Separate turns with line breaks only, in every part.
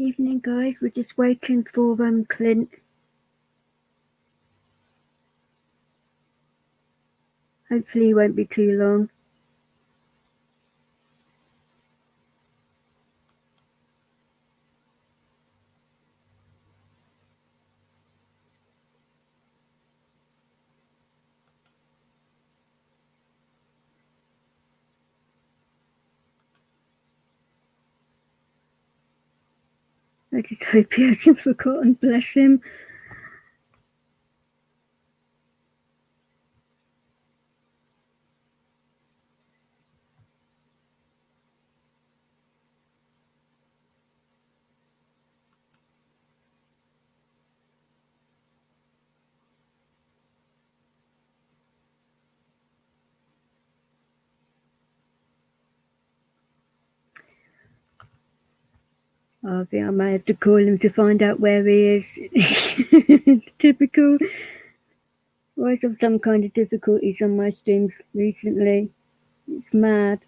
Evening, guys. We're just waiting for Clint. Hopefully it won't be too long. I just hope he hasn't forgotten, bless him. I think I may have to call him to find out where he is. Typical. Always have some kind of difficulties on my streams recently. It's mad.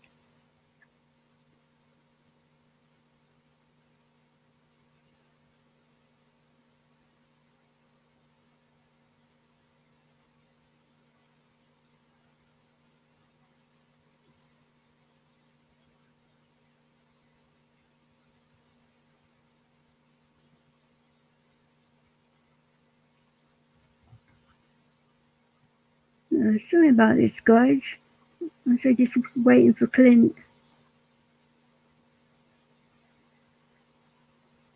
Sorry about this, guys. I say just waiting for Clint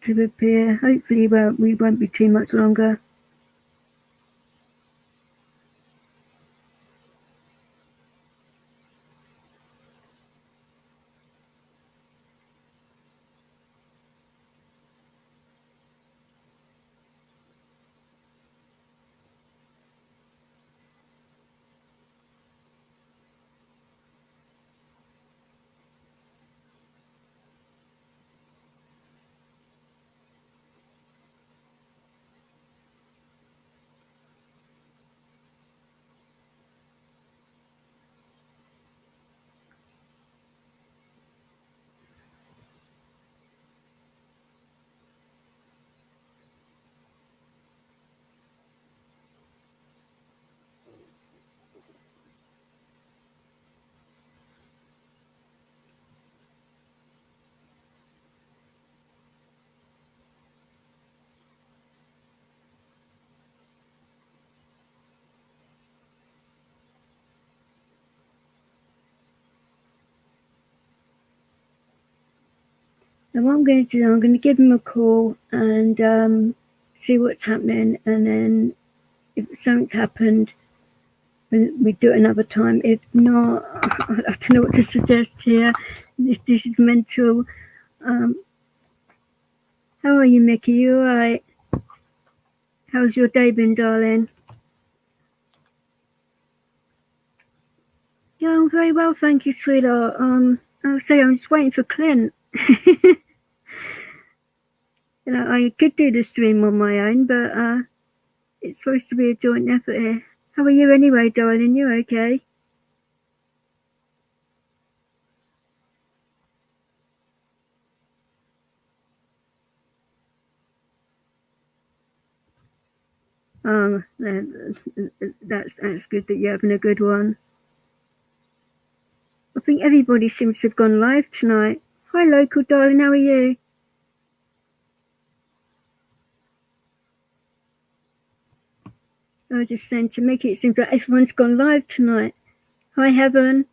to appear. Hopefully we won't be too much longer. And what I'm going to do, I'm going to give him a call and see what's happening, and then if something's happened, we do it another time. If not, I don't know what to suggest here. This is mental. How are you, Mickey? You alright? How's your day been, darling? Yeah, I'm very well, thank you, sweetheart. I'll say I'm just waiting for Clint. You know, I could do the stream on my own, but it's supposed to be a joint effort here. How are you anyway, darling? You okay? That's good that you're having a good one. I think everybody seems to have gone live tonight. Hi, local darling, how are you? I was just saying to Mickey, it seems like everyone's gone live tonight. Hi, Heaven.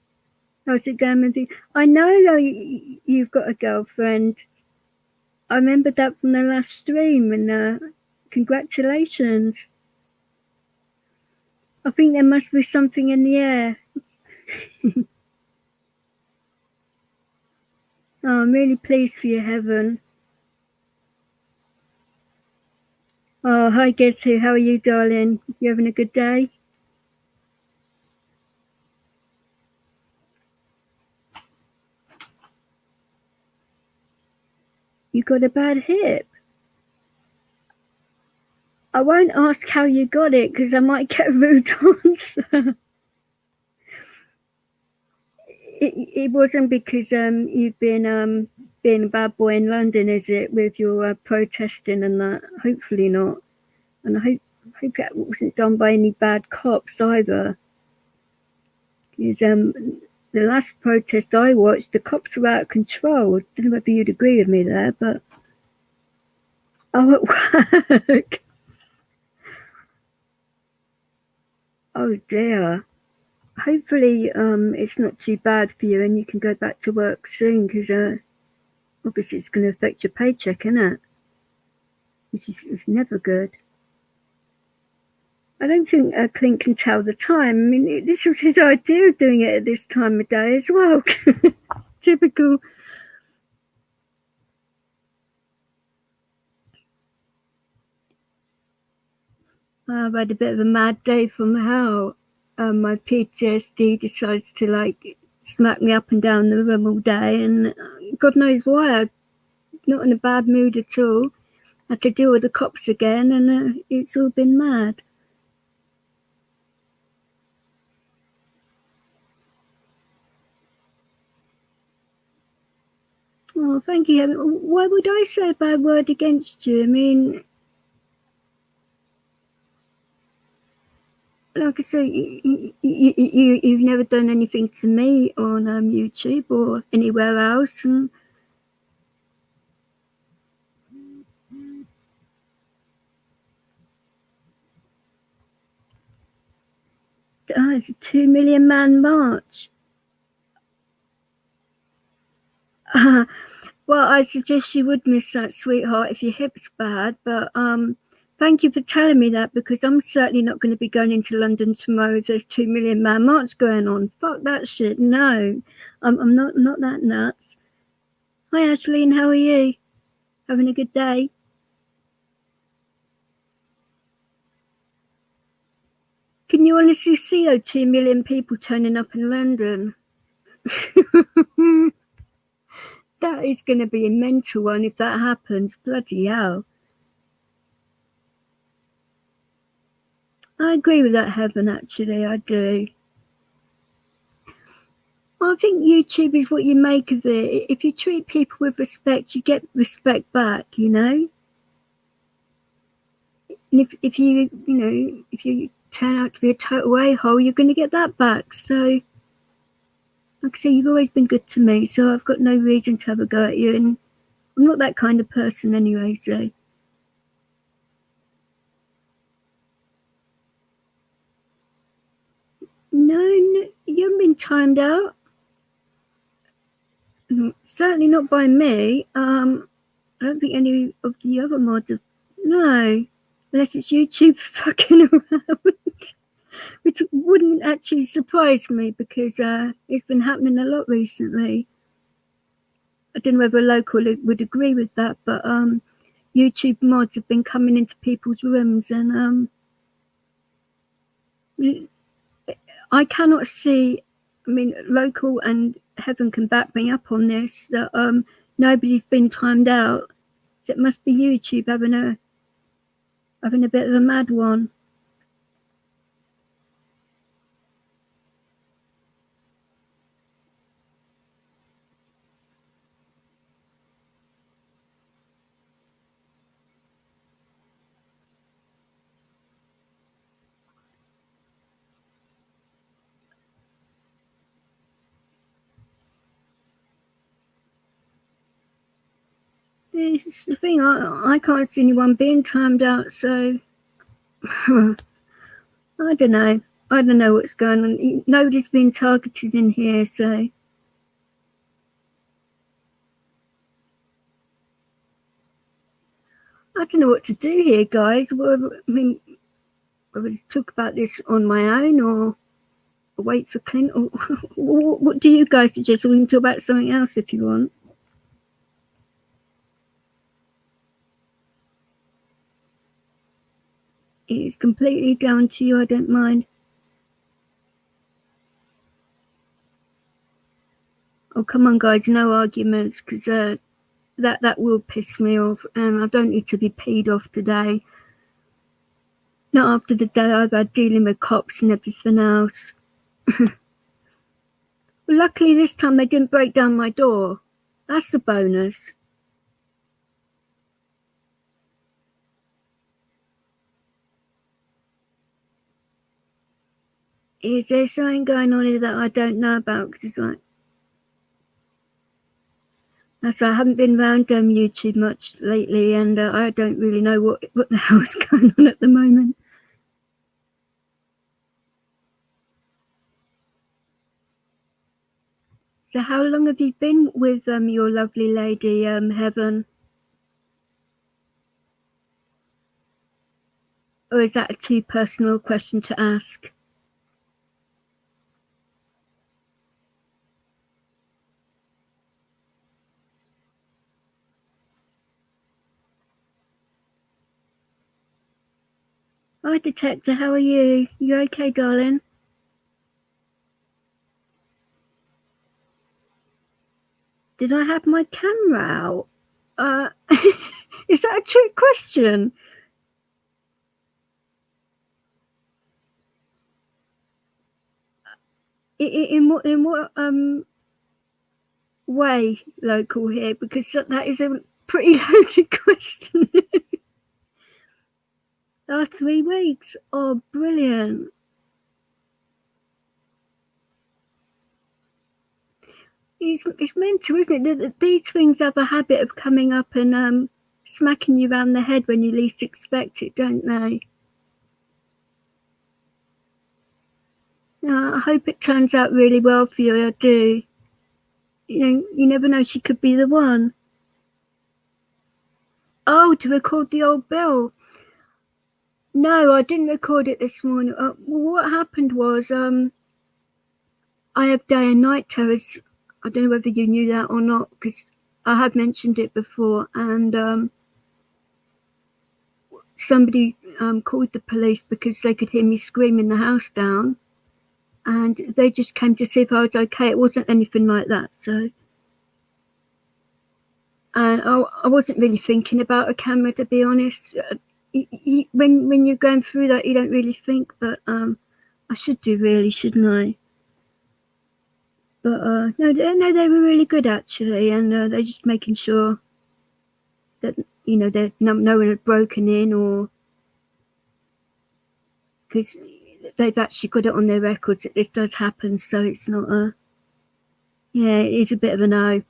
How's it going with you? I know though you've got a girlfriend. I remember that from the last stream, and congratulations. I think there must be something in the air. Oh, I'm really pleased for you, Heaven. Oh, hi, guess who? How are you, darling? You having a good day? You got a bad hip? I won't ask how you got it because I might get a rude answer. It wasn't because you've been being a bad boy in London, is it, with your protesting and that? Hopefully not. And I hope that wasn't done by any bad cops either. Because the last protest I watched, the cops were out of control. I don't know whether you'd agree with me there, but at work. Oh dear. Hopefully it's not too bad for you and you can go back to work soon, because obviously it's going to affect your paycheck, isn't it? Which is never good. I don't think Clint can tell the time. I mean, this was his idea of doing it at this time of day as well. Typical. I've had a bit of a mad day from hell. My PTSD decides to like smack me up and down the room all day, and God knows why. I'm not in a bad mood at all. I had to deal with the cops again, and it's all been mad. Oh, thank you. Why would I say a bad word against you? I mean, like I say, you've never done anything to me on YouTube or anywhere else. And it's a 2 million man march. Well, I suggest you would miss that, sweetheart, if your hip's bad. But thank you for telling me that, because I'm certainly not going to be going into London tomorrow if there's 2 million man march going on. Fuck that shit. No, I'm not that nuts. Hi, Ashleen. How are you? Having a good day? Can you honestly see 2 million people turning up in London? That is going to be a mental one if that happens. Bloody hell. I agree with that, Heaven, actually. I do. I think YouTube is what you make of it. If you treat people with respect, you get respect back, you know? And if you turn out to be a total a-hole, you're going to get that back. So, like I say, you've always been good to me, so I've got no reason to have a go at you. And I'm not that kind of person anyway, so. No, you haven't been timed out. Certainly not by me. I don't think any of the other mods have. No, unless it's YouTube fucking around, which wouldn't actually surprise me, because it's been happening a lot recently. I don't know whether a local would agree with that, but YouTube mods have been coming into people's rooms, and I cannot see. I mean, local and Heaven can back me up on this, that nobody's been timed out. So it must be YouTube having a bit of a mad one. This is the thing. I can't see anyone being timed out, so I don't know. I don't know what's going on. Nobody's been targeted in here, so. I don't know what to do here, guys. Whether to talk about this on my own or wait for Clint, or what do you guys suggest? We can talk about something else if you want. It's completely down to you. I don't mind. Oh, come on, guys. No arguments, because that will piss me off, and I don't need to be peed off today. Not after the day I've had dealing with cops and everything else. Well, luckily this time they didn't break down my door. That's a bonus. Is there something going on here that I don't know about? Because it's like, I haven't been around YouTube much lately, and I don't really know what the hell is going on at the moment. So how long have you been with your lovely lady, Heaven? Or is that a too personal question to ask? Hi, Detector, how are you? You okay, darling? Did I have my camera out? Is that a trick question? In what way, local here? Because that is a pretty loaded question. 3 weeks. Oh, brilliant. It's mental, isn't it? These things have a habit of coming up and smacking you around the head when you least expect it, don't they? I hope it turns out really well for you. I do. You never know. She could be the one. Oh, to record the old bill. No, I didn't record it this morning. What happened was I have day and night terrors. I don't know whether you knew that or not, because I have mentioned it before, and somebody called the police because they could hear me screaming the house down, and they just came to see if I was okay. It wasn't anything like that. So, and I wasn't really thinking about a camera, to be honest. When you're going through that, you don't really think, but I should do, really, shouldn't I? But no, they were really good actually, and they're just making sure that that no one had broken in, or because they've actually got it on their records that this does happen, so it's not it is a bit of a no.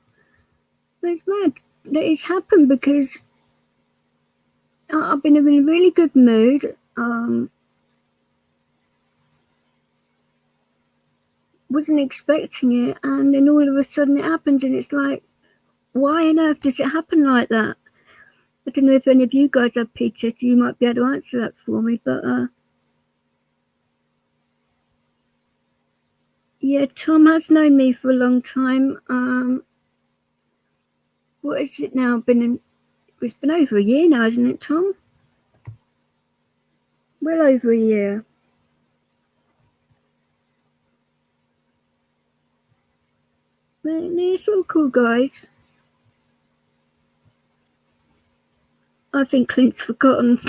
But it's mad that it's happened because I've been in a really good mood. Wasn't expecting it, and then all of a sudden it happens, and it's like, why on earth does it happen like that? I don't know if any of you guys have PTSD. You might be able to answer that for me, but yeah, Tom has known me for a long time. What is it now? It's been over a year now, isn't it, Tom? Well over a year. It's all cool, guys. I think Clint's forgotten.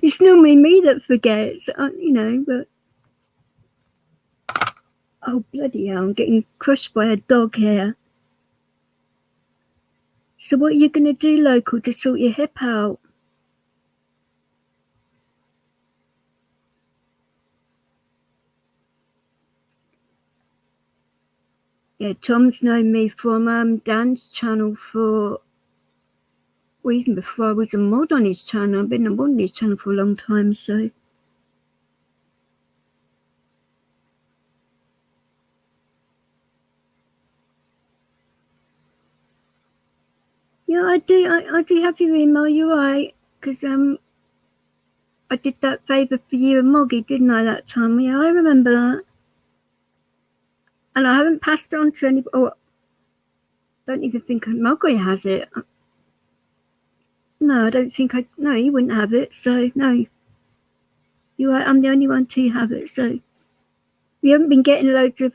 It's normally me that forgets, but oh, bloody hell, I'm getting crushed by a dog here. So what are you going to do, local, to sort your hip out? Yeah, Tom's known me from Dan's channel even before I was a mod on his channel. I've been a mod on his channel for a long time, so. Yeah, I do have your email, you're right, because I did that favour for you and Moggy, didn't I, that time? Yeah, I remember that. And I haven't passed on to anybody. Oh, I don't even think Moggy has it. No, I don't think no, he wouldn't have it, so no. You're right, I'm the only one to have it, so. You haven't been getting loads of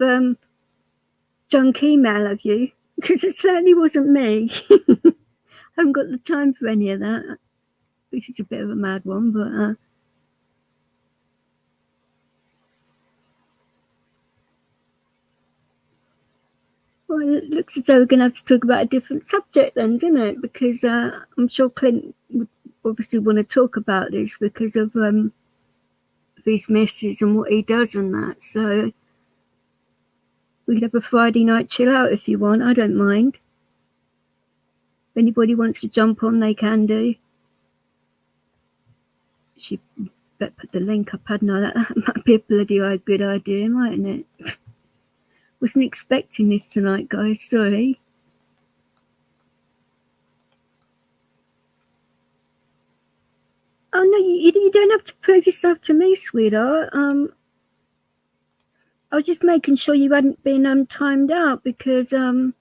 junk email, have you? Because it certainly wasn't me. I haven't got the time for any of that, which is a bit of a mad one, but Well, it looks as though we're going to have to talk about a different subject then, doesn't it? Because I'm sure Clint would obviously want to talk about this because of his misses and what he does and that. So we could have a Friday night chill out if you want. I don't mind. If anybody wants to jump on, they can do. She better put the link up, hadn't I? That might be a bloody good idea, mightn't it? Wasn't expecting this tonight, guys. Sorry. Oh no, you don't have to prove yourself to me, sweetheart. I was just making sure you hadn't been timed out because when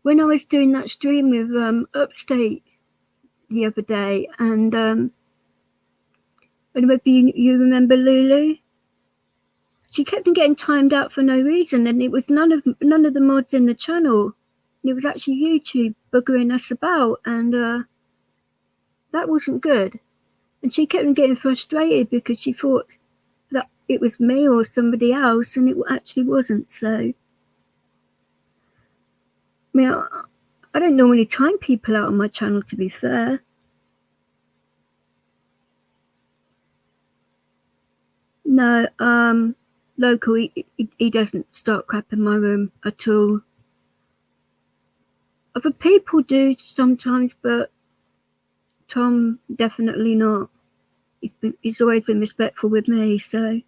I was doing that stream with Upstate the other day, and maybe you remember Lulu. She kept on getting timed out for no reason, and it was none of the mods in the channel. It was actually YouTube buggering us about, and that wasn't good. And she kept on getting frustrated because she thought that it was me or somebody else, and it actually wasn't. So, I mean, I don't normally time people out on my channel, to be fair. No, Local, he doesn't start crap in my room at all. Other people do sometimes, but Tom definitely not. He's always been respectful with me, so.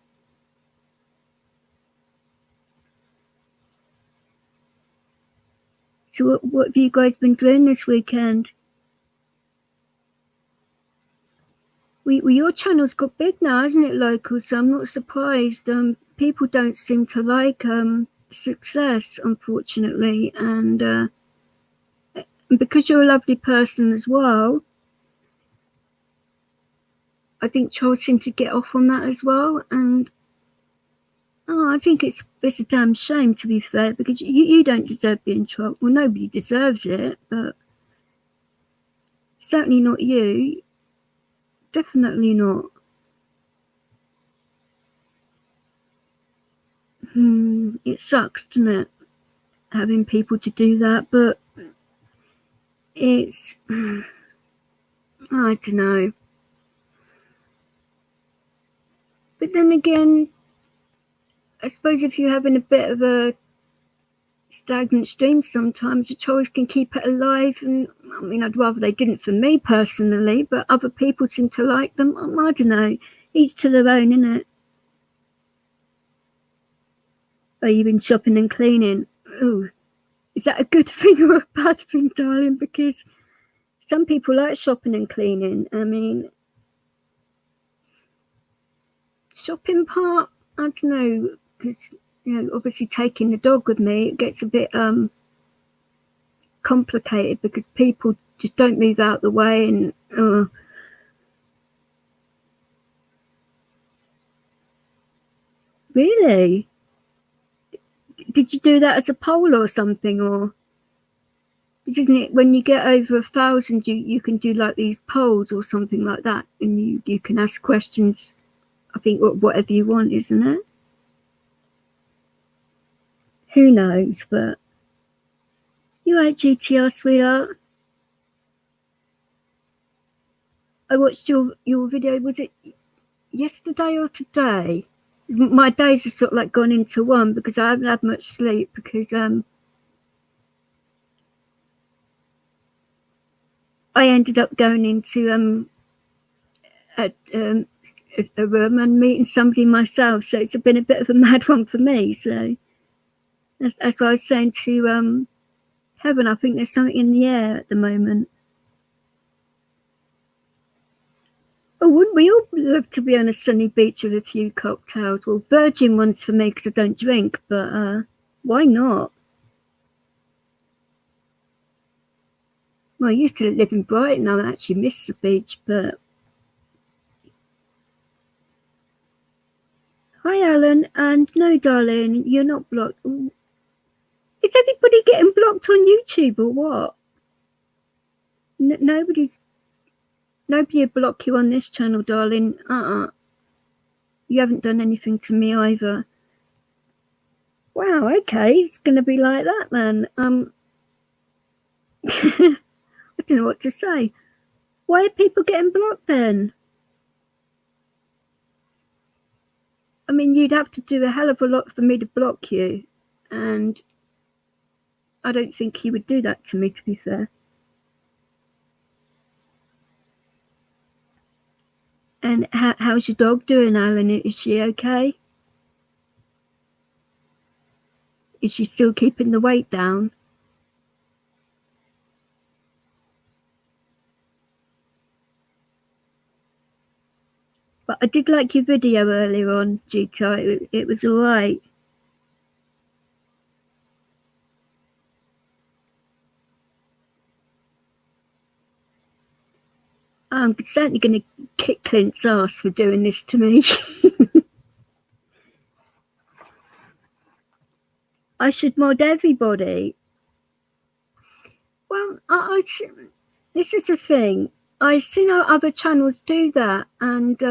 So what have you guys been doing this weekend? Well, your channel's got big now, hasn't it, Local? So I'm not surprised. People don't seem to like success, unfortunately, and because you're a lovely person as well, I think Charles seemed to get off on that as well, and I think it's a damn shame, to be fair, because you don't deserve being trolled. Well, nobody deserves it, but certainly not you. Definitely not. It sucks, doesn't it, having people to do that, but it's, I don't know. But then again, I suppose if you're having a bit of a stagnant stream sometimes, the trolls can keep it alive, and I mean, I'd rather they didn't for me personally, but other people seem to like them. I don't know. Each to their own, innit? Oh, you've been shopping and cleaning. Oh, is that a good thing or a bad thing, darling? Because some people like shopping and cleaning. I mean, shopping part, I don't know, because, obviously taking the dog with me, it gets a bit complicated because people just don't move out the way, and really? Did you do that as a poll or something, or isn't it when you get over 1,000 you can do like these polls or something like that, and you can ask questions, I think, whatever you want, isn't it? Who knows? But you right, GTR, sweetheart. I watched your video. Was it yesterday or today? My days are sort of like gone into one because I haven't had much sleep because I ended up going into a room and meeting somebody myself, so it's been a bit of a mad one for me. So that's what I was saying to Heaven. I think there's something in the air at the moment. Oh, wouldn't we all love to be on a sunny beach with a few cocktails? Well, virgin ones for me because I don't drink, but why not? Well, I used to live in Brighton. I actually miss the beach, but... Hi, Alan. And no, darling, you're not blocked. Ooh. Is everybody getting blocked on YouTube or what? Nobody will block you on this channel, darling. You haven't done anything to me either. Wow, okay, it's going to be like that then. I don't know what to say. Why are people getting blocked then? I mean, you'd have to do a hell of a lot for me to block you, and I don't think he would do that to me, to be fair. And how's your dog doing, Alan? Is she okay? Is she still keeping the weight down? But I did like your video earlier on, Gita. It was all right. I'm certainly going to kick Clint's ass for doing this to me. I should mod everybody. Well, this is the thing. I've seen how other channels do that, and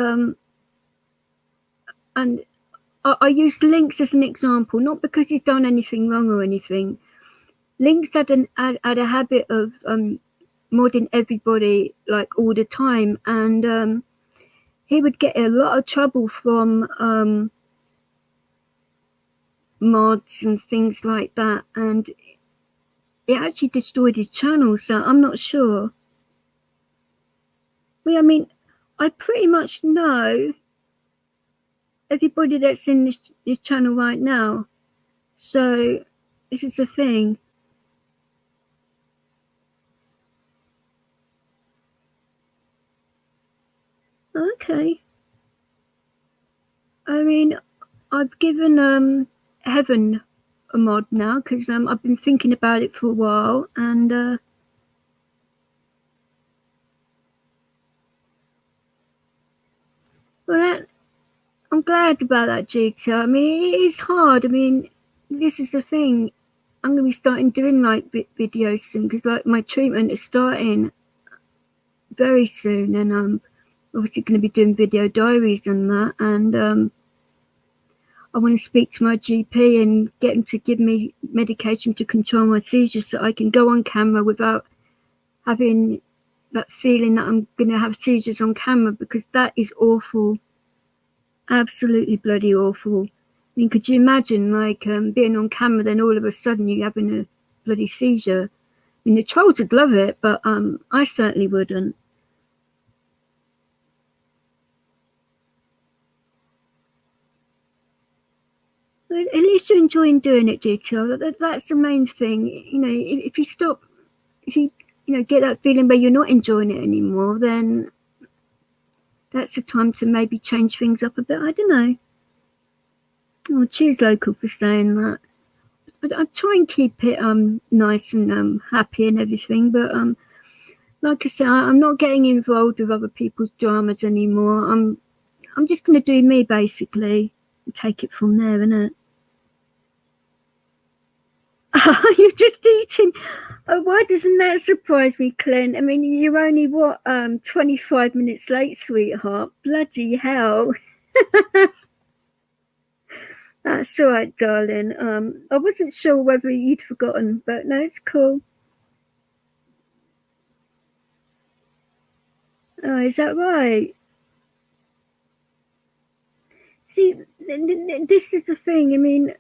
I use Links as an example, not because he's done anything wrong or anything. Links had a habit of modding everybody like all the time, and he would get a lot of trouble from mods and things like that, and it actually destroyed his channel. So I'm not sure. Well, I mean, I pretty much know everybody that's in this channel right now. So this is the thing. Okay. I mean, I've given Heaven a mod now because I've been thinking about it for a while, and well, I'm glad about that, Gita. I mean, it is hard. I mean, this is the thing. I'm going to be starting doing like videos soon because like my treatment is starting very soon, and I'm obviously going to be doing video diaries and that, and I want to speak to my GP and get him to give me medication to control my seizures so I can go on camera without having that feeling that I'm going to have seizures on camera, because that is awful. Absolutely bloody awful. I mean, could you imagine like being on camera, then all of a sudden you having a bloody seizure? I mean, the trolls would love it, but I certainly wouldn't. At least you're enjoying doing it, GTL. That's the main thing. You know, if you stop, if you get that feeling where you're not enjoying it anymore, then that's the time to maybe change things up a bit. I don't know. Oh, cheers, local, for saying that. I try and keep it nice and happy and everything, but like I said, I'm not getting involved with other people's dramas anymore. I'm just going to do me, basically, and take it from there, innit? You're just eating. Oh, why doesn't that surprise me, Clint? I mean, you're only 25 minutes late, sweetheart. Bloody hell. That's all right, darling. I wasn't sure whether you'd forgotten, but no, it's cool. Oh, is that right? See, this is the thing. I mean,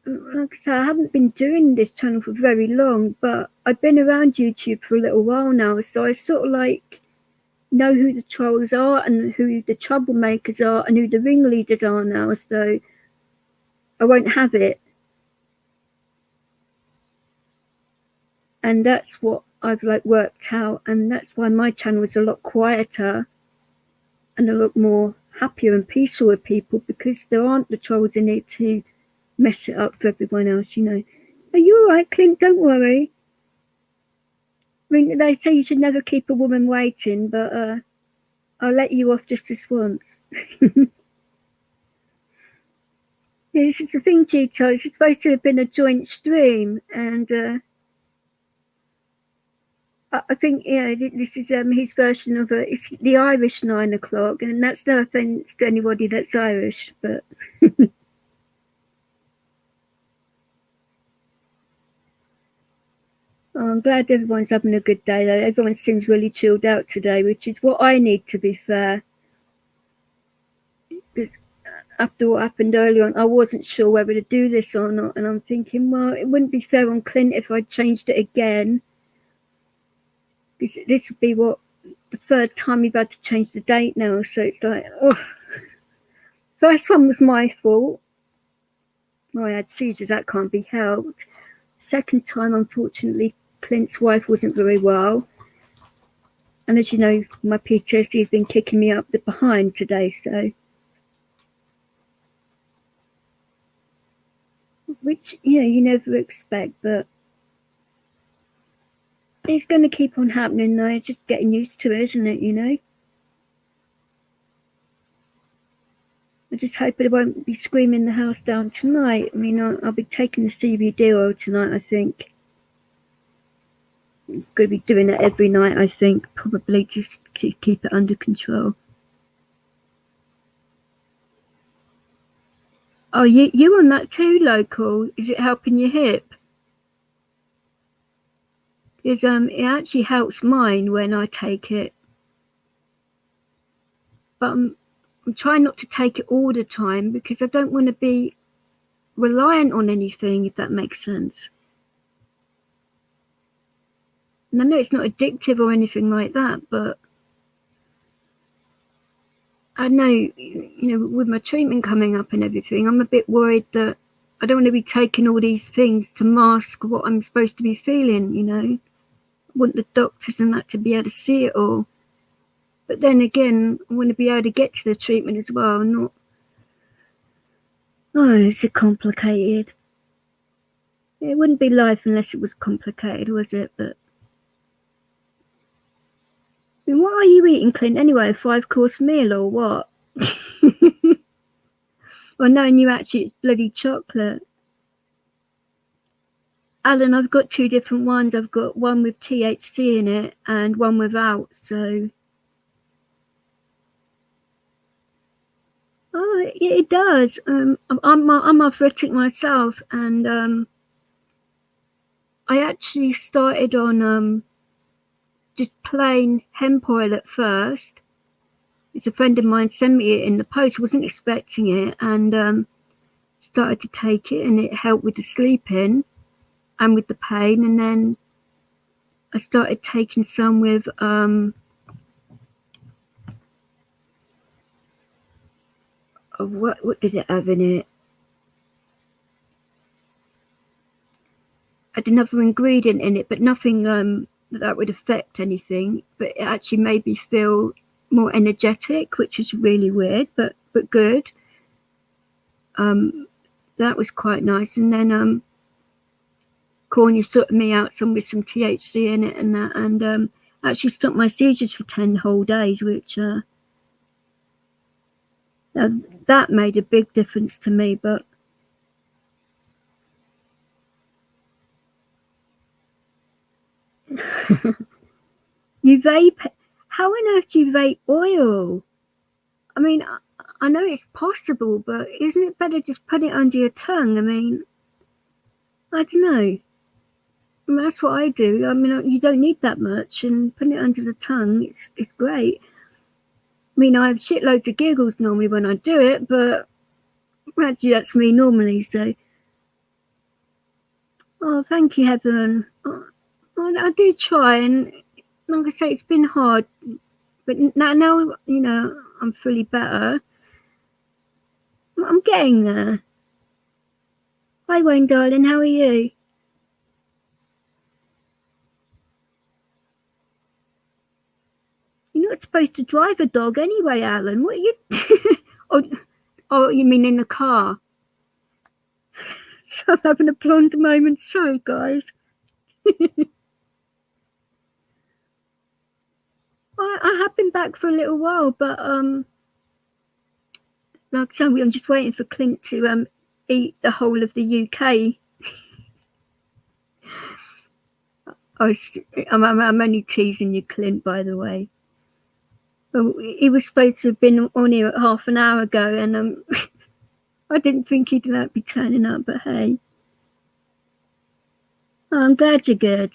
like I say, I haven't been doing this channel for very long, but I've been around YouTube for a little while now, so I sort of like know who the trolls are and who the troublemakers are and who the ringleaders are now, so I won't have it. And that's what I've like worked out, and that's why my channel is a lot quieter and a lot more happier and peaceful with people, because there aren't the trolls in it to mess it up for everyone else, you know. Are you all right, Clint? Don't worry. I mean, they say you should never keep a woman waiting, but I'll let you off just this once. Yeah, this is the thing, Gito. It's supposed to have been a joint stream, and I think this is his version of it's the Irish 9 o'clock, and that's no offence to anybody that's Irish, but I'm glad everyone's having a good day, though. Everyone seems really chilled out today, which is what I need, to be fair. Because after what happened earlier on, I wasn't sure whether to do this or not. And I'm thinking, well, it wouldn't be fair on Clint if I changed it again. Because this would be the third time we've had to change the date now. So it's like, oh. First one was my fault. Well, I had seizures, that can't be helped. Second time, unfortunately, Clint's wife wasn't very well. And as you know, my PTSD has been kicking me up the behind today, so. Which, you never expect, but it's going to keep on happening though. It's just getting used to it, isn't it, I just hope it won't be screaming the house down tonight. I mean, I'll be taking the CBD oil tonight, I think. I'm going to be doing it every night, I think, probably just to keep it under control. Oh, you on that too, local? Is it helping your hip? Because it actually helps mine when I take it. But I'm trying not to take it all the time because I don't want to be reliant on anything, if that makes sense. And I know it's not addictive or anything like that, but I know, with my treatment coming up and everything, I'm a bit worried that I don't want to be taking all these things to mask what I'm supposed to be feeling, I want the doctors and that to be able to see it all. But then again, I want to be able to get to the treatment as well, not. Oh, it's so complicated. It wouldn't be life unless it was complicated, was it? But I mean, what are you eating, Clint, anyway? A 5-course meal or what? Well, knowing you actually, it's bloody chocolate. Alan, I've got 2 different ones. I've got one with THC in it and one without, so. Oh, it does. I'm arthritic myself, and I actually started on just plain hemp oil at first. It's a friend of mine sent me it in the post. I wasn't expecting it, and started to take it, and it helped with the sleeping and with the pain. And then I started taking some with what did it have in it? I had another ingredient in it, but nothing that would affect anything. But it actually made me feel more energetic, which was really weird, but good. That was quite nice. And then Corny sorted me out some with some THC in it and that, and actually stopped my seizures for 10 whole days, which that made a big difference to me. But you vape? How on earth do you vape oil? I mean, I know it's possible, but isn't it better just put it under your tongue? I mean, I don't know. I mean, that's what I do. I mean, you don't need that much, and putting it under the tongue, it's great. I mean, I have shitloads of giggles normally when I do it, but actually that's me normally, so. Oh, thank you, Heaven. I do try, and like I say, it's been hard, but now I'm fully better. I'm getting there. Hi, Wayne, darling. How are you? You're not supposed to drive a dog anyway, Alan. What are you? oh, you mean in the car? So I'm having a blonde moment. Sorry, guys. I have been back for a little while, but like I said, I'm just waiting for Clint to eat the whole of the UK. I'm only teasing you, Clint, by the way. He was supposed to have been on here half an hour ago, and I didn't think he'd be turning up, but hey. Oh, I'm glad you're good.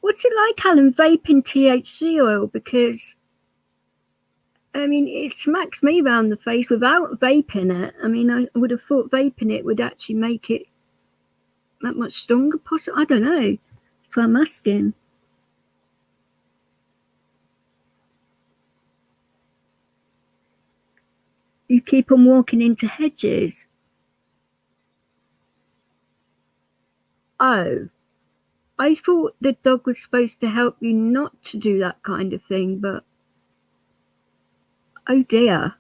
What's it like, Alan, vaping THC oil? Because I mean, it smacks me round the face without vaping it. I mean, I would have thought vaping it would actually make it that much stronger. Possible? I don't know. That's why I'm asking. You keep on walking into hedges. Oh, I thought the dog was supposed to help you not to do that kind of thing, but oh dear.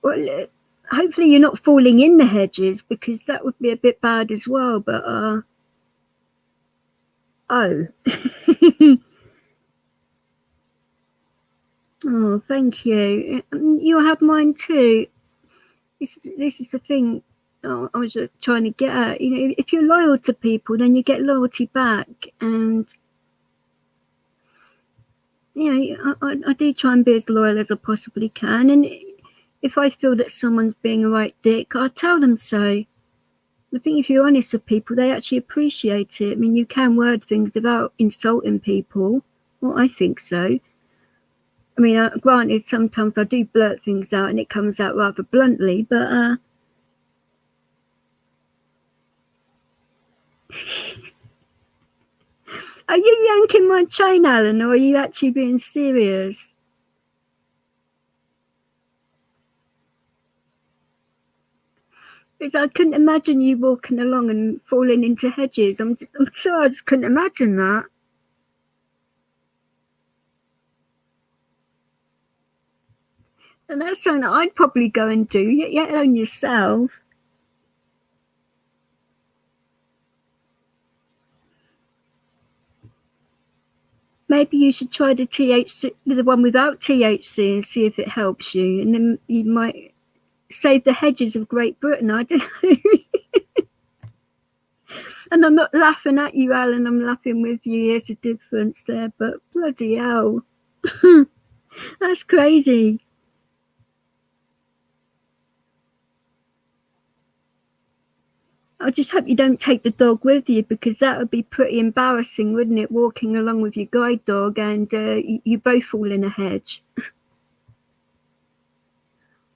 Well, hopefully you're not falling in the hedges, because that would be a bit bad as well. But oh, oh, thank you. You have mine too. This is the thing. I was trying to get at. You know, if you're loyal to people, then you get loyalty back, and you know, I do try and be as loyal as I possibly can. And if I feel that someone's being a right dick, I tell them so. I think if you're honest with people, they actually appreciate it. I mean, you can word things without insulting people. Well, I think so. I mean, granted, sometimes I do blurt things out and it comes out rather bluntly, but are you yanking my chain, Alan, or are you actually being serious? Because I couldn't imagine you walking along and falling into hedges. I'm sorry, I just couldn't imagine that. And that's something that I'd probably go and do, yet alone yourself. Maybe you should try the THC, the one without THC, and see if it helps you. And then you might save the hedges of Great Britain. I don't know. And I'm not laughing at you, Alan. I'm laughing with you. There's a difference there, but bloody hell. That's crazy. I just hope you don't take the dog with you, because that would be pretty embarrassing, wouldn't it? Walking along with your guide dog and you both fall in a hedge.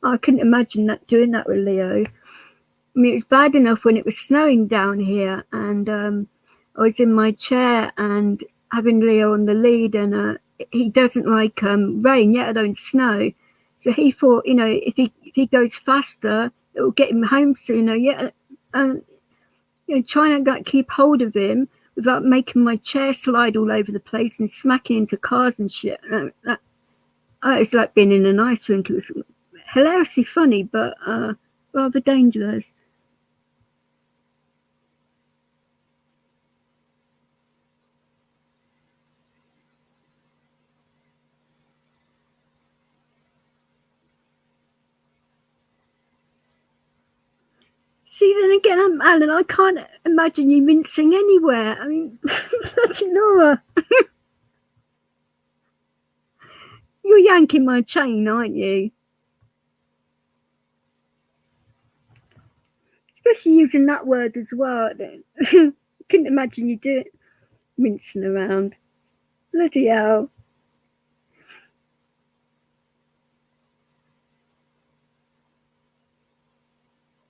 I couldn't imagine doing that with Leo. I mean, it was bad enough when it was snowing down here, and I was in my chair and having Leo on the lead, and he doesn't like rain, yet alone snow. So he thought, you know, if he goes faster, it will get him home sooner. Yeah, you know, trying to like keep hold of him without making my chair slide all over the place and smacking into cars and shit. It's like being in an ice rink. It was hilariously funny, but rather dangerous. See, then again, Alan, I can't imagine you mincing anywhere. I mean, bloody Laura. You're yanking my chain, aren't you? Especially using that word as well. Couldn't imagine you do it mincing around. Bloody hell.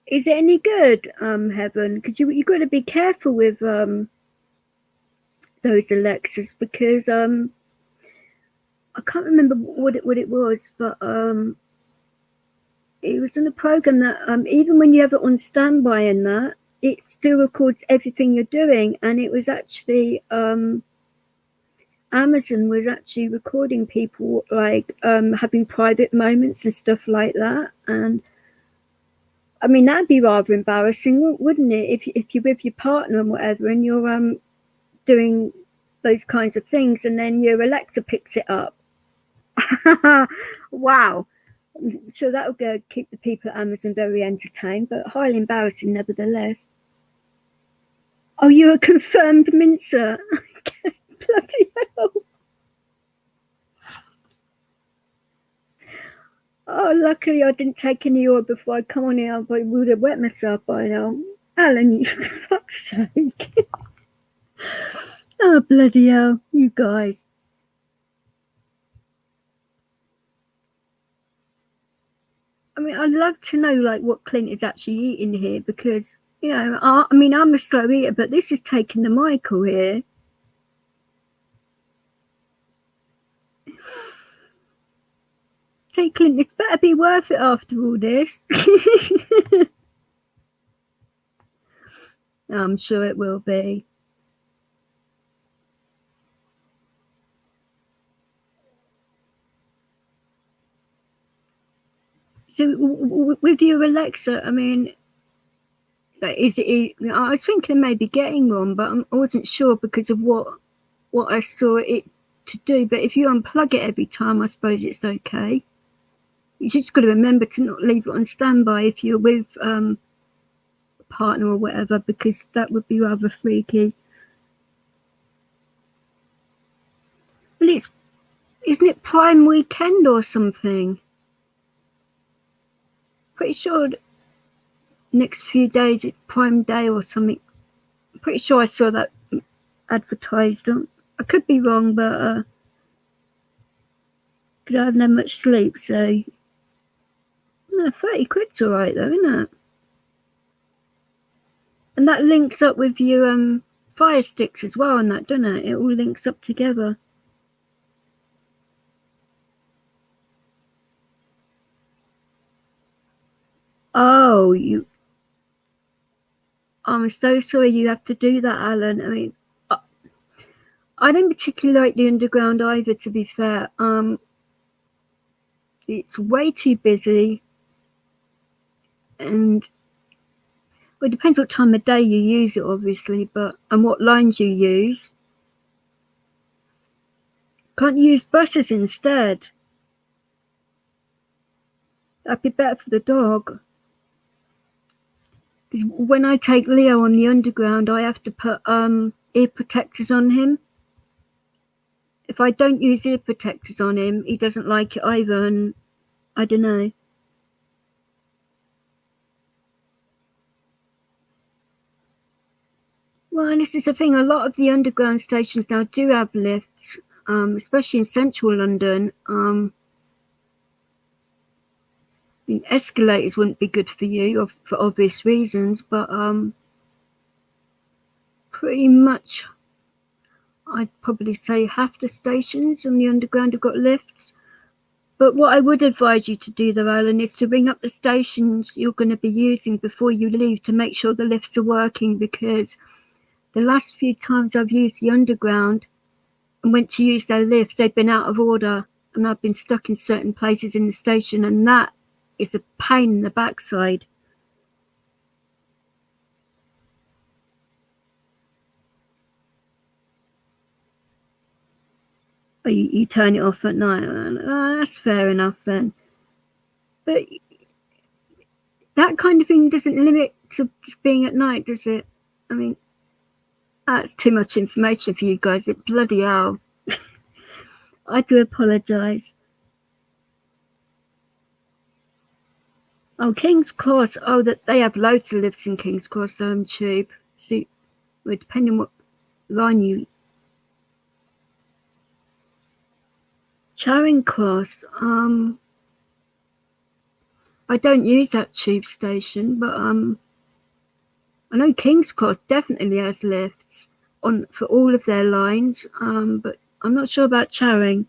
Is it any good, Heaven? Because you got to be careful with those Alexas, because I can't remember what it was, but it was in a program that even when you have it on standby and that, it still records everything you're doing, and it was actually Amazon was actually recording people like having private moments and stuff like that. And I mean, that'd be rather embarrassing, wouldn't it, if you're with your partner and whatever, and you're doing those kinds of things, and then your Alexa picks it up. Wow. So that will go keep the people at Amazon very entertained, but highly embarrassing nevertheless. Oh, you're a confirmed mincer. Bloody hell. Oh, luckily I didn't take any oil before I come on here. I would have wet myself by now. Alan, you for fuck's sake. Oh, bloody hell, you guys. I mean, I'd love to know, like, what Clint is actually eating here because, you know, I mean, I'm a slow eater, but this is taking the Michael here. Say, Clint, this better be worth it after all this. I'm sure it will be. So, with your Alexa, I mean, is it? I was thinking maybe getting one, but I wasn't sure because of what I saw it to do. But if you unplug it every time, I suppose it's okay. You just got to remember to not leave it on standby if you're with a partner or whatever, because that would be rather freaky. Well, isn't it Prime Weekend or something? Pretty sure next few days it's Prime Day or something. I'm pretty sure I saw that advertised. I could be wrong, but because I haven't had much sleep, so no, 30 quid's all right though, isn't it? And that links up with your Fire Sticks as well, and that, doesn't it? It all links up together. Oh, I'm so sorry you have to do that, Alan. I mean, I don't particularly like the underground either, to be fair. It's way too busy, and well, it depends what time of day you use it, obviously, and what lines you use. Can't you use buses instead? That'd be better for the dog. Because when I take Leo on the underground, I have to put ear protectors on him. If I don't use ear protectors on him, he doesn't like it either, and I don't know. Well, and this is the thing, a lot of the underground stations now do have lifts, especially in central London. I mean, escalators wouldn't be good for you for obvious reasons, but pretty much I'd probably say half the stations on the underground have got lifts. But what I would advise you to do though, Alan, is to ring up the stations you're going to be using before you leave to make sure the lifts are working, because the last few times I've used the underground and went to use their lifts, they've been out of order and I've been stuck in certain places in the station, and that is a pain in the backside. You turn it off at night. That's fair enough then. But that kind of thing doesn't limit to just being at night, does it? I mean, that's too much information for you guys. It bloody hell. I do apologise. Oh, King's Cross. Oh, that they have loads of lifts in King's Cross Tube. See, well, depending on what line you. Charing Cross. I don't use that tube station, but I know King's Cross definitely has lifts for all of their lines. But I'm not sure about Charing.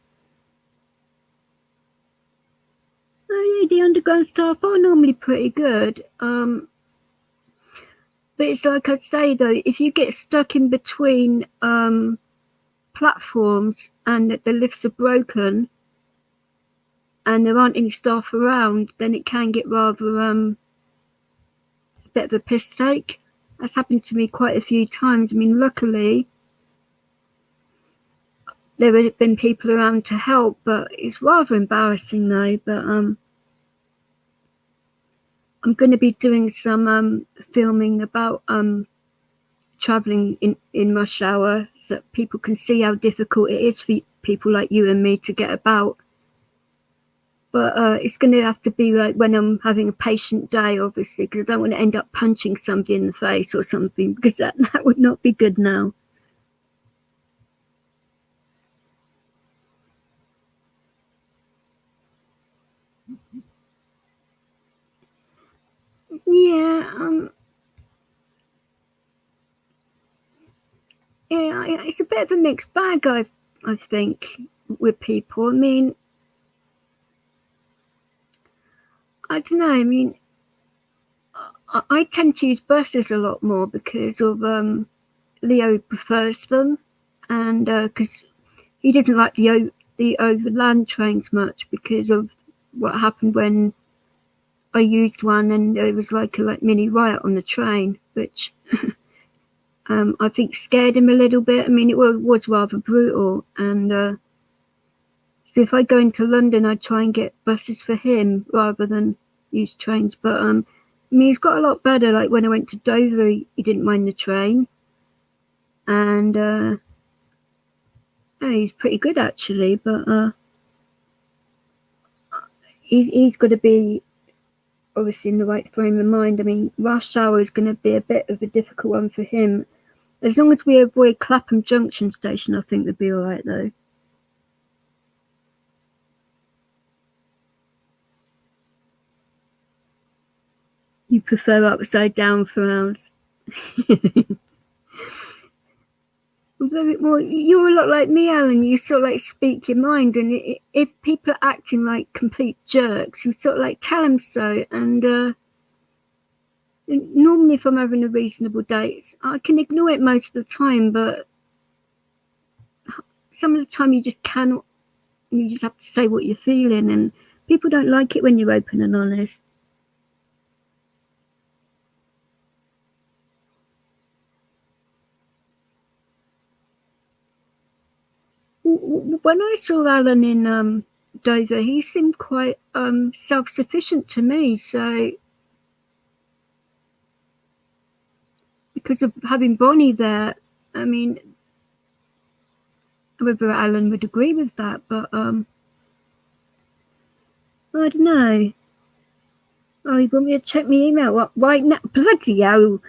Oh, yeah, the underground staff are normally pretty good. But it's like I'd say though, if you get stuck in between platforms and the lifts are broken and there aren't any staff around, then it can get rather a bit of a piss take. That's happened to me quite a few times. I mean, luckily there have been people around to help, but it's rather embarrassing though. But I'm going to be doing some filming about traveling in rush hour so that people can see how difficult it is for people like you and me to get about. But it's going to have to be like when I'm having a patient day, obviously, because I don't want to end up punching somebody in the face or something, because that would not be good now. Yeah, yeah, it's a bit of a mixed bag, I think, with people. I mean, I don't know. I mean, I tend to use buses a lot more because of Leo prefers them, and because he doesn't like the overland trains much because of what happened when I used one and there was like a mini riot on the train, which I think scared him a little bit. I mean, it was rather brutal, and so if I go into London, I try and get buses for him rather than use trains. But I mean, he's got a lot better. Like when I went to Dover, he didn't mind the train, and yeah, he's pretty good actually. But he's got to be obviously in the right frame of mind. I mean, rush hour is going to be a bit of a difficult one for him. As long as we avoid Clapham Junction Station, I think they'll be all right though. You prefer upside down frowns. Well, you're a lot like me, Alan. You sort of like speak your mind, and if people are acting like complete jerks, you sort of like tell them so. And normally, if I'm having a reasonable day, I can ignore it most of the time, but some of the time you just cannot. You just have to say what you're feeling, and people don't like it when you're open and honest. When I saw Alan in Dover, he seemed quite self-sufficient to me. So because of having Bonnie there, I mean, whether Alan would agree with that, but I don't know. Oh, you want me to check my email? What? Right now? Bloody hell!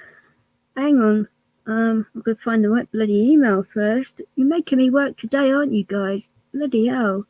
Hang on. I've got to find the right bloody email first. You're making me work today, aren't you guys? Bloody hell!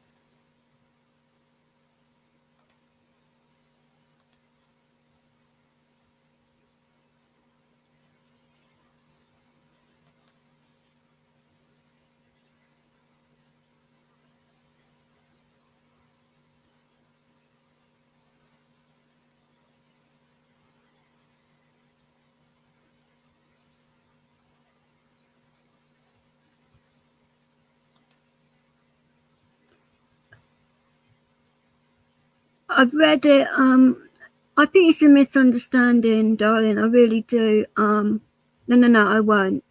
I've read it. I think it's a misunderstanding, darling. I really do. No, I won't.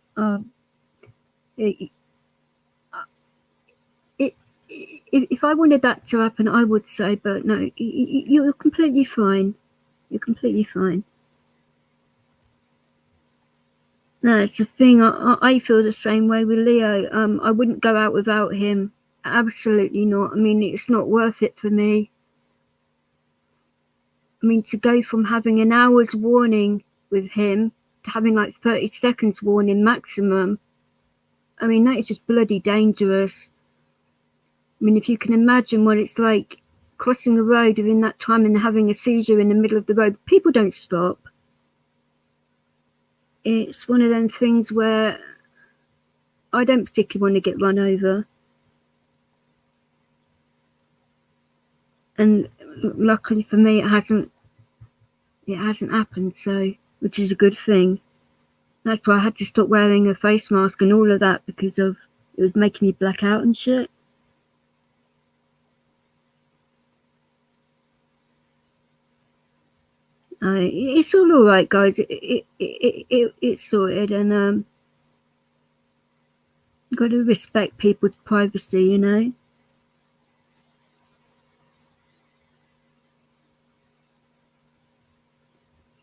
It, it, if I wanted that to happen, I would say, but no, you're completely fine. You're completely fine. No, it's the thing. I feel the same way with Leo. I wouldn't go out without him. Absolutely not. I mean, it's not worth it for me. I mean, to go from having an hour's warning with him to having like 30 seconds warning maximum, I mean, that is just bloody dangerous. I mean, if you can imagine what it's like crossing the road within that time and having a seizure in the middle of the road, people don't stop. It's one of them things where I don't particularly want to get run over. And luckily for me, it hasn't happened, so which is a good thing. That's why I had to stop wearing a face mask and all of that because of it was making me black out and shit. It's all right, guys. It's sorted, and you've got to respect people's privacy, you know.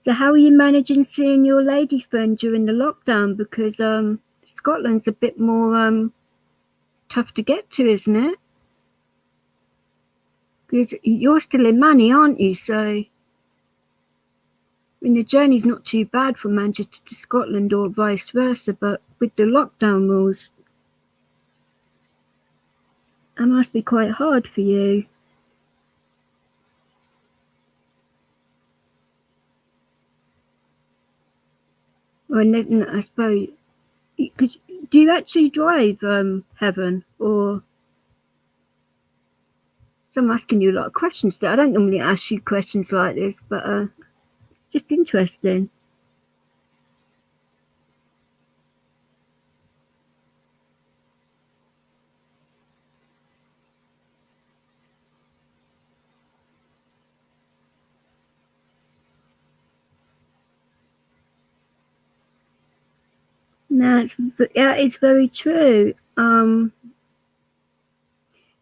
So how are you managing seeing your lady friend during the lockdown? Because Scotland's a bit more tough to get to, isn't it? Because you're still in money, aren't you? So the journey's not too bad from Manchester to Scotland or vice versa, but with the lockdown rules, that must be quite hard for you. Or I suppose, do you actually drive, Heaven? Or so I'm asking you a lot of questions there. I don't normally ask you questions like this, but it's just interesting. No, it's very true.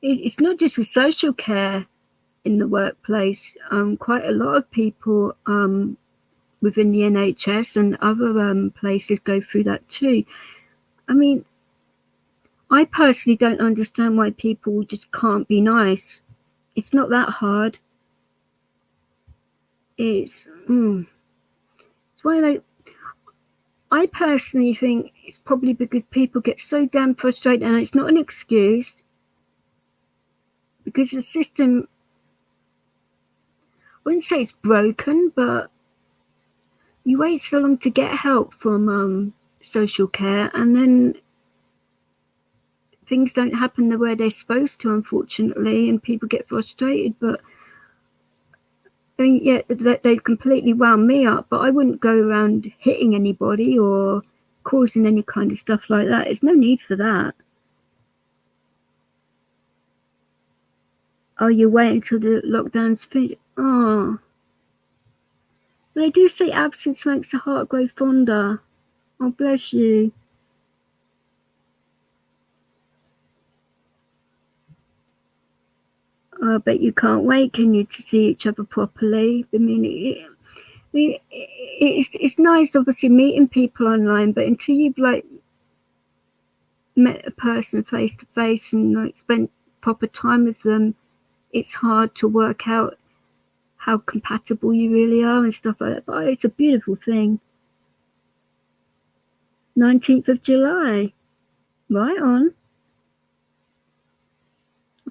It's not just with social care in the workplace. Quite a lot of people within the NHS and other places go through that too. I mean, I personally don't understand why people just can't be nice. It's not that hard. It's why I personally think it's probably because people get so damn frustrated, and it's not an excuse, because the system, I wouldn't say it's broken, but you wait so long to get help from social care, and then things don't happen the way they're supposed to, unfortunately, and people get frustrated. But yeah, they completely wound me up, but I wouldn't go around hitting anybody or causing any kind of stuff like that. There's no need for that. Oh, you wait until the lockdown's finished. Oh, they do say absence makes the heart grow fonder. Oh, bless you. I bet you can't wait, can you, to see each other properly? I mean, it's nice, obviously, meeting people online, but until you've met a person face to face and spent proper time with them, it's hard to work out how compatible you really are and stuff like that. But it's a beautiful thing. 19th of July. Right on.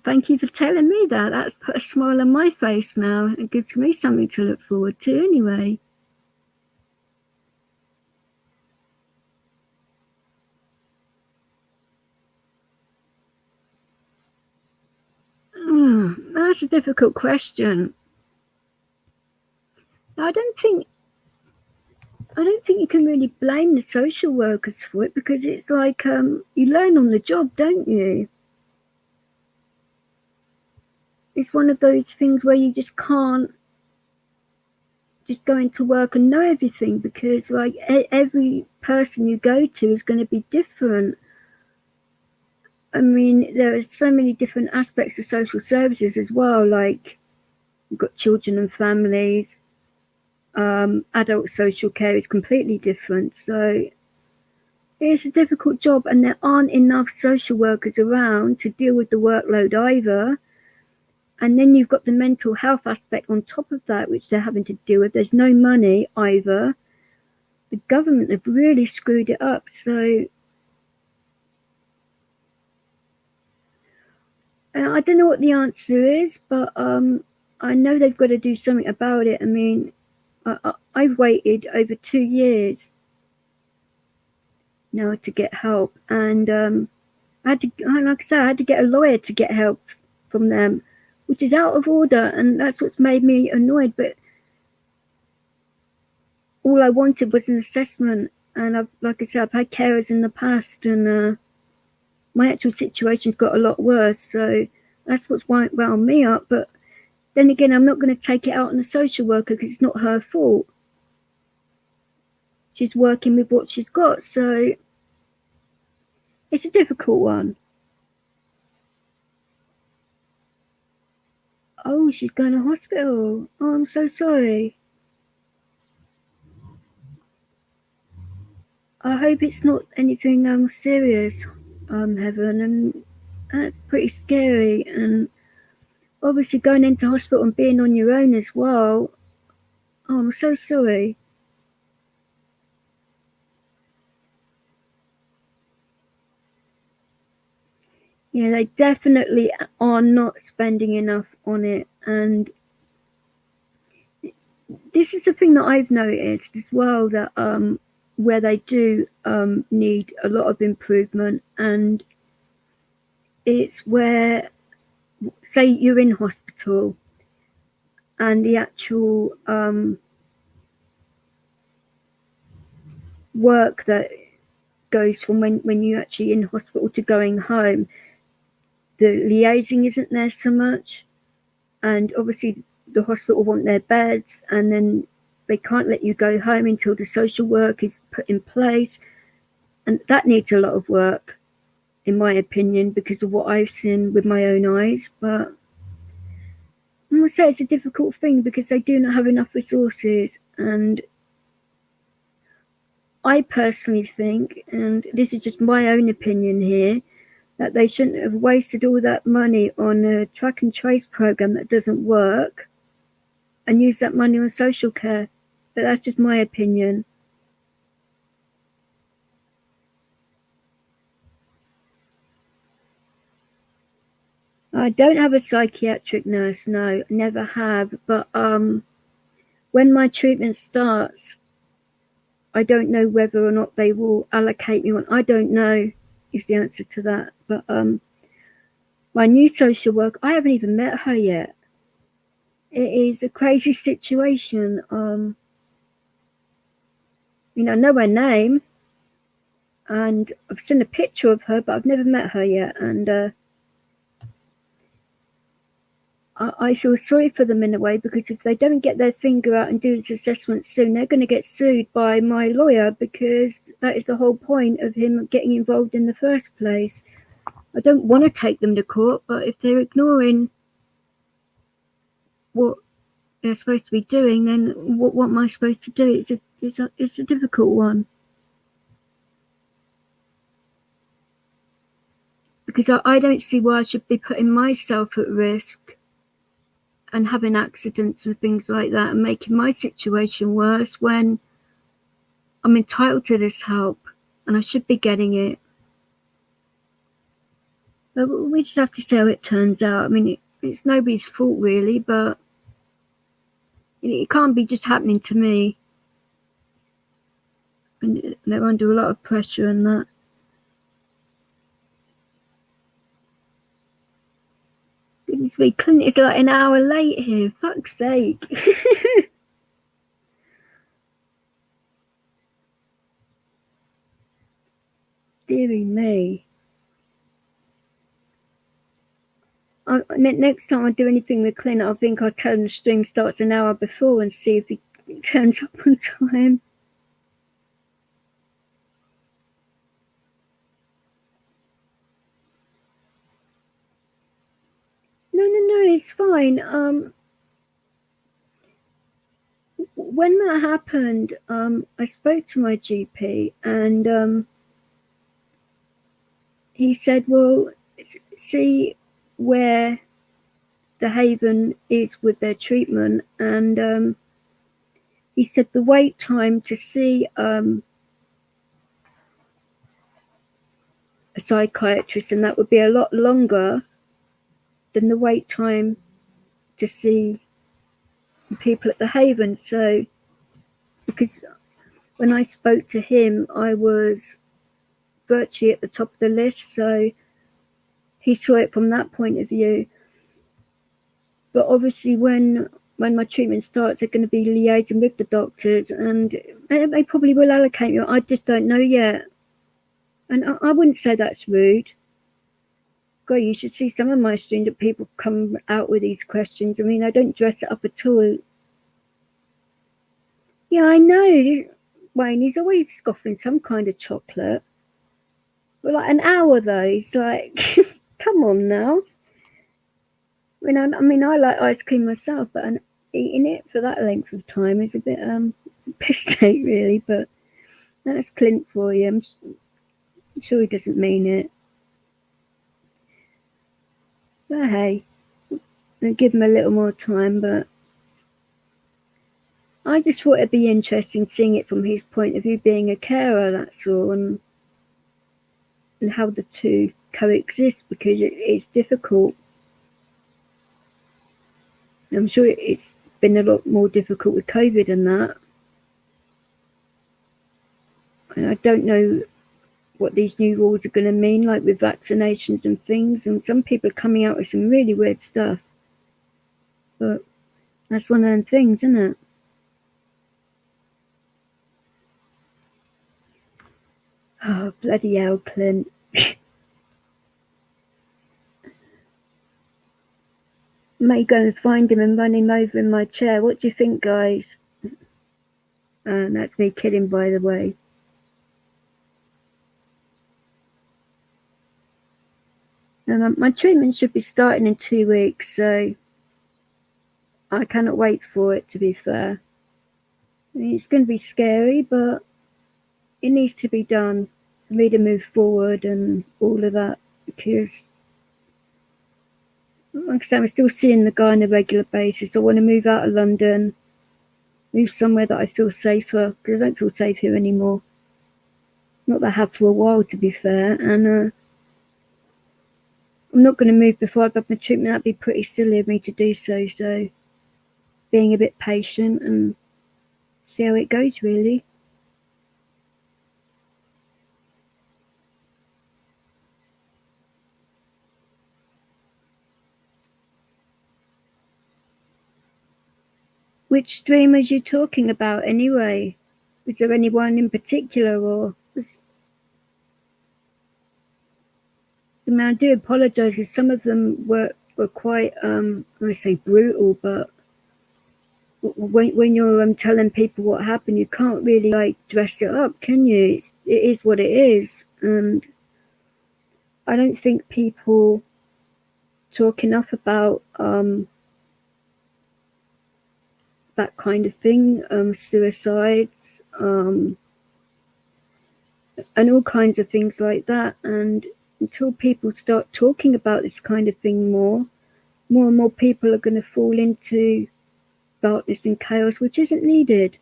Thank you for telling me that. That's put a smile on my face now. It gives me something to look forward to anyway. That's a difficult question. I don't think you can really blame the social workers for it, because it's like you learn on the job, don't you? It's one of those things where you just can't just go into work and know everything, because every person you go to is going to be different. I mean, there are so many different aspects of social services as well. Like, you've got children and families. Adult social care is completely different. So it's a difficult job, and there aren't enough social workers around to deal with the workload either. And then you've got the mental health aspect on top of that, which they're having to deal with. There's no money either. The government have really screwed it up. So I don't know what the answer is, but I know they've got to do something about it. I mean, I've waited over 2 years now to get help, and I had to, like I said, I had to get a lawyer to get help from them, which is out of order, and that's what's made me annoyed. But all I wanted was an assessment, and like I said, I've had carers in the past, and my actual situation's got a lot worse. So that's what's wound me up. But then again, I'm not going to take it out on the social worker, because it's not her fault. She's working with what she's got, so it's a difficult one. Oh, she's going to hospital. Oh, I'm so sorry. I hope it's not anything serious, Heaven, and that's pretty scary. And obviously going into hospital and being on your own as well. Oh, I'm so sorry. Yeah, they definitely are not spending enough on it. And this is the thing that I've noticed as well, that where they do need a lot of improvement, and it's where, say you're in hospital and the actual work that goes from when you're actually in hospital to going home, the liaising isn't there so much. And obviously the hospital want their beds, and then they can't let you go home until the social work is put in place, and that needs a lot of work, in my opinion, because of what I've seen with my own eyes. But I must say it's a difficult thing because they do not have enough resources. And I personally think, and this is just my own opinion here, that they shouldn't have wasted all that money on a track and trace program that doesn't work, and use that money on social care. But that's just my opinion. I don't have a psychiatric nurse, no, never have. But when my treatment starts, I don't know whether or not they will allocate me one. I don't know is the answer to that. But my new social worker, I haven't even met her yet. It is a crazy situation. I know her name, and I've seen a picture of her, but I've never met her yet. And I feel sorry for them in a way, because if they don't get their finger out and do this assessment soon, they're going to get sued by my lawyer, because that is the whole point of him getting involved in the first place. I don't want to take them to court, but if they're ignoring what they're supposed to be doing, then what am I supposed to do? It's a difficult one, because I don't see why I should be putting myself at risk and having accidents and things like that, and making my situation worse when I'm entitled to this help and I should be getting it. But we just have to see how it turns out. I mean, it's nobody's fault really, but it can't be just happening to me. And they're under a lot of pressure and that. Goodness me, Clint is like an hour late here. Fuck's sake. Deary me. Next time I do anything with Clint, I think I'll tell him the stream starts an hour before and see if he turns up on time. No, it's fine. When that happened, I spoke to my GP, and he said, well, see where the Haven is with their treatment. And he said the wait time to see a psychiatrist, and that would be a lot longer than the wait time to see people at the Haven. So, because when I spoke to him, I was virtually at the top of the list, so he saw it from that point of view. But obviously when my treatment starts, they're going to be liaising with the doctors, and they probably will allocate me. I just don't know yet. And I wouldn't say that's rude. God, you should see some of my streams that people come out with these questions. I mean, I don't dress it up at all. Yeah, I know. Wayne, he's always scoffing some kind of chocolate. But like an hour though, he's like, come on now. I mean, I like ice cream myself, but eating it for that length of time is a bit piss take, really. But that's Clint for you. I'm sure he doesn't mean it. But hey, and give him a little more time, but I just thought it'd be interesting seeing it from his point of view, being a carer, that's all, and how the two coexist, because it's difficult. I'm sure it's been a lot more difficult with COVID and that. And I don't know what these new rules are going to mean, like with vaccinations and things. And some people are coming out with some really weird stuff. But that's one of them things, isn't it? Oh, bloody hell, Clint. May go and find him and run him over in my chair. What do you think, guys? That's me kidding, by the way. And my treatment should be starting in 2 weeks, so I cannot wait for it, to be fair. I mean, it's going to be scary, but it needs to be done for me to move forward and all of that, because, like I said, I'm still seeing the guy on a regular basis. I want to move out of London, move somewhere that I feel safer, because I don't feel safe here anymore. Not that I have for a while, to be fair, and I'm not going to move before I've had my treatment. That'd be pretty silly of me to do so, so being a bit patient and see how it goes, really. Which streamers you talking about anyway? Was there anyone in particular, or I mean, I do apologise because some of them were quite I say brutal, but when you're telling people what happened, you can't really like dress it up, can you? It is what it is, and I don't think people talk enough about that kind of thing, suicides, and all kinds of things like that. And until people start talking about this kind of thing more and more people are going to fall into darkness and chaos, which isn't needed.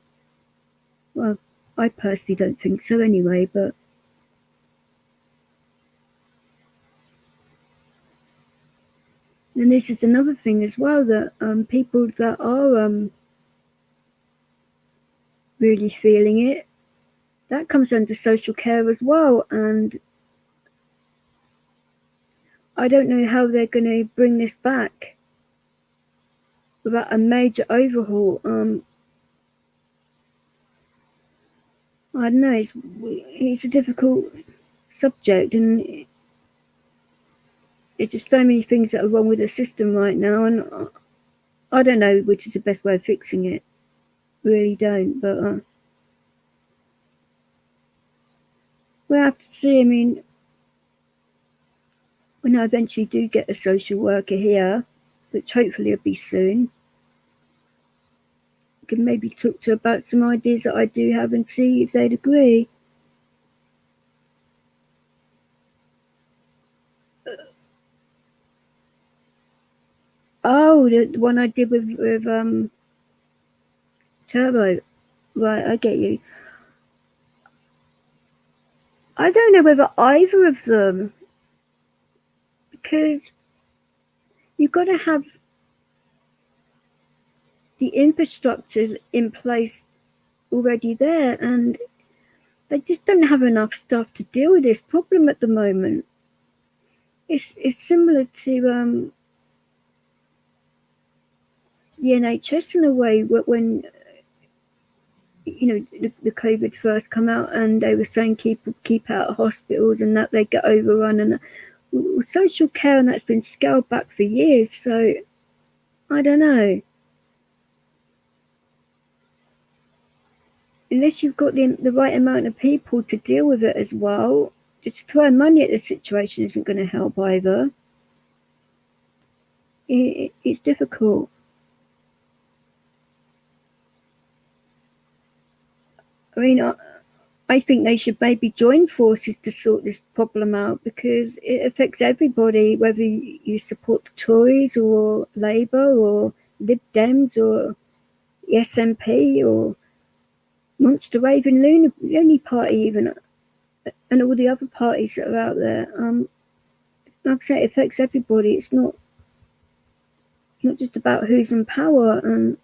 Well, I personally don't think so anyway, but and this is another thing as well, that people that are really feeling it, that comes under social care as well, and I don't know how they're going to bring this back without a major overhaul. I don't know, it's a difficult subject, and it's just so many things that are wrong with the system right now, and I don't know which is the best way of fixing it. Really don't, but we'll have to see. I mean, when I eventually do get a social worker here, which hopefully will be soon, I can maybe talk to her about some ideas that I do have and see if they'd agree. Oh, the one I did with Turbo. Right, I get you. I don't know whether either of them, because you've got to have the infrastructure in place already there, and they just don't have enough staff to deal with this problem at the moment. It's similar to the NHS in a way, when the COVID first come out and they were saying keep out of hospitals and that they get overrun, and social care and that's been scaled back for years. So I don't know. Unless you've got the right amount of people to deal with it as well, just throwing money at the situation isn't going to help either. It's difficult. I mean, I think they should maybe join forces to sort this problem out, because it affects everybody, whether you support the Tories or Labour or Lib Dems or the SNP or Monster Raven Loony Party even, and all the other parties that are out there. Like I say, it affects everybody. It's not just about who's in power. And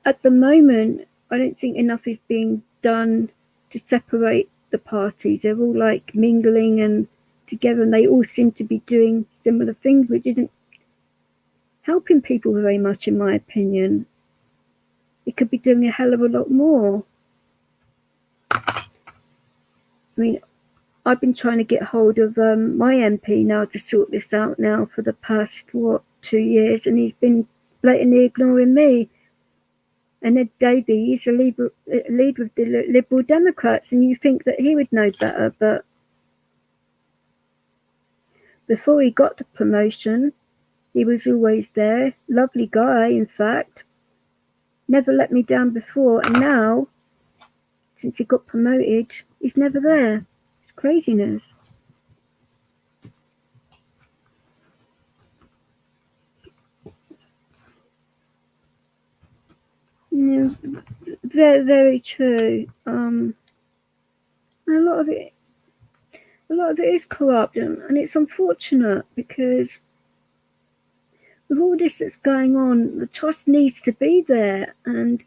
at the moment, I don't think enough is being done to separate the parties. They're all like mingling and together, and they all seem to be doing similar things, which isn't helping people very much, in my opinion. It could be doing a hell of a lot more. I mean, I've been trying to get hold of my MP now to sort this out now for the past 2 years, and he's been blatantly ignoring me. And Ed Davey, he's a lead with the Liberal Democrats, and you think that he would know better, but before he got the promotion, he was always there. Lovely guy, in fact. Never let me down before, and now, since he got promoted, he's never there. It's craziness. Yeah, very, very true. A lot of it is corrupt, and it's unfortunate, because with all this that's going on, the trust needs to be there. And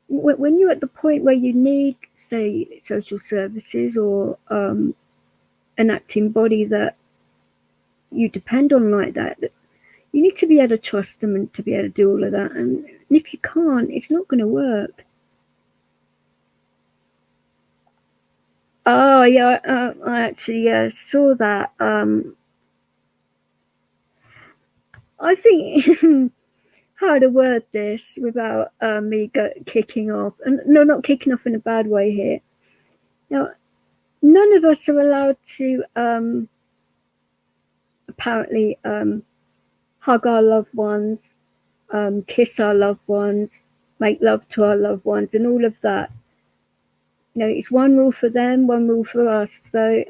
when you're at the point where you need, say, social services or an acting body that you depend on like that, you need to be able to trust them and to be able to do all of that. And if you can't, it's not going to work. Oh, yeah, I actually saw that. I think how to word this without me kicking off. And no, not kicking off in a bad way here. Now, none of us are allowed to apparently hug our loved ones, kiss our loved ones, make love to our loved ones, and all of that. It's one rule for them, one rule for us. So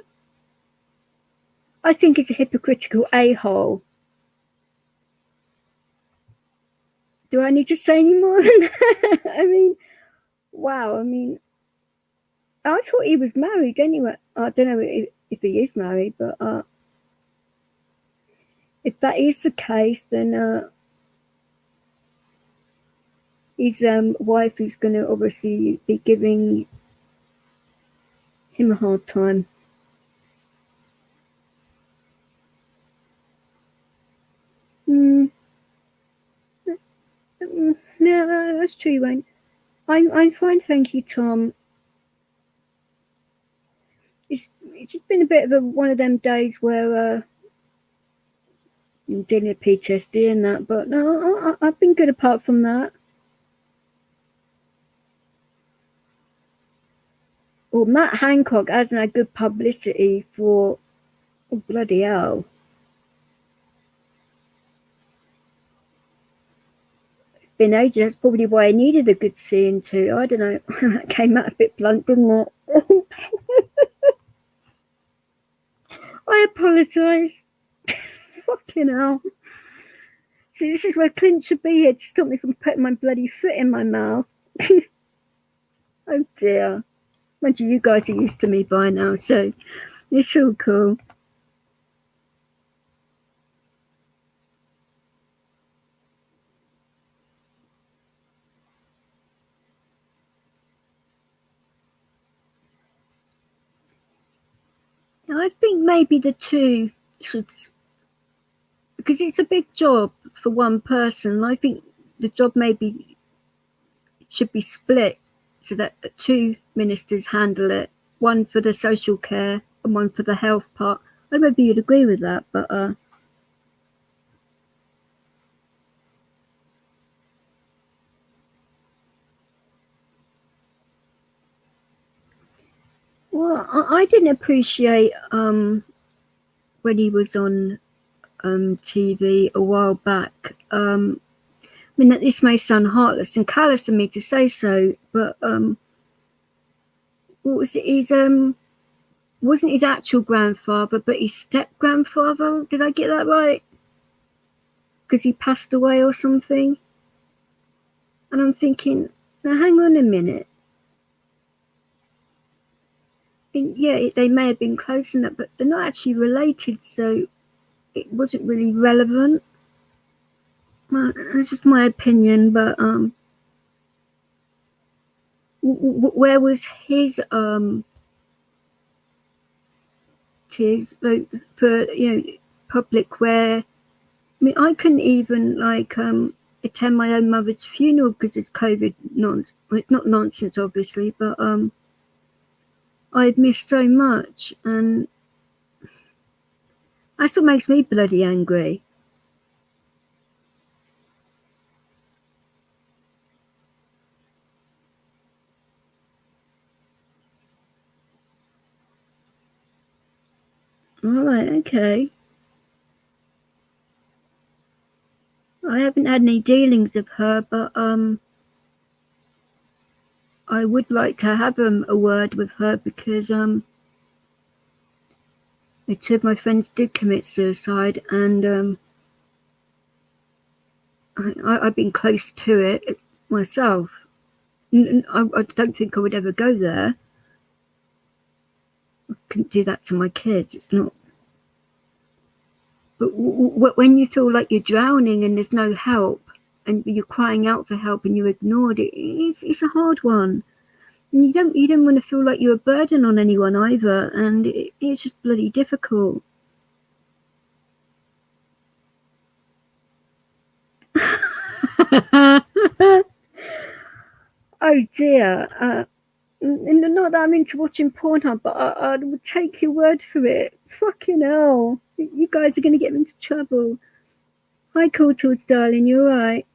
I think it's a hypocritical a-hole. Do I need to say any more than that? I mean, wow. I mean, I thought he was married anyway. I don't know if he is married, but if that is the case, then his wife is going to obviously be giving him a hard time. No, that's true, Wayne. I'm fine, thank you, Tom. It's just been a bit of one of them days where I'm dealing with PTSD and that, but no, I've been good apart from that. Well, Matt Hancock hasn't had good publicity for, oh, bloody hell. It's been ages. That's probably why I needed a good scene too. I don't know. That came out a bit blunt, didn't it? Oops. I apologise. Fucking hell. See, this is where Clint should be here to stop me from putting my bloody foot in my mouth. Oh dear. Mind you guys are used to me by now, so it's all cool. Now, I think maybe the two should, because it's a big job for one person. I think the job maybe should be split so that two ministers handle it, one for the social care and one for the health part. I don't know if you'd agree with that, but well, I didn't appreciate when he was on TV a while back, mean, that this may sound heartless and callous of me to say so, but what was it? He's wasn't his actual grandfather, but his step grandfather. Did I get that right? Because he passed away or something. And I'm thinking, now hang on a minute. And yeah, they may have been close enough, but they're not actually related, so it wasn't really relevant. Well, it's just my opinion, but where was his tears for public? Where, I mean, I couldn't even attend my own mother's funeral because it's COVID nonsense. Well, it's not nonsense, obviously, but I'd missed so much, and that's what makes me bloody angry. All right, okay. I haven't had any dealings with her, but I would like to have a word with her because two of my friends did commit suicide, and I've been close to it myself. I don't think I would ever go there. I couldn't do that to my kids. It's not. But when you feel like you're drowning and there's no help, and you're crying out for help and you're ignored, it's a hard one. And you don't want to feel like you're a burden on anyone either, and it's just bloody difficult. Oh dear. Not that I'm into watching Pornhub, but I would take your word for it. Fucking hell. You guys are going to get me into trouble. Hi, Courtals, darling. You're right.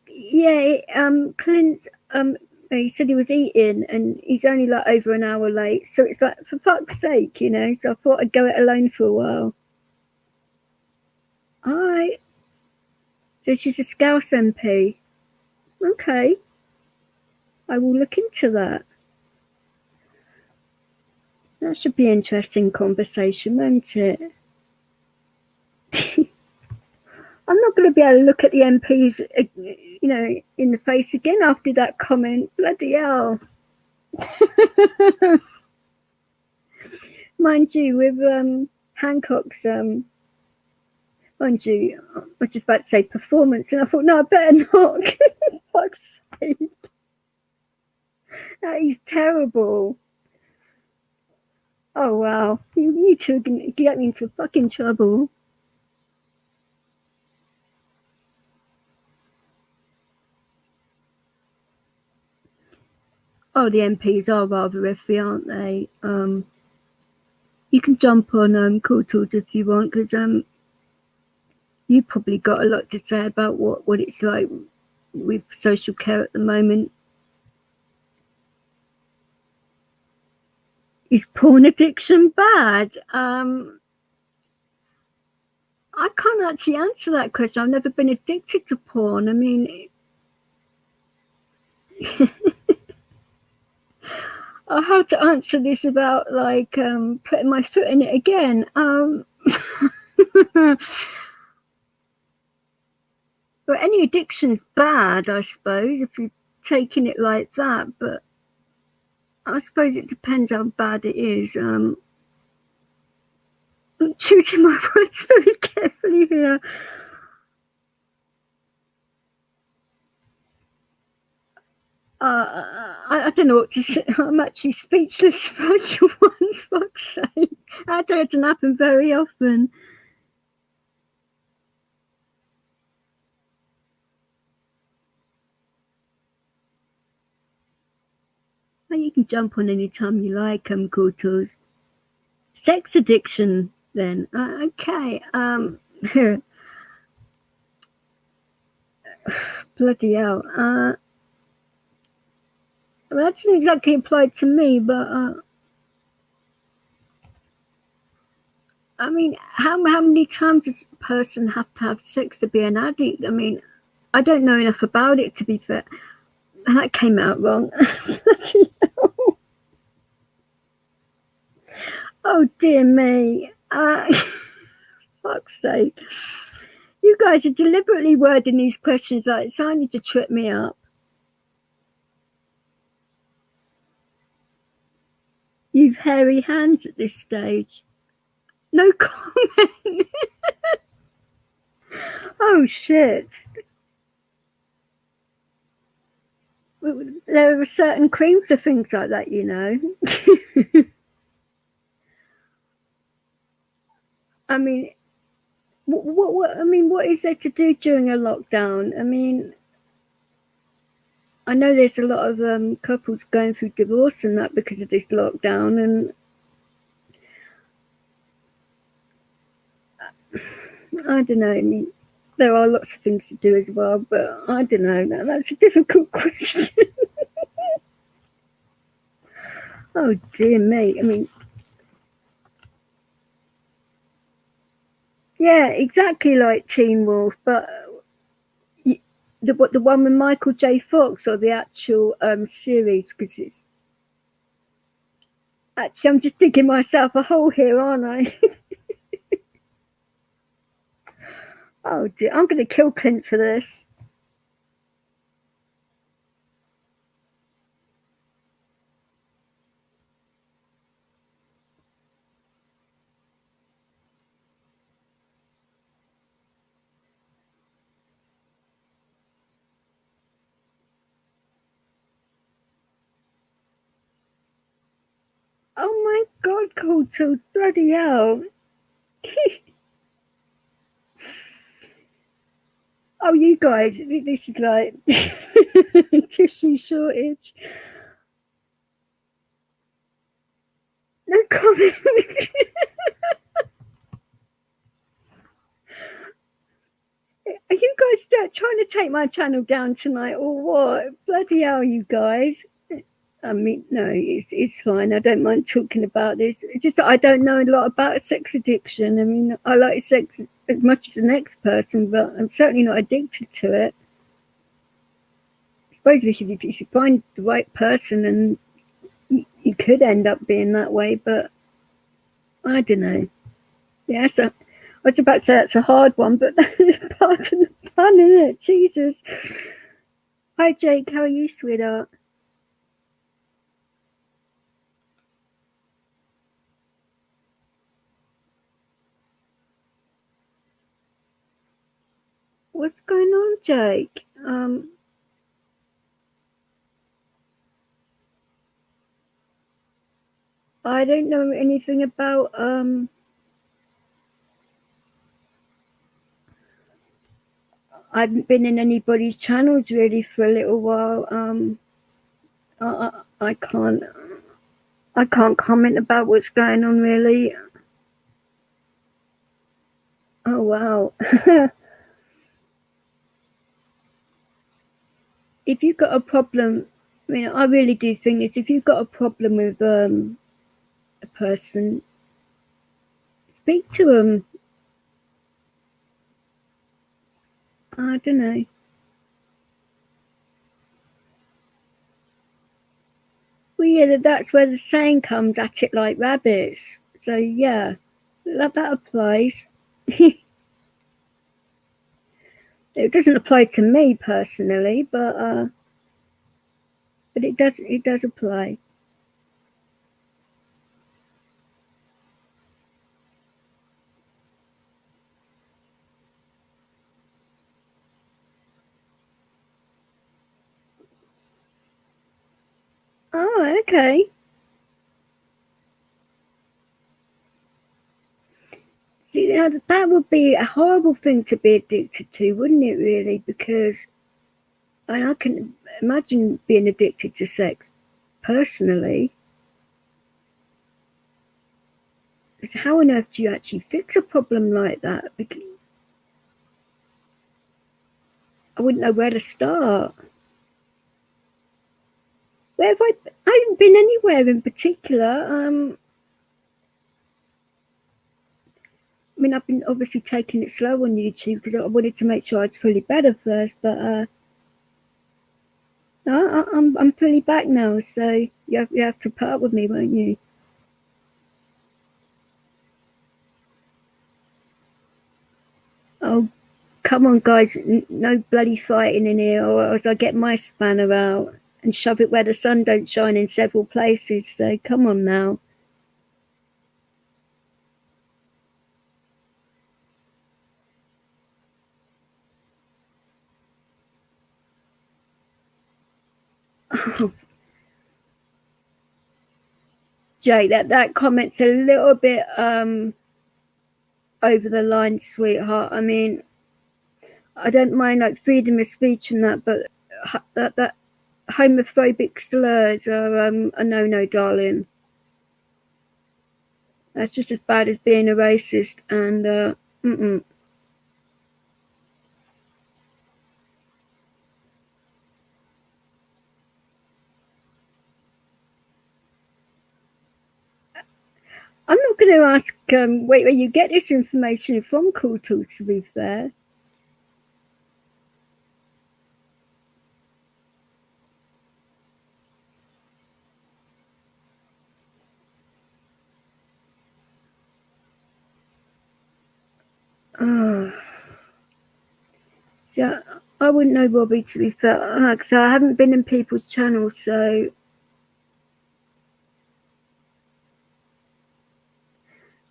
Yeah, Clint, he said he was eating and he's only like over an hour late. So it's like, for fuck's sake, so I thought I'd go it alone for a while. All right. So she's a Scouse MP. Okay. I will look into that. That should be an interesting conversation, won't it? I'm not going to be able to look at the MPs, in the face again after that comment. Bloody hell. Mind you, with Hancock's, mind you, I was just about to say performance, and I thought, no, I better not. Fuck's sake. That is terrible. Oh, wow. You two are going to get me into fucking trouble. Oh, the MPs are rather iffy, aren't they? You can jump on Cool Tools if you want, because you probably got a lot to say about what it's like with social care at the moment. Is porn addiction bad? I can't actually answer that question. I've never been addicted to porn. I mean, I have to answer this about putting my foot in it again. But any addiction's bad, I suppose, if you're taking it like that. But I suppose it depends how bad it is. I'm choosing my words very carefully here. I don't know what to say. I'm actually speechless about your ones, fuck's sake. That doesn't happen very often. Well, you can jump on any time you like, Courtals. Sex addiction, then. Okay. Bloody hell. Well, that doesn't exactly apply to me, but I mean, how many times does a person have to have sex to be an addict? I mean, I don't know enough about it, to be fair. That came out wrong. Oh dear me. Fuck's sake. You guys are deliberately wording these questions like it's only to trip me up. You've hairy hands at this stage. No comment. Oh shit. There are certain creams for things like that, you know. I mean, what is there to do during a lockdown? I mean, I know there's a lot of couples going through divorce and that because of this lockdown, and I don't know. I mean, there are lots of things to do as well, but I don't know. That's a difficult question. Oh dear me. I mean, yeah, exactly like Teen Wolf, but the one with Michael J. Fox or the actual series? Because it's actually I'm just digging myself a hole here, aren't I? Oh dear, I'm going to kill Clint for this. Oh my God, Coulter, bloody hell. Oh, you guys, this is like tissue shortage. No comment. Are you guys trying to take my channel down tonight or what? Bloody hell, you guys. I mean, no, it's fine. I don't mind talking about this. It's just that I don't know a lot about sex addiction. I mean, I like sex as much as the next person, but I'm certainly not addicted to it. I suppose if you find the right person, and you could end up being that way, but I don't know. Yeah, so I was about to say that's a hard one, but pardon the pun, isn't it? Jesus. Hi, Jake. How are you, sweetheart? What's going on, Jake? I don't know anything about I haven't been in anybody's channels really for a little while. I can't comment about what's going on really. Oh wow. If you've got a problem, I mean, I really do think this. If you've got a problem with a person, speak to them. I don't know. Well, yeah, that's where the saying comes, at it like rabbits. So yeah, that applies. It doesn't apply to me personally, but it does apply. Oh, okay. See, now that would be a horrible thing to be addicted to, wouldn't it? Really, because I can imagine being addicted to sex personally. Because how on earth do you actually fix a problem like that? Because I wouldn't know where to start. Where have I haven't been anywhere in particular. mean, I've been obviously taking it slow on YouTube because I wanted to make sure I was fully better first. But no, I'm fully back now, so you have to put up with me, won't you? Oh, come on, guys! No bloody fighting in here, or else I get my spanner out and shove it where the sun don't shine in several places. So come on now. Oh, Jake, that comment's a little bit over the line, sweetheart. I mean, I don't mind like freedom of speech and that, but that homophobic slurs are a no, darling. That's just as bad as being a racist. And I'm not going to ask where you get this information from, Cool Tools, to be fair. Oh. Yeah, I wouldn't know Robbie, to be fair, because I haven't been in people's channels, so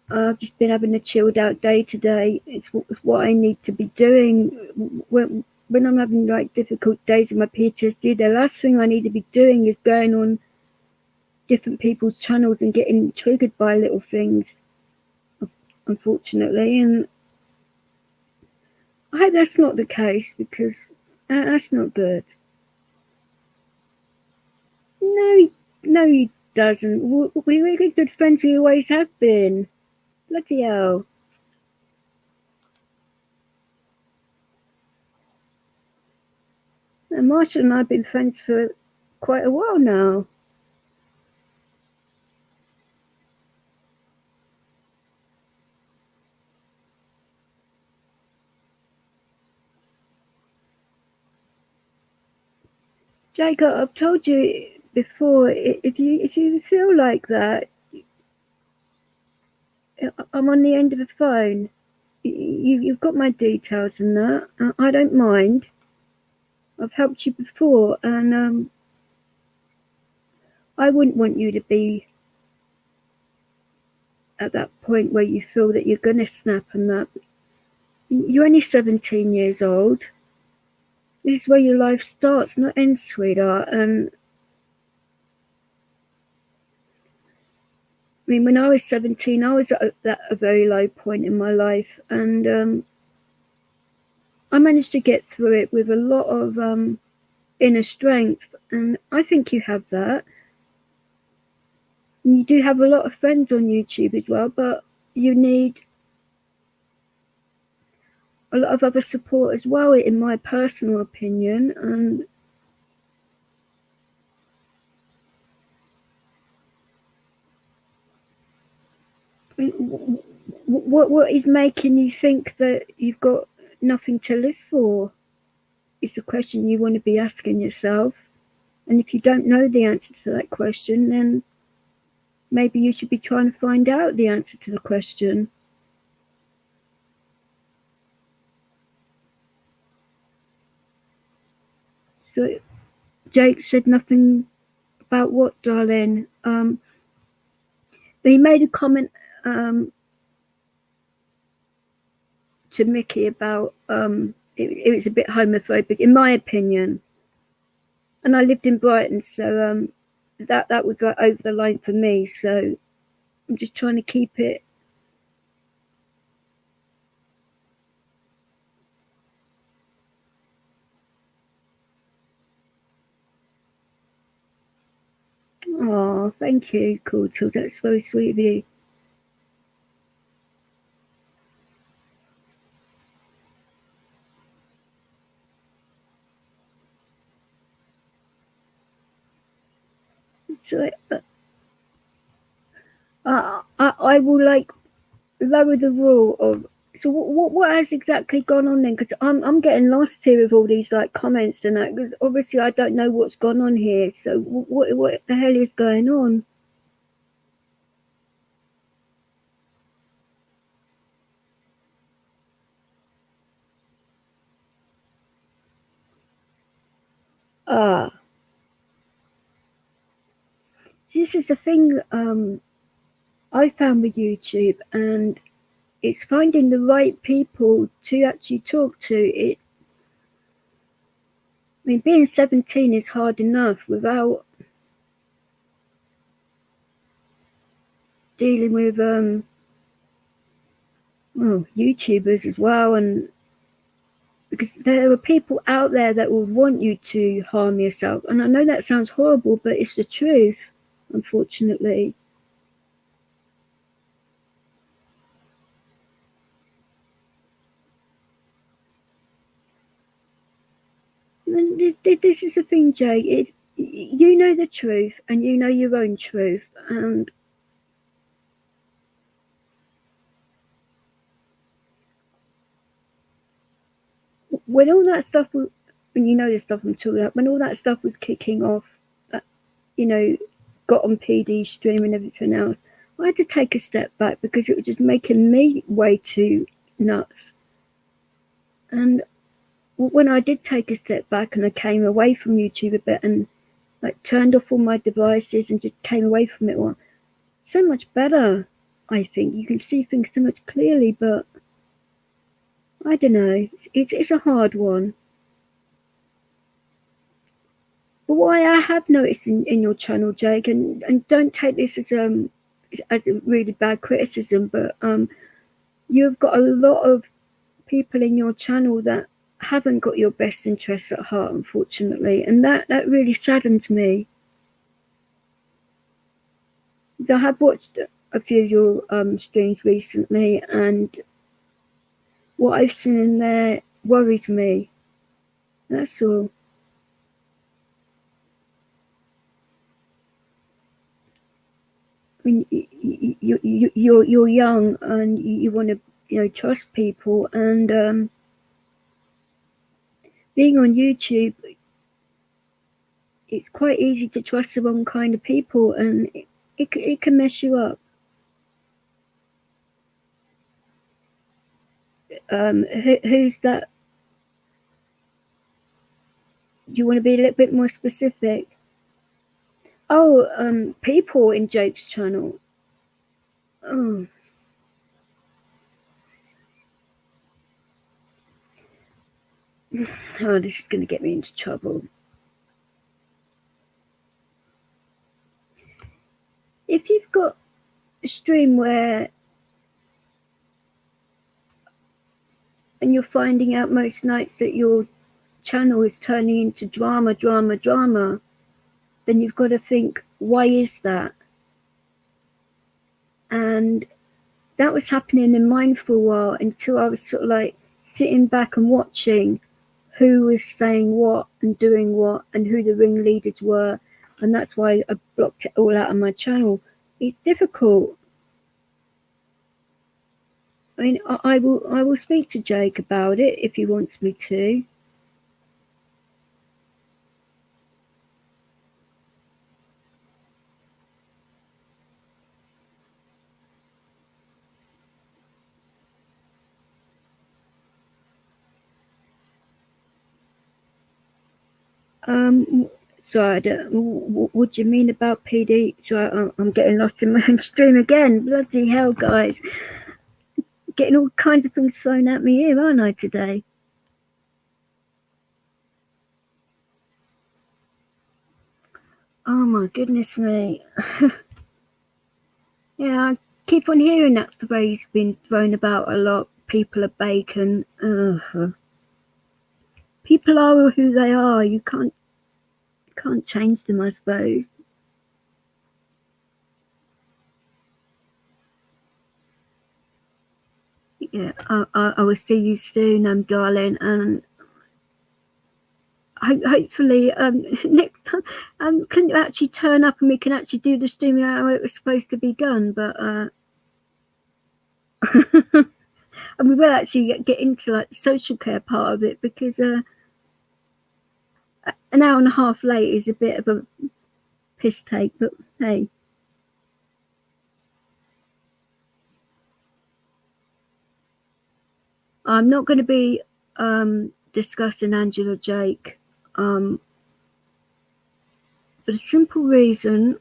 I've just been having a chilled out day today. It's what I need to be doing when I'm having like difficult days with my PTSD. The last thing I need to be doing is going on different people's channels and getting triggered by little things, unfortunately. And I hope that's not the case, because that's not good. No, no, he doesn't. We're really good friends. We always have been. Bloody hell. And Marshall and I have been friends for quite a while now. Jacob, I've told you before, if you feel like that, I'm on the end of the phone. You've got my details and that. I don't mind. I've helped you before, and I wouldn't want you to be at that point where you feel that you're going to snap and that. You're only 17 years old. This is where your life starts, not ends, sweetheart. And I mean, when I was 17, I was at a very low point in my life, and I managed to get through it with a lot of inner strength, and I think you have that. And you do have a lot of friends on YouTube as well, but you need a lot of other support as well, in my personal opinion. And what is making you think that you've got nothing to live for is the question you want to be asking yourself. And if you don't know the answer to that question, then maybe you should be trying to find out the answer to the question. So Jake said nothing about what, darling? He made a comment to Mickey about it was a bit homophobic, in my opinion. And I lived in Brighton, so that was like over the line for me. So I'm just trying to keep it. Oh, thank you, Cool Tools. That's very sweet of you. So I will like lower the rule of. So what has exactly gone on then? Because I'm getting lost here with all these like comments and that. Because obviously I don't know what's gone on here. So what the hell is going on? Ah, this is a thing I found with YouTube, and it's finding the right people to actually talk to. I mean, being 17 is hard enough without dealing with well, YouTubers as well, and because there are people out there that will want you to harm yourself. And I know that sounds horrible, but it's the truth, unfortunately. And this is the thing, Jay. You know the truth, and you know your own truth, and when all that stuff was, when you know the stuff I'm talking about, when all that stuff was kicking off, you know, got on PD stream and everything else, I had to take a step back because it was just making me way too nuts. And when I did take a step back and I came away from YouTube a bit and like turned off all my devices and just came away from it all, so much better. I think you can see things so much clearly, but I don't know. It's a hard one. But what I have noticed in your channel, Jake, and don't take this as a really bad criticism, but you've got a lot of people in your channel that haven't got your best interests at heart, unfortunately, and that really saddens me. Because I have watched a few of your streams recently, and what I've seen in there worries me. That's all. I mean, you're young and you want to trust people, and being on YouTube, it's quite easy to trust the wrong kind of people, and it can mess you up. Who's that? Do you want to be a little bit more specific? Oh, people in Jake's channel. Oh. Oh, this is going to get me into trouble. If you've got a stream where, and you're finding out most nights that your channel is turning into drama, then you've got to think, why is that? And that was happening in mine for a while until I was sort of like sitting back and watching who was saying what and doing what and who the ringleaders were. And that's why I blocked it all out of my channel. It's difficult. I mean, I will speak to Jake about it if he wants me to. Sorry, what do you mean about PD? So I'm getting lost in my own stream again. Bloody hell, guys. Getting all kinds of things thrown at me here, aren't I, today? Oh my goodness me. Yeah, I keep on hearing that phrase being thrown about a lot. People are bacon. People are who they are. You can't change them, I suppose. Yeah, I will see you soon, darling, and hopefully next time can you actually turn up and we can actually do the streaming how it was supposed to be done. But And we will actually get into like the social care part of it, because an hour and a half late is a bit of a piss take, but hey. I'm not going to be discussing Angela Jake for the simple reason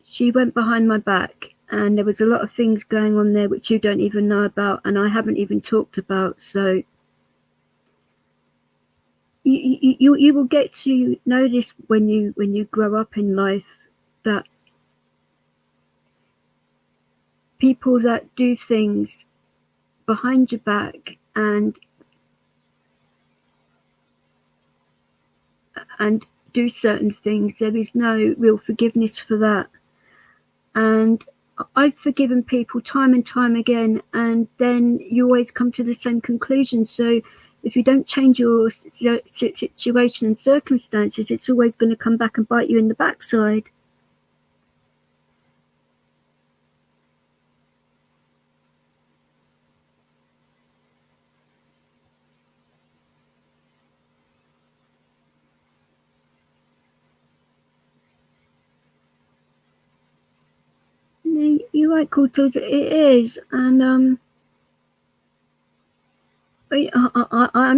she went behind my back, and there was a lot of things going on there which you don't even know about, and I haven't even talked about. So you will get to know this when you grow up in life, that people that do things behind your back and do certain things, there is no real forgiveness for that. And I've forgiven people time and time again, and then you always come to the same conclusion. So if you don't change your situation and circumstances, it's always going to come back and bite you in the backside. You're right, Cortez, it is. And I'm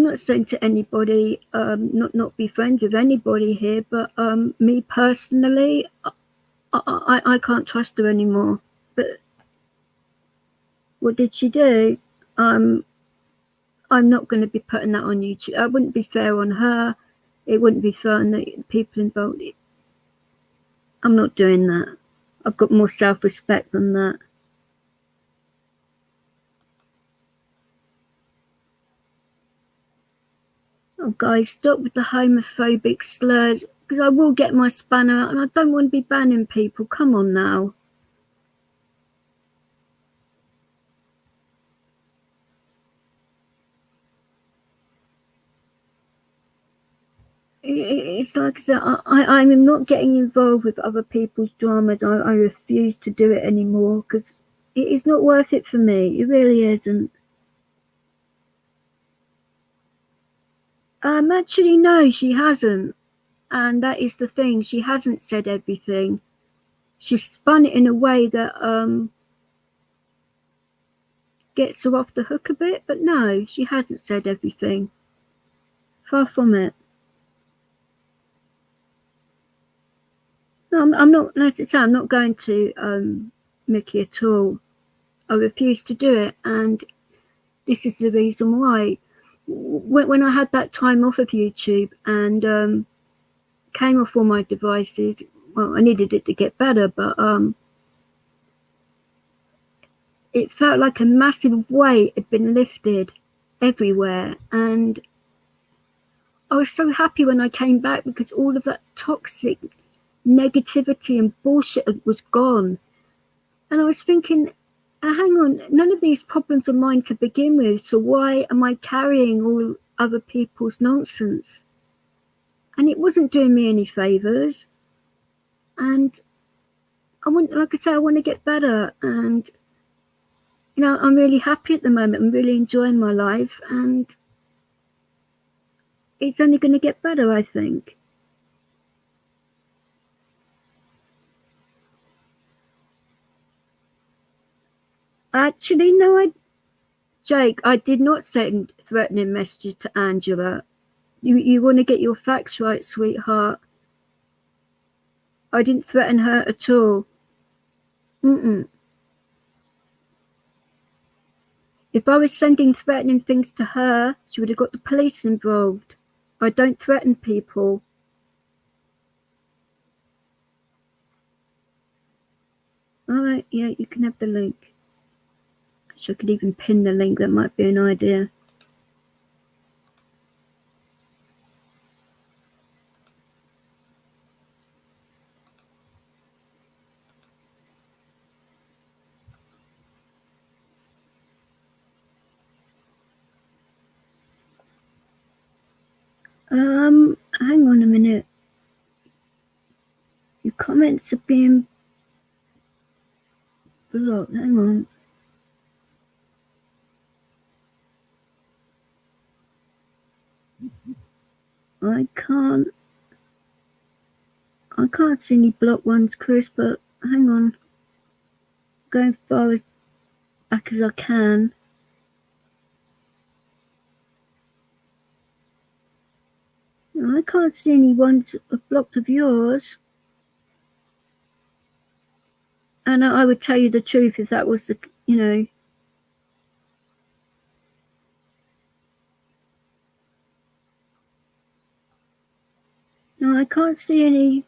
not saying to anybody not be friends with anybody here, but me personally, I can't trust her anymore. But what did she do? I'm not going to be putting that on YouTube. I wouldn't be fair on her. It wouldn't be fair on the people involved. I'm not doing that. I've got more self-respect than that. Oh, guys, stop with the homophobic slurs, because I will get my spanner out, and I don't want to be banning people. Come on now. It's like I said, I'm not getting involved with other people's dramas. I refuse to do it anymore, because it is not worth it for me. It really isn't. Actually, no, she hasn't. And that is the thing. She hasn't said everything. She spun it in a way that gets her off the hook a bit. But no, she hasn't said everything. Far from it. No, I'm not. I'm not going to Mickey at all. I refuse to do it, and this is the reason why. When I had that time off of YouTube and came off all my devices, well, I needed it to get better, but it felt like a massive weight had been lifted everywhere, and I was so happy when I came back, because all of that toxic negativity and bullshit was gone. And I was thinking, hang on, none of these problems are mine to begin with, so why am I carrying all other people's nonsense? And it wasn't doing me any favours. And I want, like I say, I want to get better. And, you know, I'm really happy at the moment. I'm really enjoying my life. And it's only going to get better, I think. Actually, no, Jake, I did not send threatening messages to Angela. You want to get your facts right, sweetheart. I didn't threaten her at all. Mm-mm. If I was sending threatening things to her, she would have got the police involved. I don't threaten people. Alright, yeah, you can have the link. I could even pin the link, that might be an idea. Hang on a minute. Your comments are being block. Hang on. I can't see any block ones, Chris, but hang on. Going far back as I can. I can't see any ones blocked of yours. And I would tell you the truth if that was the, you know. No, I can't see any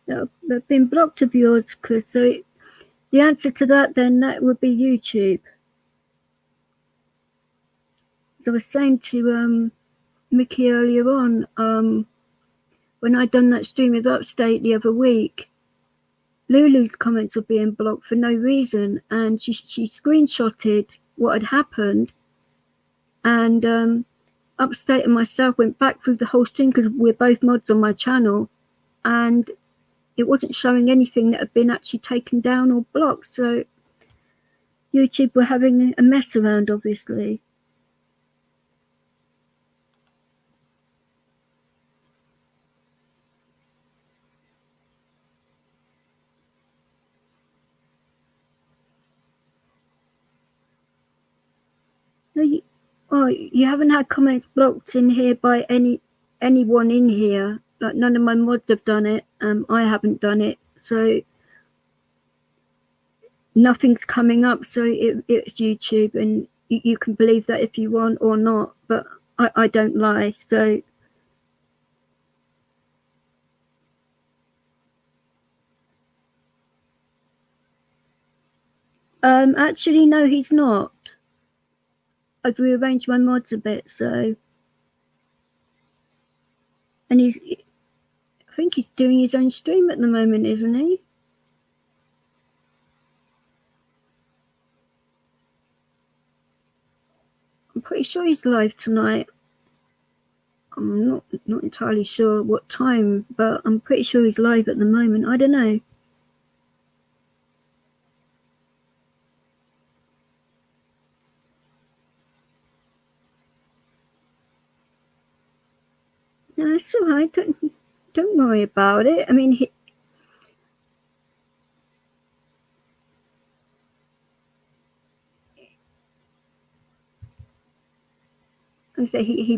that have been blocked of yours, Chris. So the answer to that then, that would be YouTube. As I was saying to Mickey earlier on, when I'd done that stream of Upstate the other week, Lulu's comments were being blocked for no reason, and she screenshotted what had happened, and Upstate and myself went back through the whole stream because we're both mods on my channel, and it wasn't showing anything that had been actually taken down or blocked. So YouTube were having a mess around, obviously. No, you haven't had comments blocked in here by anyone in here. Like, none of my mods have done it. I haven't done it, so nothing's coming up. So it's YouTube, and you can believe that if you want or not. But I don't lie. So actually, no, he's not. I've rearranged my mods a bit, so, and I think he's doing his own stream at the moment, isn't he? I'm pretty sure he's live tonight. I'm not entirely sure what time, but I'm pretty sure he's live at the moment. I don't know. No, it's all right. Don't worry about it. I mean, he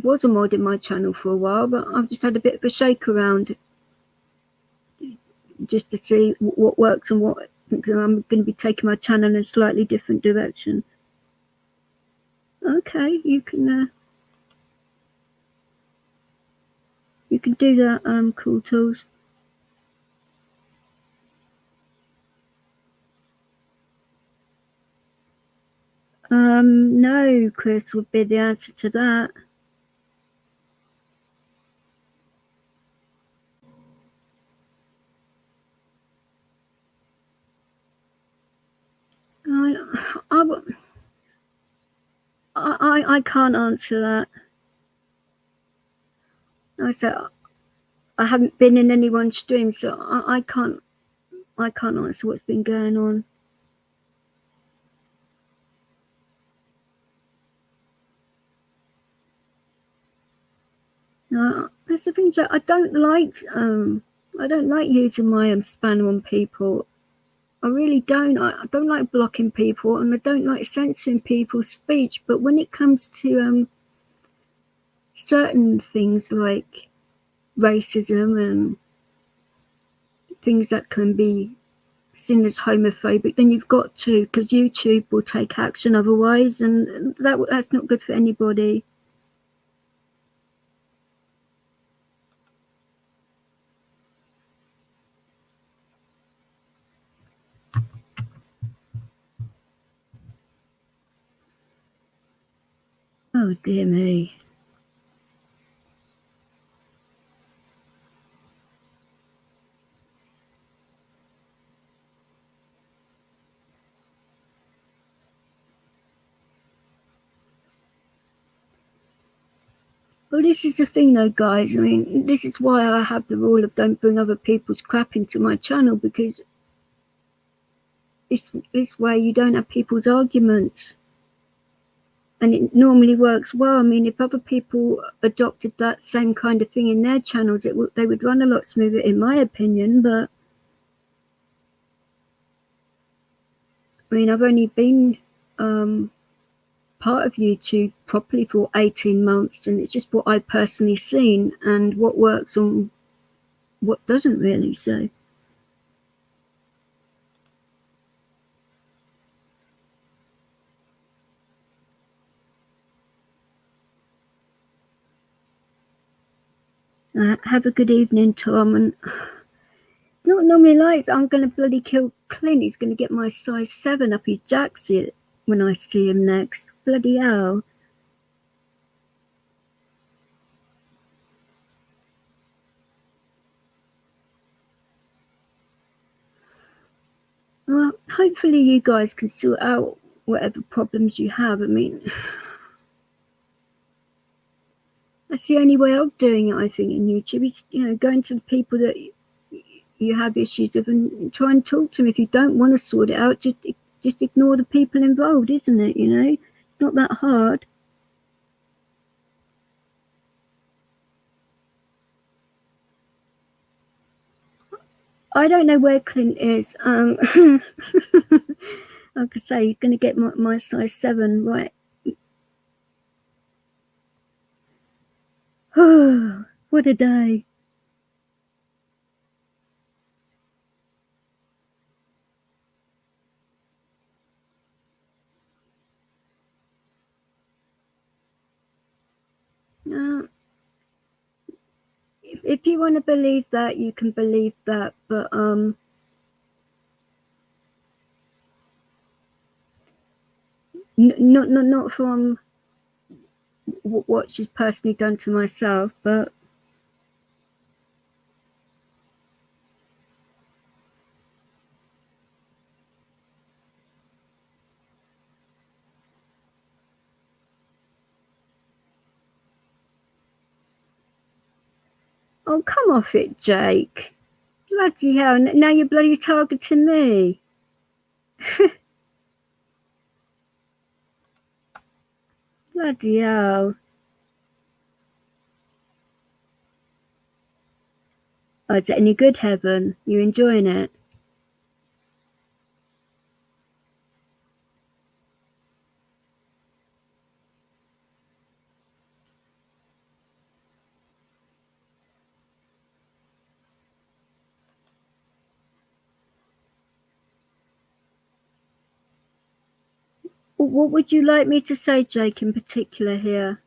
was a mod in my channel for a while, but I've just had a bit of a shake around just to see what works and what, because I'm going to be taking my channel in a slightly different direction. Okay, you can do that, Cool Tools. No, Chris, would be the answer to that. I can't answer that. I said I haven't been in anyone's stream, so I can't answer what's been going on. No, that's the thing, Jack. I don't like using my spam on people. I really don't. I don't like blocking people, and I don't like censoring people's speech. But when it comes to certain things like racism and things that can be seen as homophobic, then you've got to, because YouTube will take action otherwise, and that's not good for anybody. Oh dear me. Well, this is the thing though, guys. I mean, this is why I have the rule of don't bring other people's crap into my channel, because this way you don't have people's arguments, and it normally works well. I mean, if other people adopted that same kind of thing in their channels, they would run a lot smoother, in my opinion. But I mean, I've only been part of YouTube properly for 18 months, and it's just what I've personally seen and what works and what doesn't really. So have a good evening, Tom. And not normally likes I'm going to bloody kill Clint. He's going to get my size 7 up his jacksie when I see him next. Bloody hell. Well, hopefully you guys can sort out whatever problems you have. I mean, that's the only way of doing it, I think, in YouTube. Is, going to the people that you have issues with and try and talk to them. If you don't want to sort it out, just ignore the people involved, isn't it? It's not that hard. I don't know where Clint is. Like I say, he's going to get my size 7, right? Oh, what a day. If you want to believe that, you can believe that, but not from what she's personally done to myself, but oh, come off it, Jake. Bloody hell, now you're bloody targeting me. Bloody hell. Oh, is it any good, Heaven? You enjoying it? What would you like me to say, Jake, in particular here?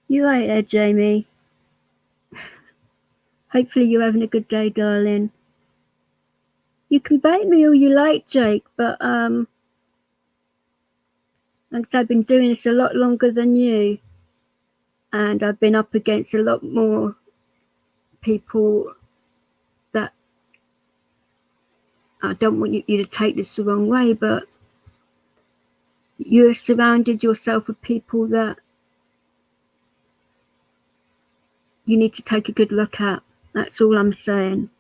You right there, Jamie? Hopefully you're having a good day, darling. You can bait me all you like, Jake, but like I said, I've been doing this a lot longer than you, and I've been up against a lot more people that I don't want you to take this the wrong way, but you've surrounded yourself with people that you need to take a good look at. That's all I'm saying.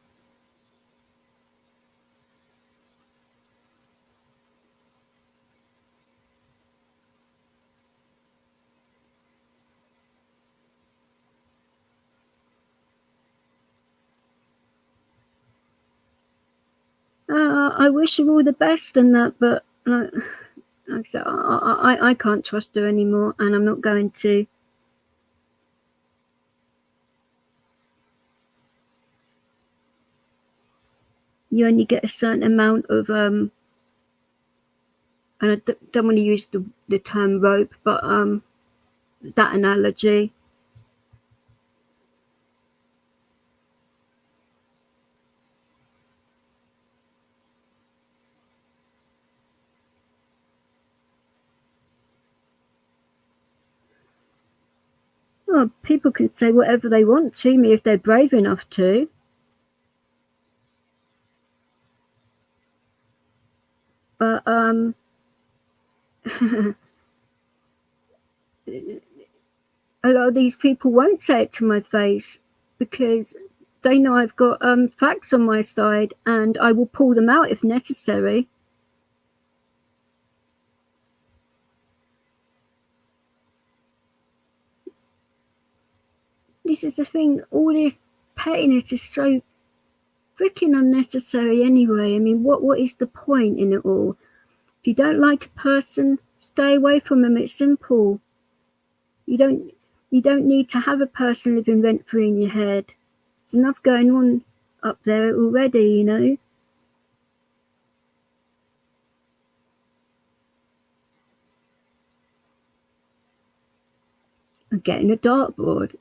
I wish her all the best and that, but like I said, I can't trust her anymore, and I'm not going to. You only get a certain amount of and I don't want to use the term rope, but that analogy. Well, people can say whatever they want to me if they're brave enough to. But a lot of these people won't say it to my face because they know I've got facts on my side, and I will pull them out if necessary. This is the thing, all this pettiness is so freaking unnecessary anyway. I mean, what is the point in it all? If you don't like a person, stay away from them. It's simple. You don't need to have a person living rent-free in your head. There's enough going on up there already, you know. I'm getting a dartboard.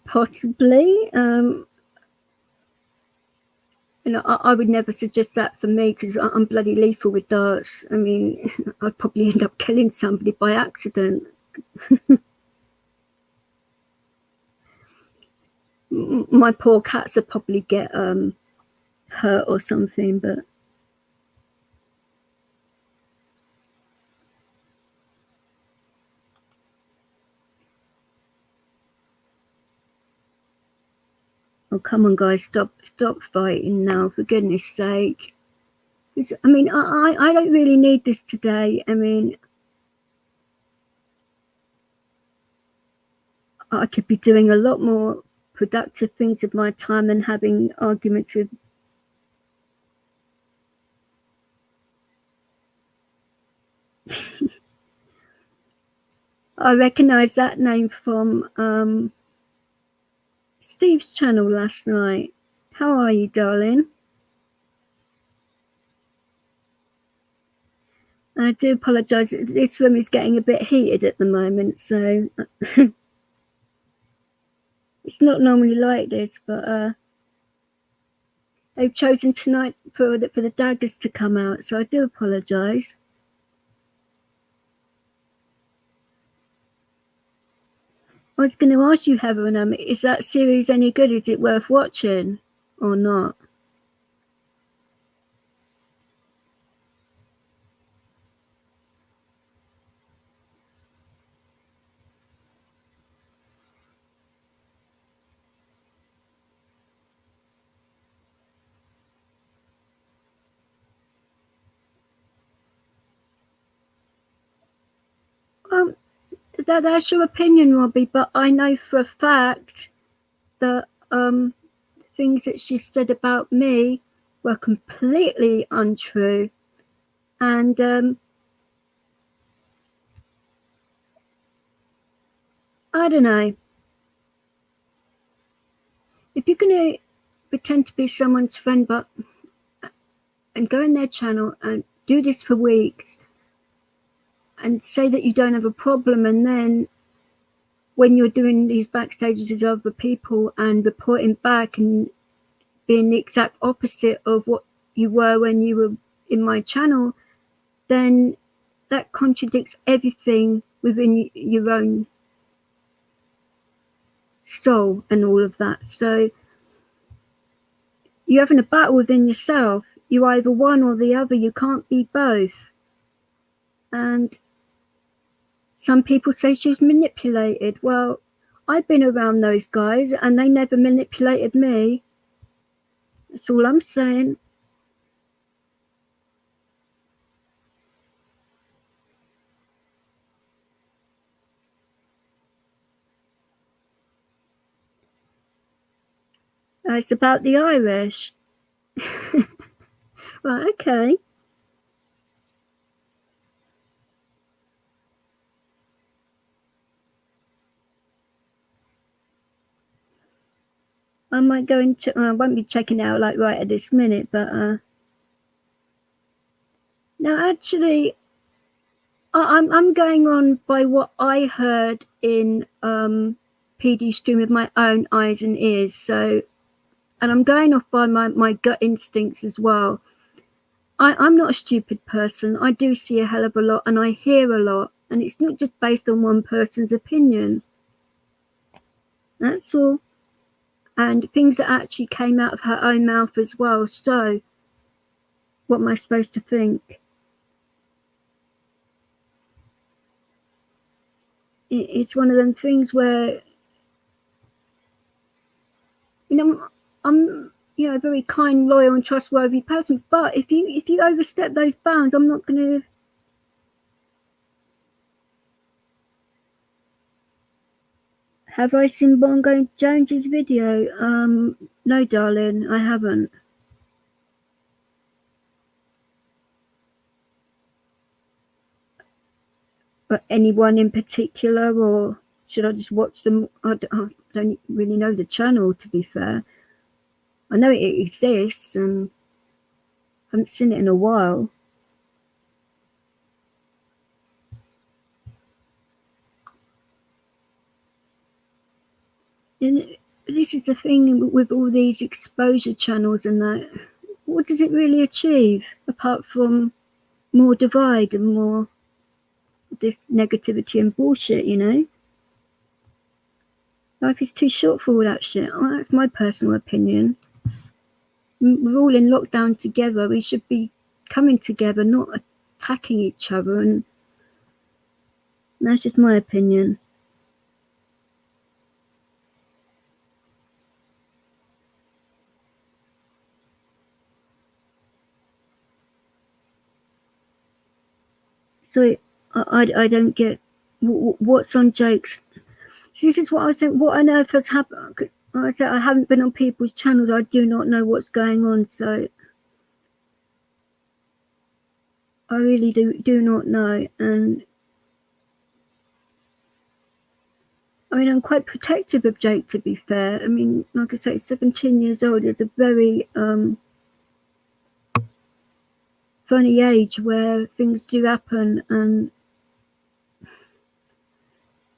Possibly. I would never suggest that for me because I'm bloody lethal with darts. I mean, I'd probably end up killing somebody by accident. My poor cats would probably get hurt or something, but oh, come on, guys, stop fighting now, for goodness sake. I mean, I don't really need this today. I mean, I could be doing a lot more productive things with my time than having arguments with I recognised that name from Steve's channel last night. How are you, darling? I do apologise. This room is getting a bit heated at the moment, so it's not normally like this, but they've chosen tonight for the daggers to come out, so I do apologise. I was going to ask you, Heather, is that series any good? Is it worth watching or not? That's your opinion, Robbie, but I know for a fact that things that she said about me were completely untrue, and I don't know. If you're going to pretend to be someone's friend and go in their channel and do this for weeks and say that you don't have a problem, and then when you're doing these backstages with other people and reporting back and being the exact opposite of what you were when you were in my channel, then that contradicts everything within your own soul and all of that. So you're having a battle within yourself. You're either one or the other. You can't be both. And some people say she was manipulated. Well, I've been around those guys and they never manipulated me. That's all I'm saying. It's about the Irish. Right, okay. I might go and I won't be checking out like right at this minute, but no, actually, I'm going on by what I heard in PD stream with my own eyes and ears. So, and I'm going off by my gut instincts as well. I'm not a stupid person. I do see a hell of a lot and I hear a lot, and it's not just based on one person's opinion. That's all. And things that actually came out of her own mouth as well. So What am I supposed to think? It's one of them things where, I'm a very kind, loyal, and trustworthy person. But if you overstep those bounds, I'm not going to. Have I seen Bongo Jones's video? No, darling, I haven't. But anyone in particular, or should I just watch them? I don't really know the channel, to be fair. I know it exists, and I haven't seen it in a while. And this is the thing with all these exposure channels and that. What does it really achieve apart from more divide and more this negativity and bullshit? Life is too short for all that shit. Oh, that's my personal opinion. We're all in lockdown together. We should be coming together, not attacking each other. And that's just my opinion. So I don't get what's on jokes. So this is what I was saying. What on earth has happened? Like I said, I haven't been on people's channels. I do not know what's going on. So I really do not know. And I mean, I'm quite protective of Jake, to be fair. I mean, like I say, 17 years old is a very funny age where things do happen, and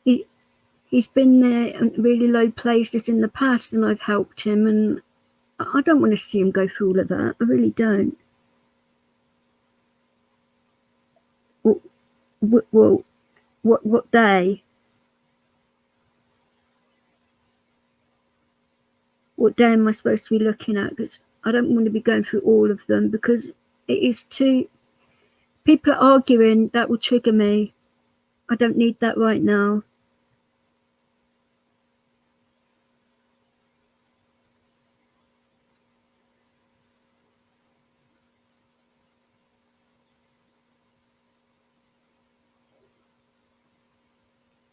he's been there in really low places in the past, and I've helped him, and I don't want to see him go through all of that. I really don't. Well, what day? What day am I supposed to be looking at? Because I don't want to be going through all of them, because it is too. People are arguing, that will trigger me. I don't need that right now.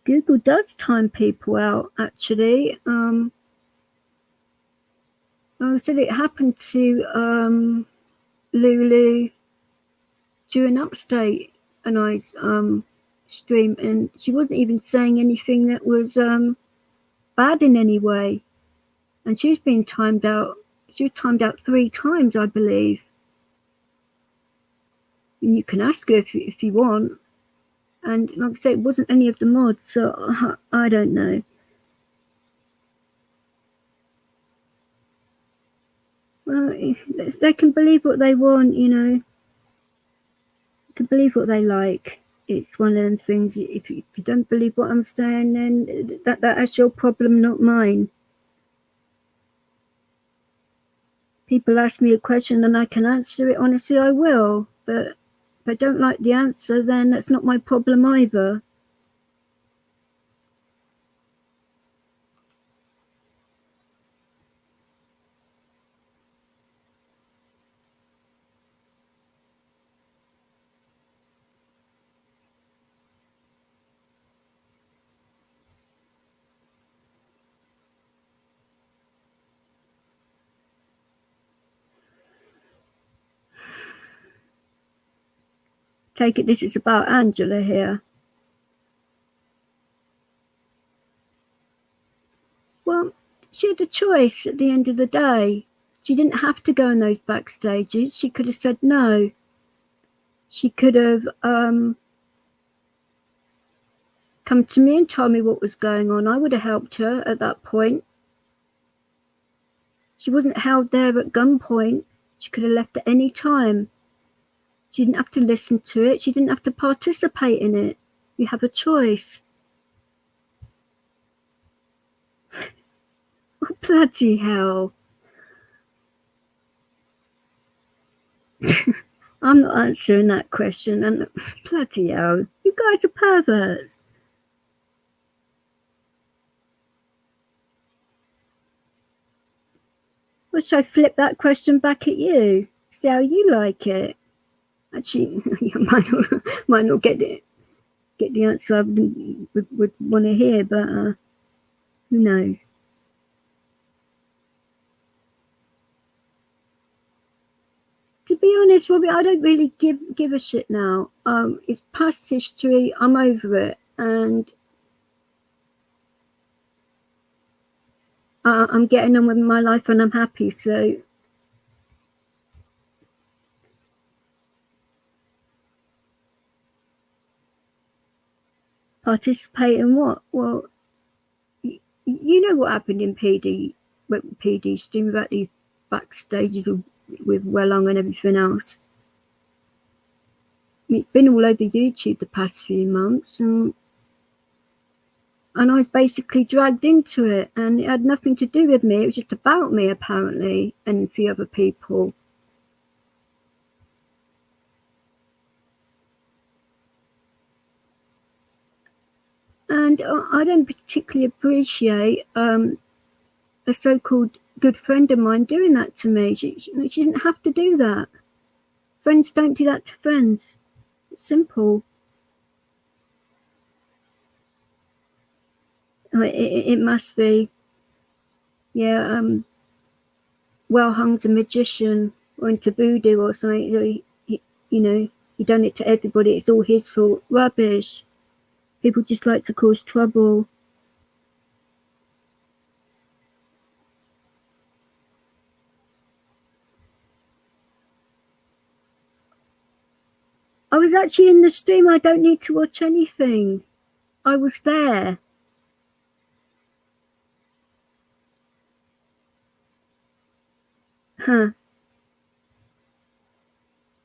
Google does time people out, actually. I said it happened to Lulu during Upstate and I's stream, and she wasn't even saying anything that was bad in any way. And she was being timed out. She was timed out 3 times, I believe. And you can ask her if you want. And like I say, it wasn't any of the mods, so I don't know. Well, they can believe what they want, They can believe what they like. It's one of them things. If you don't believe what I'm saying, then that's your problem, not mine. People ask me a question and I can answer it honestly, I will. But if I don't like the answer, then that's not my problem either. Take it this is about Angela here. Well, she had a choice at the end of the day. She didn't have to go in those backstages. She could have said no. She could have come to me and told me what was going on. I would have helped her at that point. She wasn't held there at gunpoint. She could have left at any time. She didn't have to listen to it. She didn't have to participate in it. You have a choice. Oh, bloody hell. I'm not answering that question. And bloody hell, you guys are perverts. Well, should I flip that question back at you? See how you like it. Actually, you might not get the answer I would want to hear, but who knows? To be honest, Robbie, I don't really give a shit now. It's past history. I'm over it, and I'm getting on with my life, and I'm happy. So, participate in what? Well, you know what happened in PD stream about these backstages with Wellong and everything else. It's been all over YouTube the past few months, and I was basically dragged into it, and it had nothing to do with me. It was just about me, apparently, and a few other people. And I don't particularly appreciate a so-called good friend of mine doing that to me. She didn't have to do that. Friends don't do that to friends. It's simple. It must be. Yeah, Hung's a magician or into voodoo or something. He done it to everybody. It's all his fault. Rubbish. People just like to cause trouble. I was actually in the stream. I don't need to watch anything. I was there. Huh.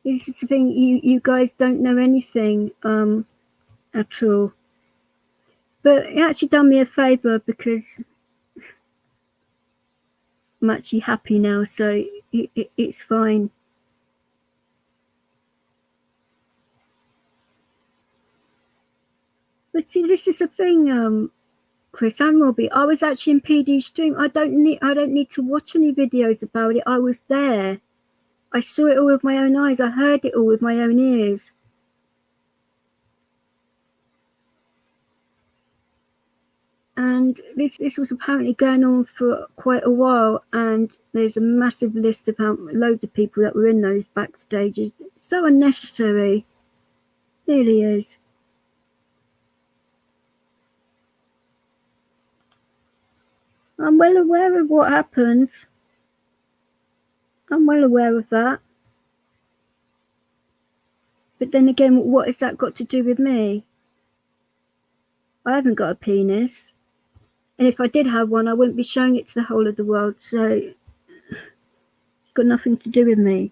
This is the thing. You guys don't know anything at all. But it actually done me a favour because I'm actually happy now, so it's fine. But see, this is the thing, Chris and Robbie. I was actually in PD stream. I don't need to watch any videos about it. I was there. I saw it all with my own eyes. I heard it all with my own ears. And this was apparently going on for quite a while, and there's a massive list of loads of people that were in those backstages. It's so unnecessary. It really is. I'm well aware of what happened. I'm well aware of that. But then again, what has that got to do with me? I haven't got a penis. And if I did have one, I wouldn't be showing it to the whole of the world. So it's got nothing to do with me.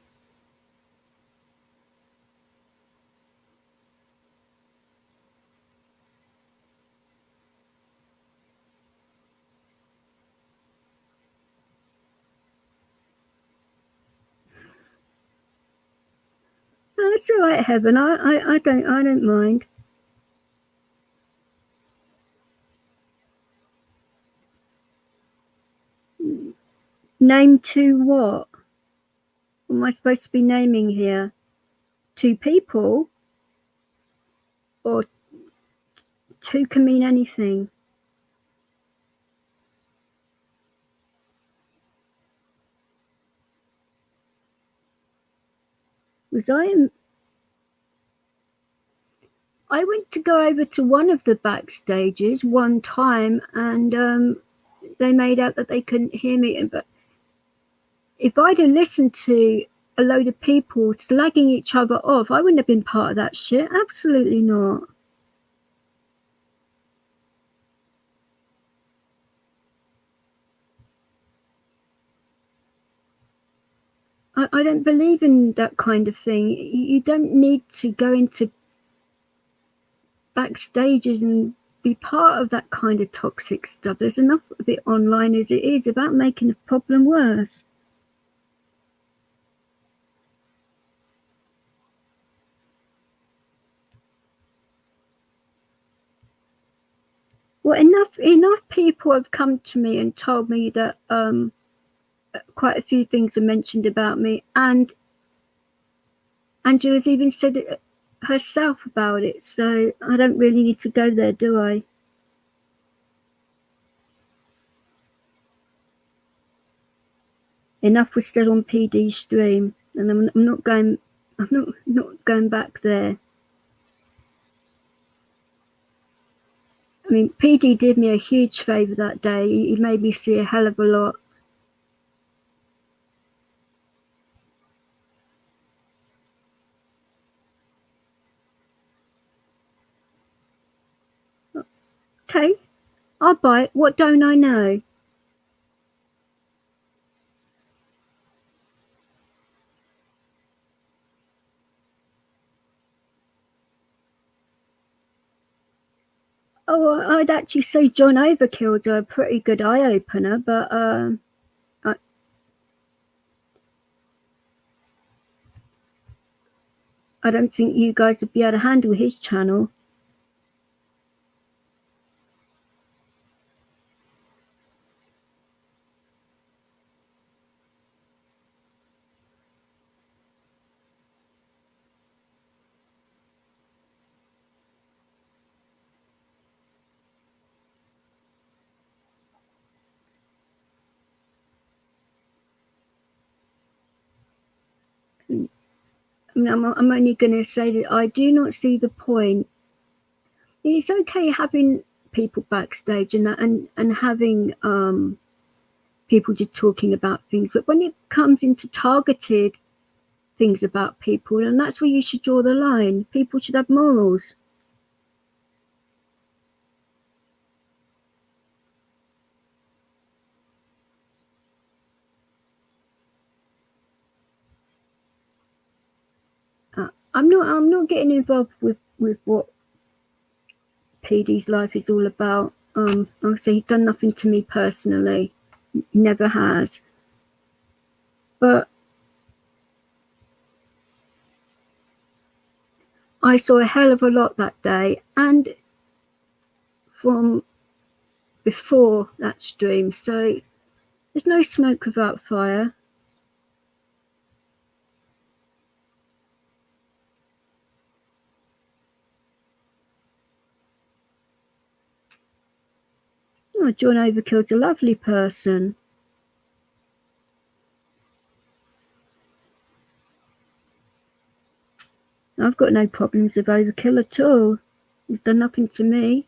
No, it's all right, Heaven. I don't mind. Name two what? What am I supposed to be naming here? Two people? Or two can mean anything. I went to go over to one of the backstages one time, and they made out that they couldn't hear me. But if I'd have listened to a load of people slagging each other off, I wouldn't have been part of that shit. Absolutely not. I don't believe in that kind of thing. You don't need to go into backstages and be part of that kind of toxic stuff. There's enough of it online as it is about making the problem worse. Well, enough people have come to me and told me that quite a few things were mentioned about me, and Angela's even said it herself about it. So I don't really need to go there, do I? Enough was said on PD's stream, and I'm not going. I'm not going back there. I mean, PD did me a huge favour that day. He made me see a hell of a lot. Okay, I'll buy it. What don't I know? Oh, I'd actually say John Overkill's a pretty good eye opener, but I don't think you guys would be able to handle his channel. I mean, I'm only going to say that I do not see the point. It's okay having people backstage and that, and having people just talking about things, but when it comes into targeted things about people, and that's where you should draw the line. People should have morals. I'm not getting involved with what PD's life is all about. Like I say, he's done nothing to me personally. He never has. But I saw a hell of a lot that day, and from before that stream. So there's no smoke without fire. Oh, John Overkill's a lovely person. I've got no problems with Overkill at all. He's done nothing to me.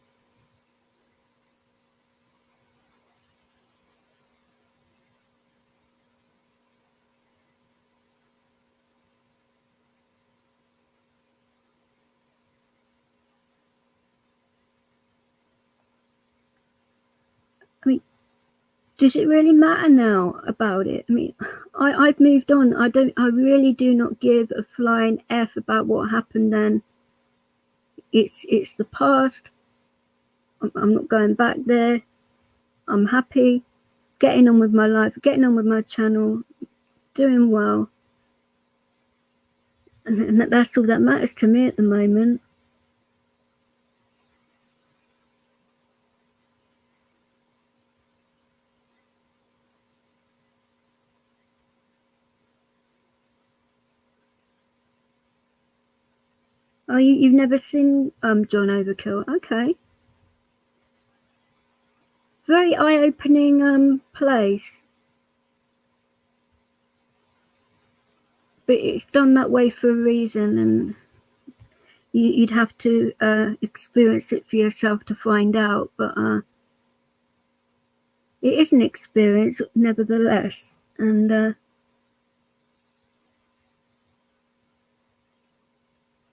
I mean, does it really matter now about it? I mean, I've moved on. I really do not give a flying F about what happened then. It's the past. I'm not going back there. I'm happy, getting on with my life, getting on with my channel, doing well. And that's all that matters to me at the moment. Oh, you've never seen John Overkill? Okay. Very eye-opening place. But it's done that way for a reason, and you'd have to experience it for yourself to find out. But it is an experience, nevertheless. And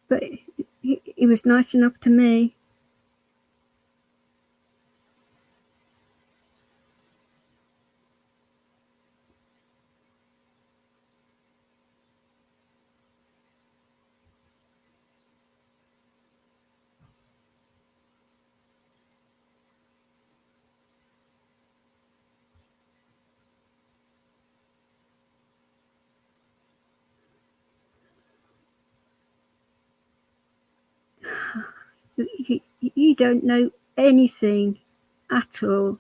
but he was nice enough to me. You don't know anything. at all.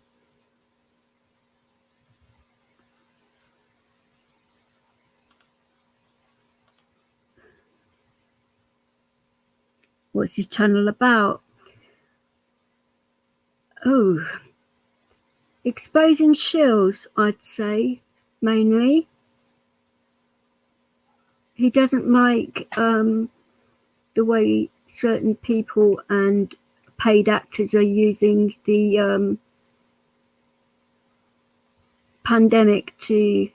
What's his channel about? Oh, exposing shills, I'd say, mainly. He doesn't like the way certain people and paid actors are using the pandemic to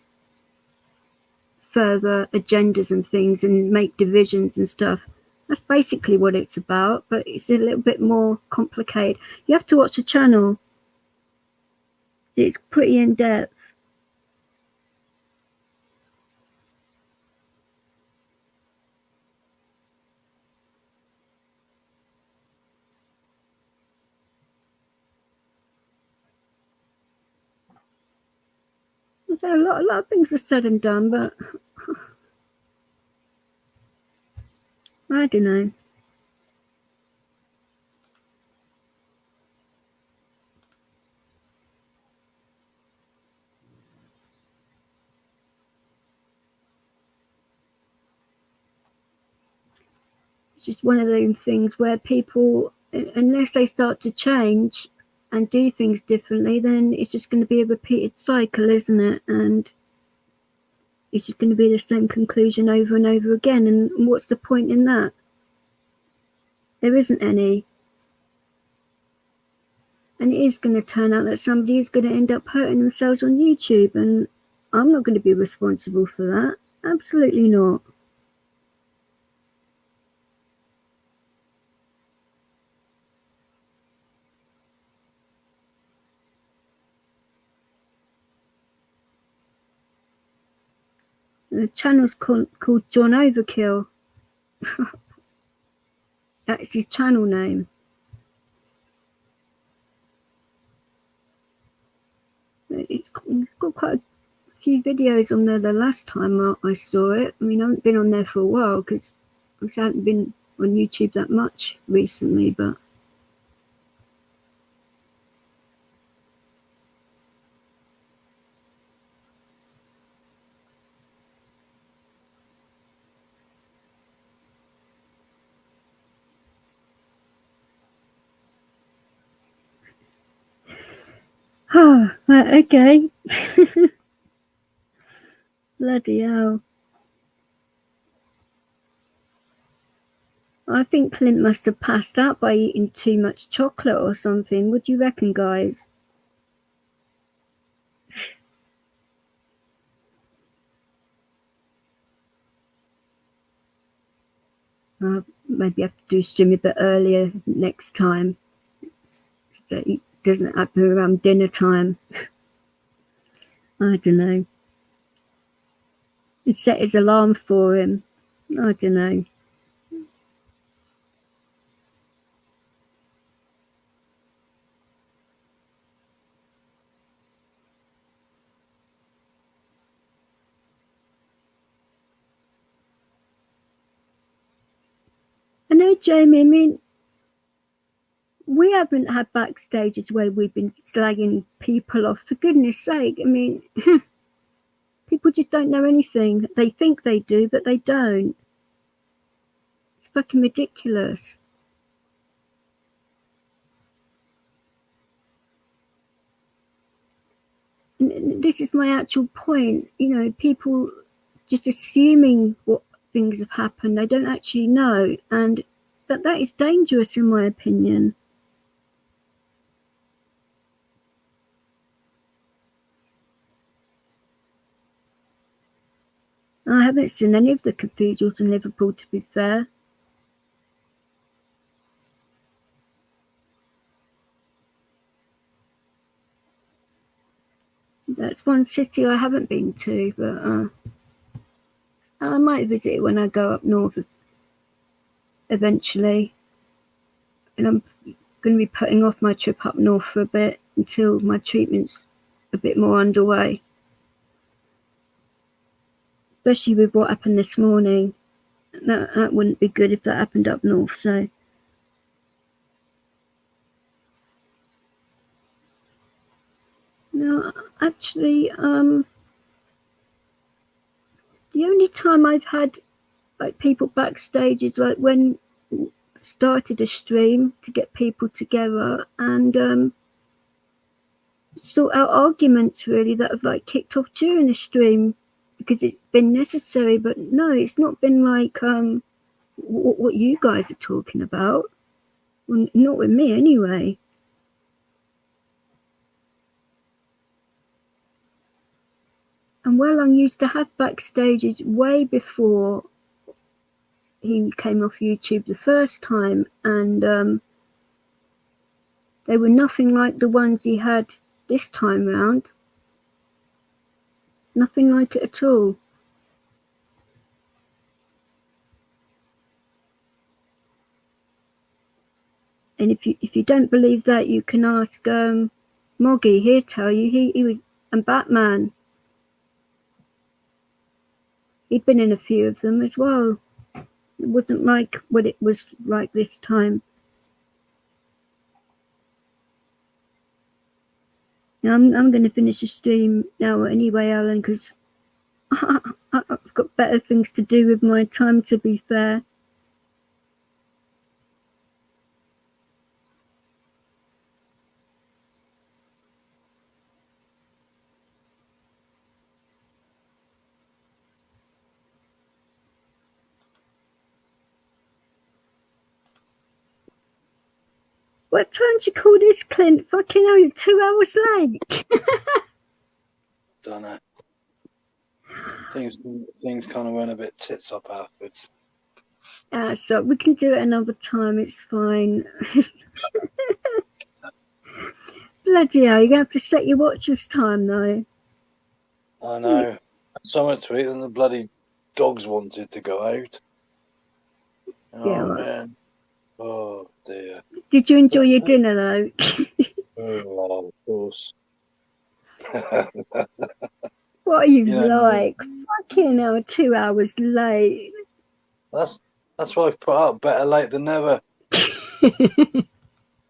further agendas and things and make divisions and stuff. That's basically what it's about, but it's a little bit more complicated. You have to watch the channel. It's pretty in depth. So a lot of things are said and done, but I don't know. It's just one of those things where people, unless they start to change and do things differently, then it's just going to be a repeated cycle, isn't it? And it's just going to be the same conclusion over and over again. And what's the point in that? There isn't any. And it is going to turn out that somebody is going to end up hurting themselves on YouTube, and I'm not going to be responsible for that. Absolutely not. The channel's called John Overkill. That's his channel name. It's got quite a few videos on there the last time I saw it. I mean, I haven't been on there for a while because I haven't been on YouTube that much recently, but okay. Bloody hell. I think Clint must have passed out by eating too much chocolate or something. What do you reckon, guys? Maybe I have to do stream a bit earlier next time, so it doesn't happen around dinner time. I don't know. And set his alarm for him. I don't know. I know, Jamie, I mean, we haven't had backstages where we've been slagging people off, for goodness sake. I mean, people just don't know anything. They think they do, but they don't. It's fucking ridiculous. And this is my actual point. You know, people just assuming what things have happened. They don't actually know. And that is dangerous, in my opinion. I haven't seen any of the cathedrals in Liverpool, to be fair. That's one city I haven't been to, but I might visit it when I go up north eventually. And I'm going to be putting off my trip up north for a bit until my treatment's a bit more underway. Especially with what happened this morning. That wouldn't be good if that happened up north, so. Actually, the only time I've had like people backstage is like when started a stream to get people together and sort out arguments really that have like kicked off during a stream because it's been necessary. But no, it's not been like what you guys are talking about. Well, not with me anyway. And Wellung used to have backstages way before he came off YouTube the first time, and they were nothing like the ones he had this time round. Nothing like it at all. And if you don't believe that, you can ask Moggy. He'll tell you. He was, and Batman. He'd been in a few of them as well. It wasn't like what it was like this time. Now I'm going to finish the stream now anyway, Alan, because I've got better things to do with my time, to be fair. What time do you call this, Clint? Fucking hell, 2 hours late.
Don't know. Things kind of went a bit tits up afterwards.
So we can do it another time. It's fine. Bloody hell, you're going to have to set your watches time, though.
I know. So much to eat, and the bloody dogs wanted to go out. Oh,
Yeah, right.
man. Oh, dear.
Did you enjoy your dinner, though?
Oh, of course.
What are you like? Fucking hell, 2 hours late.
That's why I've put up better late than never.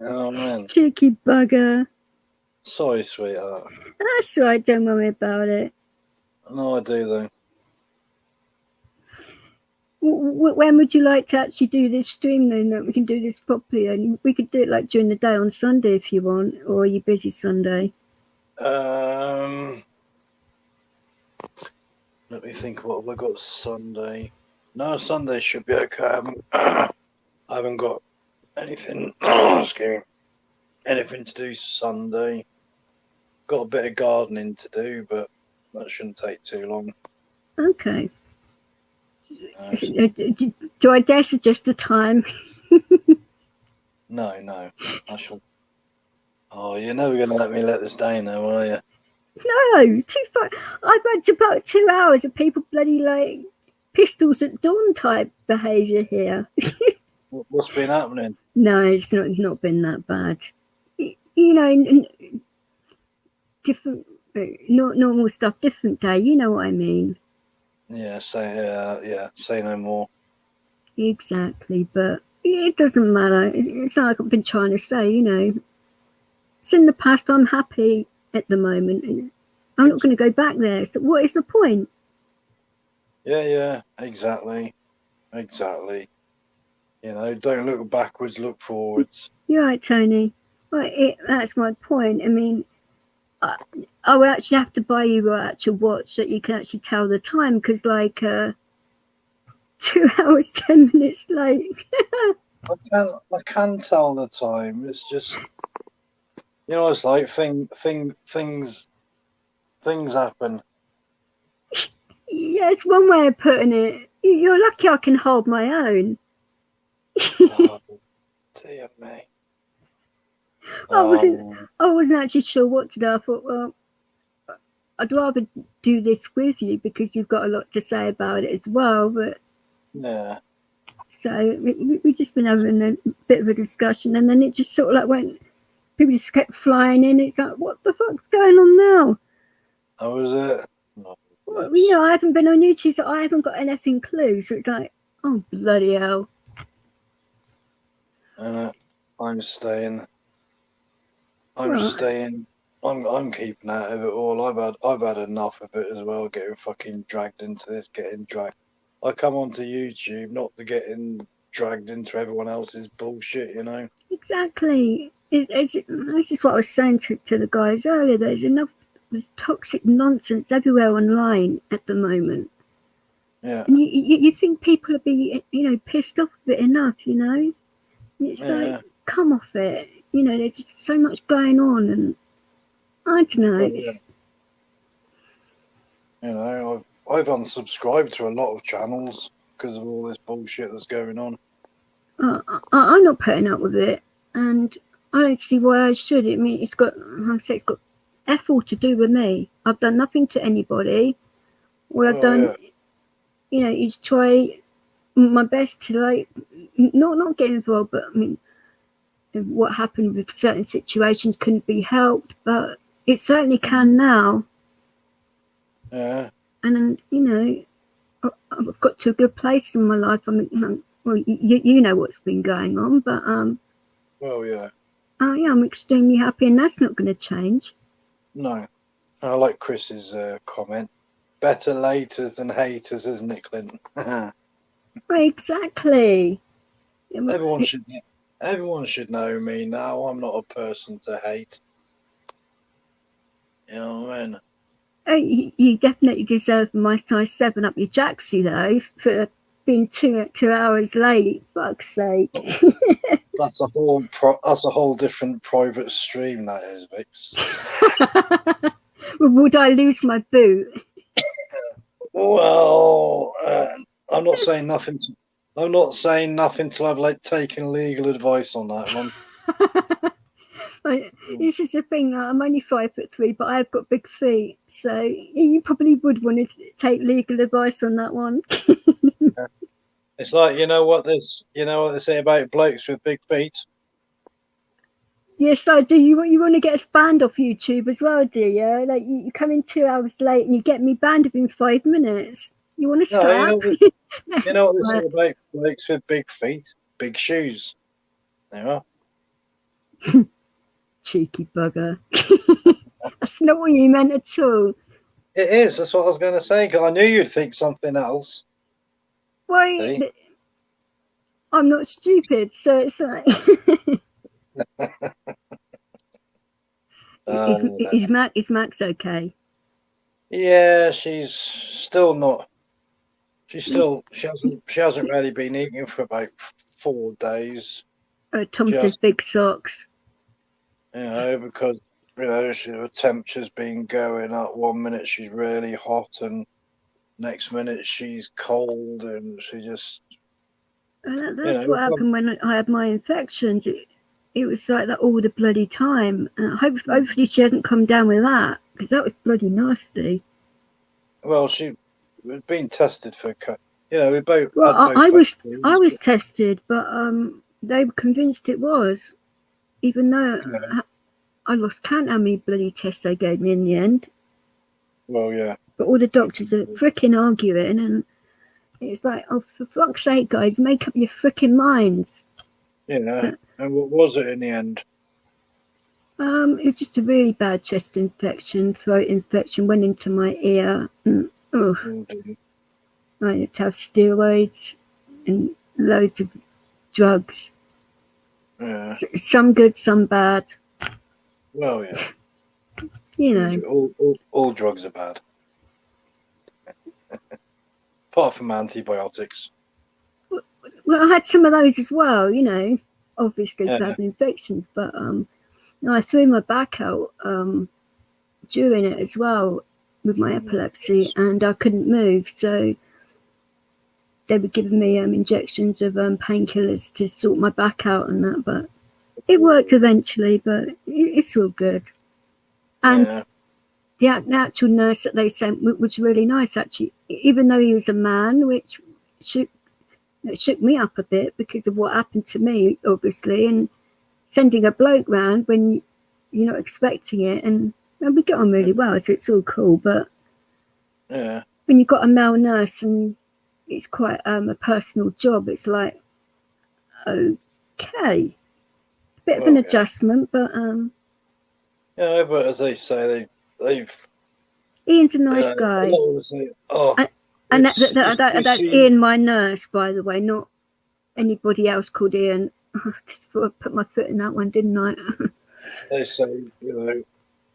Oh, man.
Cheeky bugger.
Sorry, sweetheart.
That's right, don't worry about it.
No, I do, though.
When would you like to actually do this stream, then, that we can do this properly? And we could do it like during the day on Sunday if you want, or are you busy Sunday?
Let me think. What have I got Sunday? No, Sunday should be okay. I haven't got anything. Excuse me. Anything to do Sunday? Got a bit of gardening to do, but that shouldn't take too long.
Okay. Do I dare suggest a time?
No. I shall. Oh, you're never going to let me let this day now, are you?
No, I've had about 2 hours of people bloody like pistols at dawn type behaviour here.
What's been happening?
No, it's not been that bad. You know, different, not normal stuff, different day. You know what I mean?
Yeah, say no more.
Exactly, but it doesn't matter. It's like I've been trying to say, you know. It's in the past. I'm happy at the moment. I'm not going to go back there. So what is the point?
Yeah, exactly. You know, don't look backwards, look forwards.
You're right, Tony. Well, that's my point. I mean, I would actually have to buy you an actual watch that you can actually tell the time, because like 2 hours 10 minutes late.
I can tell the time. It's just, you know, it's like things happen.
Yeah, it's one way of putting it. You're lucky I can hold my own.
Oh, dear me.
I wasn't actually sure what to do. I thought, well, I'd rather do this with you because you've got a lot to say about it as well. But
yeah.
So we just been having a bit of a discussion, and then it just sort of like went. People just kept flying in. It's like, what the fuck's going on now?
How was it?
Well, you know, I haven't been on YouTube, so I haven't got an effing clue. So it's like, oh bloody hell!
And I'm staying. I'm staying I'm keeping out of it all. I've had enough of it as well. Getting fucking dragged into this, getting dragged. I come onto YouTube not to get dragged into everyone else's bullshit, you know.
Exactly. This is what I was saying to the guys earlier. There's enough toxic nonsense everywhere online at the moment.
Yeah.
And you think people will be, pissed off with it enough, And it's like, come off it. There's just so much going on, and I don't know.
You know, I've unsubscribed to a lot of channels because of all this bullshit that's going on.
I'm not putting up with it, and I don't see why I should. I mean, it's got F all to do with me. I've done nothing to anybody. All I've done, is try my best to not get involved. But I mean, what happened with certain situations couldn't be helped, but it certainly can now.
Yeah.
And I've got to a good place in my life. I mean, well, you know what's been going on, but
well, yeah.
Yeah, I'm extremely happy, and that's not going to change.
No, I like Chris's comment. Better laters than haters, isn't it, Clint?
Exactly.
Everyone should know me now. I'm not a person to hate. You know what I mean?
You definitely deserve my size 7 up your jacksie though for being 2 hours late. Fuck's sake.
That's a whole different private stream. That is, Vix.
Would I lose my boot?
Well, I'm not saying nothing. I'm not saying nothing till I've taken legal advice on that one.
This is the thing. I'm only 5'3", but I've got big feet, so you probably would want to take legal advice on that one.
It's like you know what they say about blokes with big feet.
Yes, I do. You want to get us banned off YouTube as well, do you? Like you come in 2 hours late and you get me banned within 5 minutes. You want to slap?
You know what they say about blokes with big feet, big shoes. There you are.
Cheeky bugger. That's not what you meant at all.
It is. That's what I was going to say, because I knew you'd think something else.
Why? I'm not stupid, so it's like... Is Max okay?
Yeah, she's still not. She hasn't really been eating for about 4 days.
Tom says big socks.
You know, because her temperature's been going up. 1 minute she's really hot, and next minute she's cold, and she just.
That's what happened when I had my infections. It was like that all the bloody time. Hopefully she hasn't come down with that, because that was bloody nasty.
Well, she was being tested for, we both.
Well, I was tested, but they were convinced it was, even though I lost count how many bloody tests they gave me in the end.
Well, yeah.
But all the doctors are freaking arguing, and it's like, oh, for fuck's sake, guys, make up your freaking minds.
Yeah. And what was it in the end?
It was just a really bad chest infection, throat infection, went into my ear. And, I had to have steroids and loads of drugs.
Yeah.
Some good, some bad.
Well, yeah.
You know.
All drugs are bad. Apart from antibiotics.
Well, I had some of those as well, obviously bad infections, but I threw my back out during it as well with my epilepsy, and I couldn't move, so they were giving me injections of painkillers to sort my back out and that, but it worked eventually, but it's all good. And the actual nurse that they sent was really nice, actually, even though he was a man, which shook me up a bit because of what happened to me, obviously, and sending a bloke round when you're not expecting it, and we get on really well, so it's all cool. But when you've got a male nurse and it's quite a personal job, it's like, okay, bit of an adjustment, but
Yeah, but as they say, they've
Ian's a
you
nice
know, a
guy.
lot of them say, oh,
And
we've
that's
seen.
Ian, my nurse, by the way, not anybody else called Ian. I put my foot in that one, didn't I?
They say,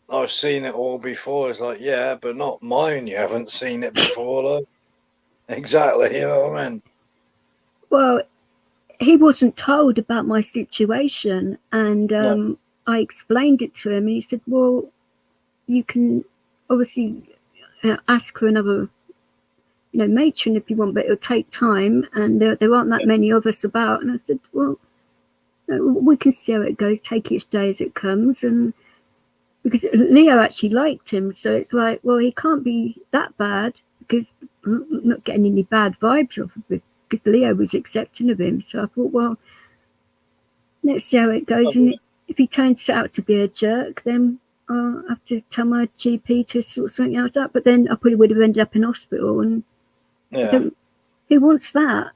I've seen it all before. It's like, yeah, but not mine. You haven't seen it before, though. Exactly, you know what I mean?
Well, he wasn't told about my situation, and
No,
I explained it to him, and he said, "Well, you can obviously ask for another, matron if you want, but it'll take time, and there aren't that
yeah,
many of us about." And I said, "Well, we can see how it goes. Take each day as it comes." And because Leo actually liked him, so it's like, well, he can't be that bad because I'm not getting any bad vibes off of it because Leo was accepting of him. So I thought, well, let's see how it goes.
oh,
And if he turns out to be a jerk, then I'll have to tell my GP to sort something else out. But then I probably would have ended up in hospital, and I
yeah.
don't. Who wants that?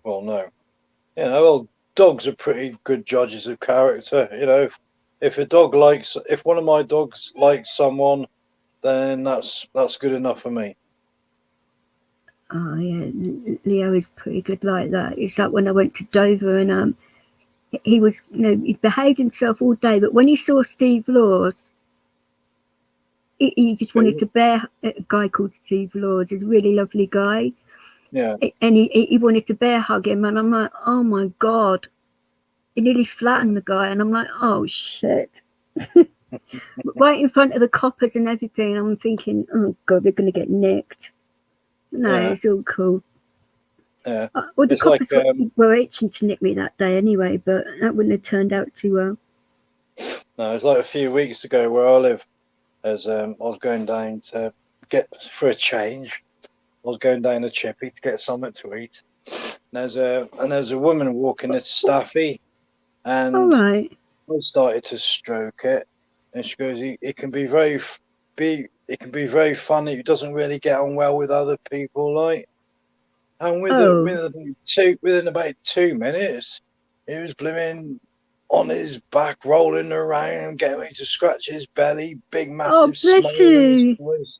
Well, no. Well, dogs are pretty good judges of character. If a dog if one of my dogs likes someone, then that's good enough for me.
Oh yeah, Leo is pretty good like that. It's like when I went to Dover and he was, he behaved himself all day, but when he saw Steve Laws, he just wanted to bear a guy called Steve Laws. He's a really lovely guy,
Yeah,
and he wanted to bear hug him, and I'm like, oh my god, he nearly flattened the guy, and I'm like, oh shit, right in front of the coppers and everything. And I'm thinking, oh god, they're gonna get nicked. No,
yeah,
it's all cool.
yeah.
Well, the
It's like
coppers were itching to nick me that day anyway, but that wouldn't have turned out too well.
no, it's like a few weeks ago where I live. As I was going down to get for a change. I was going down to Chippy to get something to eat. There's a woman walking this staffy,
All
and
right.
I started to stroke it, and she goes, "It can be it can be very funny. It doesn't really get on well with other people, like." And
Oh,
within about 2 minutes, he was blooming on his back, rolling around, getting me to scratch his belly, big
oh,
massive
bless
smile on his
you.
face.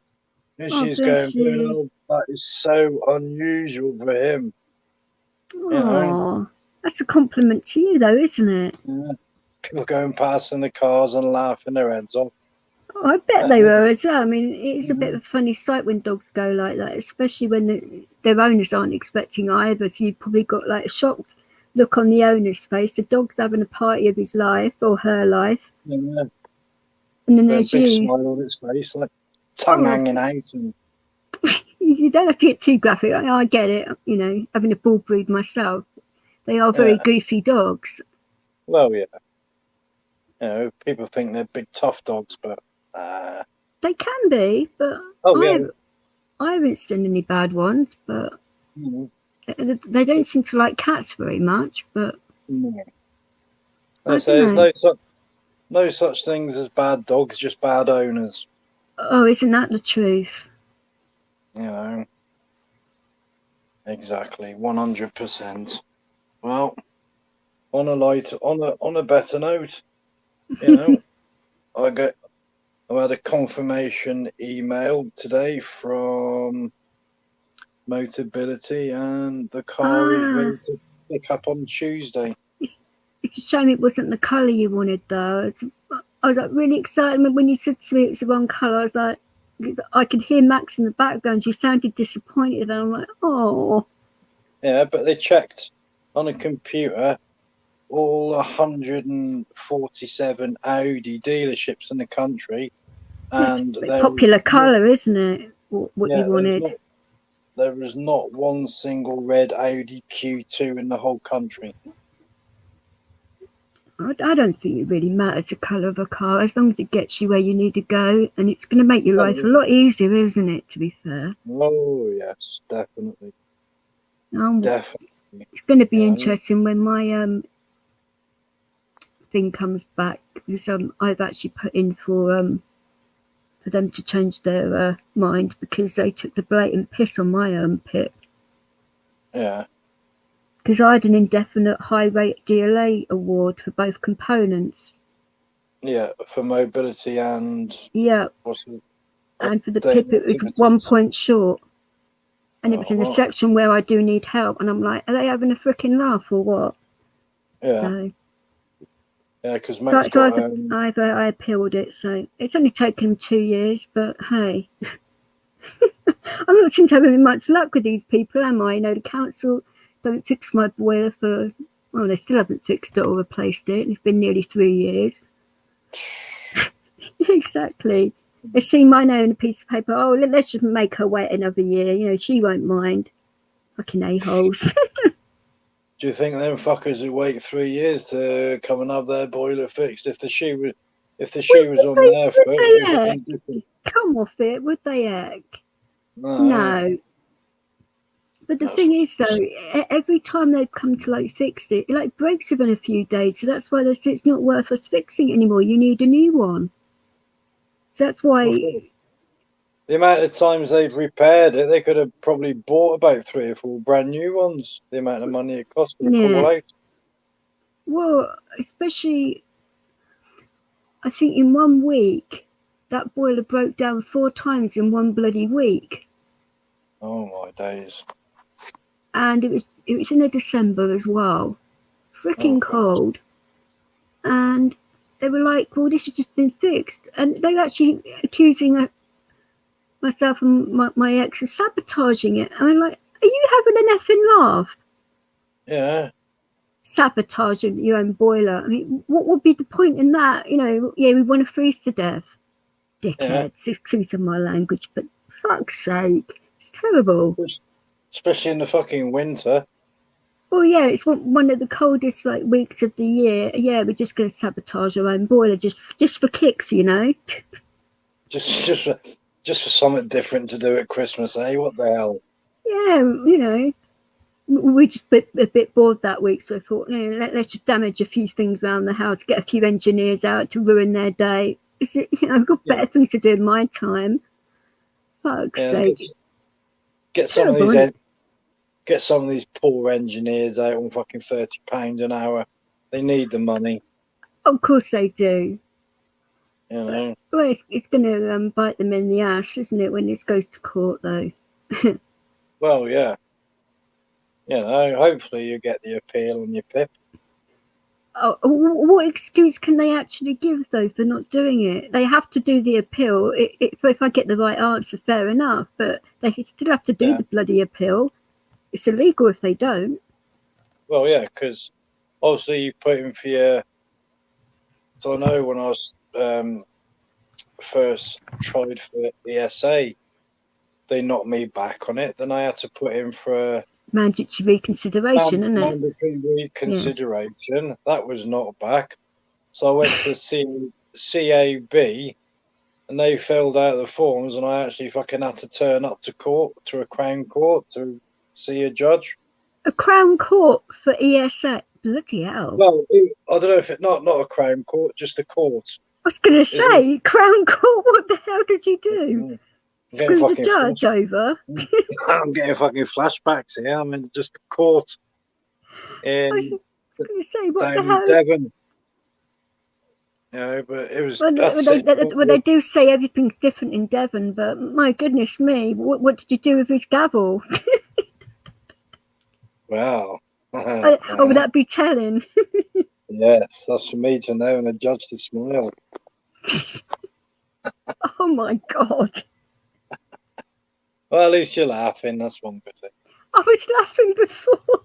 And
Oh,
she's going,
bless you.
"Oh, that is so unusual for him, you know."
Oh, that's a compliment to you, though, isn't it?
Yeah. People going past in the cars and laughing their heads off.
Oh, I bet they were as well. I mean, it's a bit
Mhm.
of a funny sight when dogs go like that, especially when their owners aren't expecting either. So you've probably got like a shocked look on the owner's face. The dog's having a party of his life or her life,
Yeah,
and then
with a
there's
big
you.
smile on his face, like tongue
Oh,
hanging out, and
you don't have to get too graphic. I get it. Having a bull breed myself, they are very
yeah.
goofy dogs.
Well, yeah. People think they're big tough dogs, but
They can be, but
oh yeah.
I haven't seen any bad ones. But
Mhm.
they don't seem to like cats very much. But
Mhm. They
I
say
don't
there's
know.
no such things as bad dogs, just bad owners.
Oh, isn't that the truth?
You know, exactly, 100%. Well, on a better note, you know, I get I had a confirmation email today from Motability, and the car is
Ah,
ready to pick up on Tuesday.
it's it's a shame it wasn't the colour you wanted, though. I was like really excited when you said to me it was the wrong colour. I was like, I could hear Max in the background. She sounded disappointed, and I'm like, oh,
Yeah, but they checked on a computer all 147 Audi dealerships in the country,
that's
and
a popular
not
colour, isn't it? What you
yeah,
wanted.
there was not one single red Audi Q2 in the whole country.
I don't think it really matters the colour of a car as long as it gets you where you need to go, and it's going to make your life a
Oh,
lot easier, isn't it? To be fair,
oh yes, definitely,
um,
definitely.
it's going to be
Yeah,
interesting when my thing comes back because I've actually put in for them to change their mind because they took the blatant piss on my pit
yeah,
because I had an indefinite high rate DLA award for both components.
Yeah, for mobility and
Yeah,
what's it?
and for the
Daily
PIP, it was 1
activities.
point short. And it was
Oh,
in a
right.
section where I do need help. And I'm like, are they having a freaking laugh or what?
Yeah,
So,
yeah, because
so,
Mac's
so
got
I appealed it. So it's only taken 2 years, but hey, I'm not seem to having much luck with these people, am I? You know, the council don't fix my boiler for, well, they still haven't fixed it or replaced it. It's been nearly 3 years. Exactly. They see my name on a piece of paper. Oh, let's just make her wait another year. You know, she won't mind. Fucking a-holes.
Do you think them fuckers who wait 3 years to come and have their boiler fixed, if the shoe was on their
Would
foot, it'd
they
be
heck?
fucking different.
Come off it, would they heck?
No,
No. But the
that's
thing is, though, every time they've come to like fix it, it like breaks within a few days. So that's why they say it's not worth us fixing it anymore. You need a new one. So that's why.
the amount of times they've repaired it. They could have probably bought about 3 or 4 brand new ones. The amount of money it cost for the call
Yeah.
out.
Well, especially, I think in 1 week, that boiler broke down 4 times in one bloody week.
Oh my days!
And it was in a December as well.
Oh
Freaking
god!
cold. And they were like, well, this has just been fixed. And they were actually accusing myself and my ex of sabotaging it. And I'm like, are you having an effing laugh?
Yeah,
Sabotaging your own boiler. I mean, what would be the point in that? You know, yeah, we want to freeze to death.
yeah.
Dickheads, excuse my language, but fuck's sake. It's terrible.
Especially in the fucking winter.
Well, yeah, it's one of the coldest like weeks of the year. Yeah, we're just going to sabotage our own boiler just for kicks, you know.
Just for something different to do at Christmas, eh? What the hell?
Yeah, you know, we just a bit bored that week, so I thought, you know, let's just damage a few things around the house, get a few engineers out to ruin their day. I've got
Yeah,
better things to do in my time. Fuck's
yeah.
sake.
Get some of
Terrible,
these
isn't it?
get some of these poor engineers out on fucking £30 an hour. They need the money,
Of course they do.
you know.
Well, it's going to bite them in the ass, isn't it, when this goes to court, though?
Well, yeah. You know, hopefully you get the appeal on your PIP.
Oh, what excuse can they actually give, though, for not doing it? They have to do the appeal. If I get the right answer, fair enough, but they still have to do
Yeah.
the bloody appeal. It's illegal if they don't.
Well, yeah, because obviously you put in for your. So I know when I was first tried for ESA, they knocked me back on it. Then I had to put in for a
Mandatory reconsideration, isn't it?
mandatory
Yeah.
reconsideration. That was not back. So I went to the CAB and they filled out the forms, and I actually fucking had to turn up to court, to a Crown Court, to see a judge.
A Crown Court for ESA. Bloody hell.
Well, I don't know if not a Crown Court, just a court.
I was going to
It was,
say, Crown Court, what the hell did you do?
I'm getting
Screw the
fucking
judge over?
I'm getting fucking flashbacks here. I'm in just a court
I was
in
going to say, what the
down in
hell?
Devon. You know, but it was
Well,
that's it.
they do say everything's different in Devon, but my goodness me, what did you do with his gavel?
Wow.
Oh, would that be telling?
Yes, that's for me to know and a judge to smile.
Oh my God.
Well, at least you're laughing. That's one good thing.
I was laughing before.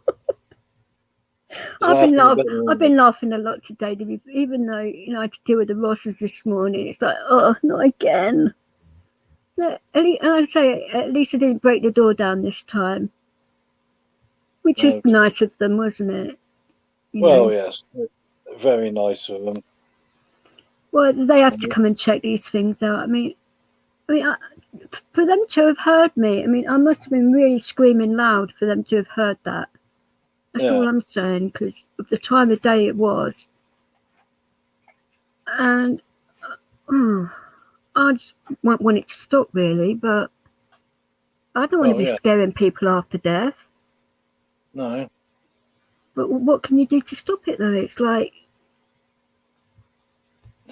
I've been laughing a lot today, even though I had to deal with the Rosses this morning. It's like, oh, not again. And I'd say at least I didn't break the door down this time, which was
Okay.
nice of them, wasn't it?
Well, yes, very nice of them.
Well, they have to come and check these things out. I mean, for them to have heard me, I mean, I must have been really screaming loud for them to have heard that. That's all I'm saying, because of the time of day it was. And I just want it to stop, really, but I don't want to be scaring people half to death.
No.
But what can you do to stop it, though? It's like,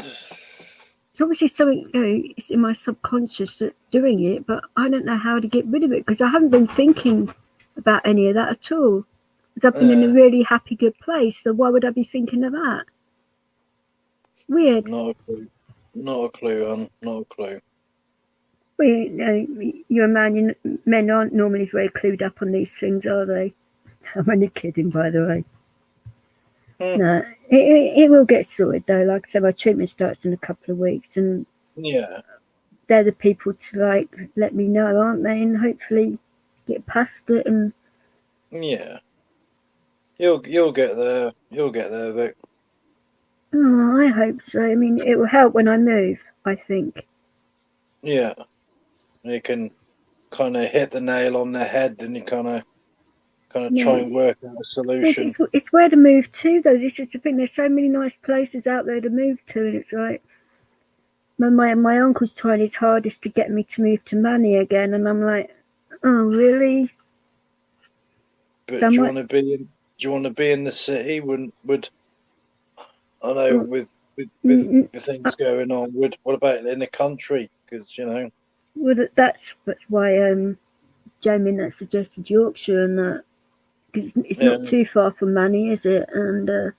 It's obviously something, it's in my subconscious that's doing it, but I don't know how to get rid of it because I haven't been thinking about any of that at all. Because I've been in a really happy, good place, so why would I be thinking of that? Weird.
Not a clue. Not a clue, not a clue.
Well, you're a man. Men aren't normally very clued up on these things, are they? I'm only kidding, by the way. No, it will get sorted though. Like I said, my treatment starts in a couple of weeks, and they're the people to let me know, aren't they? And hopefully get past it. And
you'll get there. You'll get there, Vic.
Oh, I hope so. I mean, it will help when I move, I think.
Yeah, you can kind of hit the nail on the head, and you kind of try and work out a solution.
It's where to move to, though. This is the thing. There's so many nice places out there to move to, and it's like my uncle's trying his hardest to get me to move to Manny again, and I'm like, oh, really?
But so do you want to be in? Do you want to be in the city? Would I know with things going on? What about in the country? Because
Well, that's why Jamie that suggested Yorkshire and that, because it's not too far from Manny, is it? And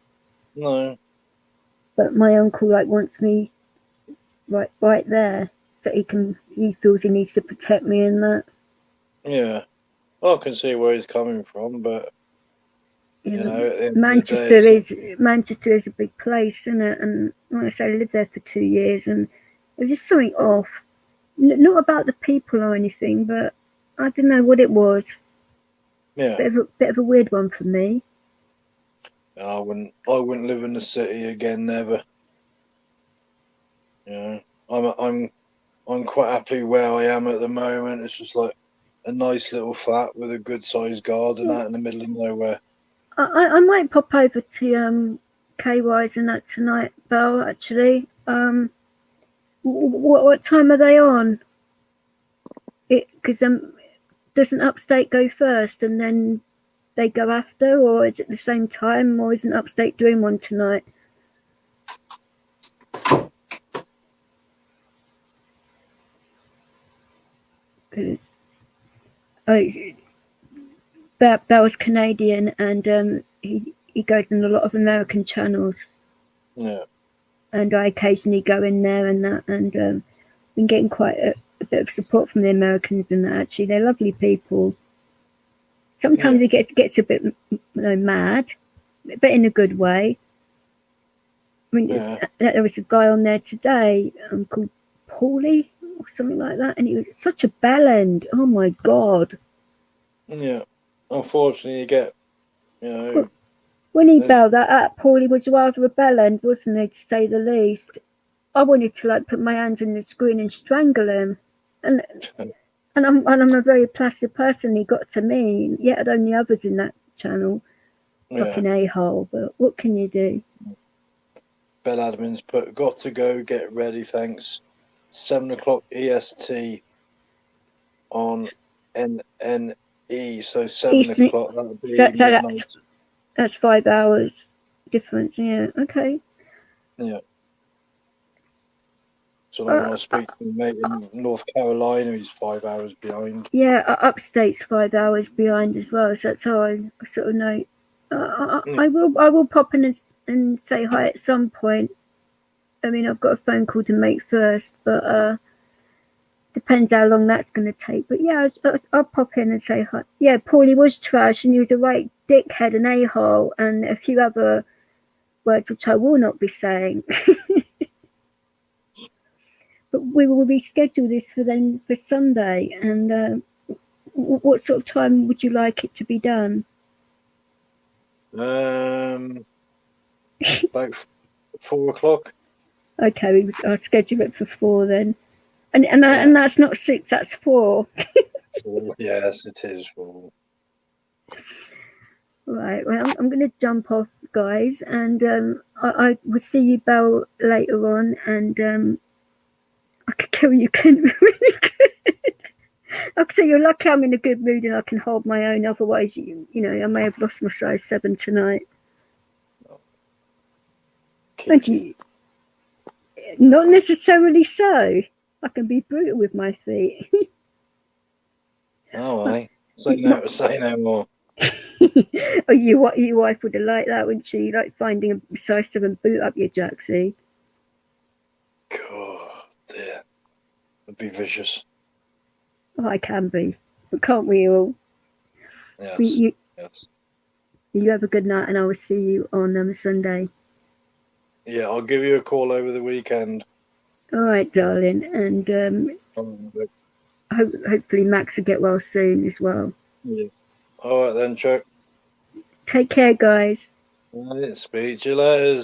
no.
But my uncle wants me right there, so he feels he needs to protect me in that.
Yeah, well, I can see where he's coming from, but
Manchester is a big place, isn't it? And like I say, I lived there for 2 years, and there was just something off. Not about the people or anything, but I don't know what it was.
Yeah,
bit of a weird one for me.
I wouldn't live in the city again, never. I'm quite happy where I am at the moment. It's just like a nice little flat with a good sized garden out in the middle of nowhere.
I might pop over to KY's and that tonight, Belle. Actually, what time are they on? Because doesn't Upstate go first and then they go after, or is it the same time, or isn't Upstate doing one tonight? Belle's Canadian, and he goes in a lot of American channels.
Yeah.
And I occasionally go in there and that, and been getting quite a bit of support from the Americans and that. Actually, they're lovely people. Sometimes it gets a bit mad, but in a good way. I mean, there was a guy on there today called Paulie or something like that, and he was such a bellend. Oh my god!
Yeah, unfortunately, you get
when he belled that up, Paulie was rather a bellend, wasn't he, to say the least? I wanted to put my hands on the screen and strangle him, and I'm a very placid person. He got to me, yet I'd only others in that channel. Fucking a-hole, but what can you do?
Bell admins got to go, get ready, thanks. 7 o'clock EST on NNE, so 7 o'clock, that would be midnight.
That's 5 hours difference, yeah, okay.
Yeah. So I want to speak to a mate in North Carolina, he's 5 hours behind.
Yeah, Upstate's 5 hours behind as well, so that's how I sort of know. I will pop in and say hi at some point. I mean, I've got a phone call to make first, but depends how long that's going to take. But yeah, I'll pop in and say hi. Yeah, Paulie was trash, and he was a right dickhead and a-hole, and a few other words which I will not be saying. But we will reschedule this for Sunday. And what sort of time would you like it to be done?
About 4 o'clock.
Okay, I'll schedule it for 4 then. And that's not 6, that's 4.
4, yes, it is 4.
Right, well, I'm going to jump off, guys, and I will see you, Belle, later on, and I could kill you, Clint, really good. Like I say, you're lucky I'm in a good mood and I can hold my own, otherwise, you know, I may have lost my size 7 tonight. And Not necessarily so. I can be brutal with my feet.
Oh, I say no more.
Oh, your wife would have liked that, wouldn't she? Like finding a size 7 boot up your jacksie.
God, dear. It'd be vicious.
Oh, I can be. But can't we all?
Yes. Yes.
You have a good night, and I will see you on Sunday.
Yeah, I'll give you a call over the weekend.
All right, darling, and hopefully Max will get well soon as well.
Yeah. All right then, Chuck.
Take care, guys.
All right, speak to you later.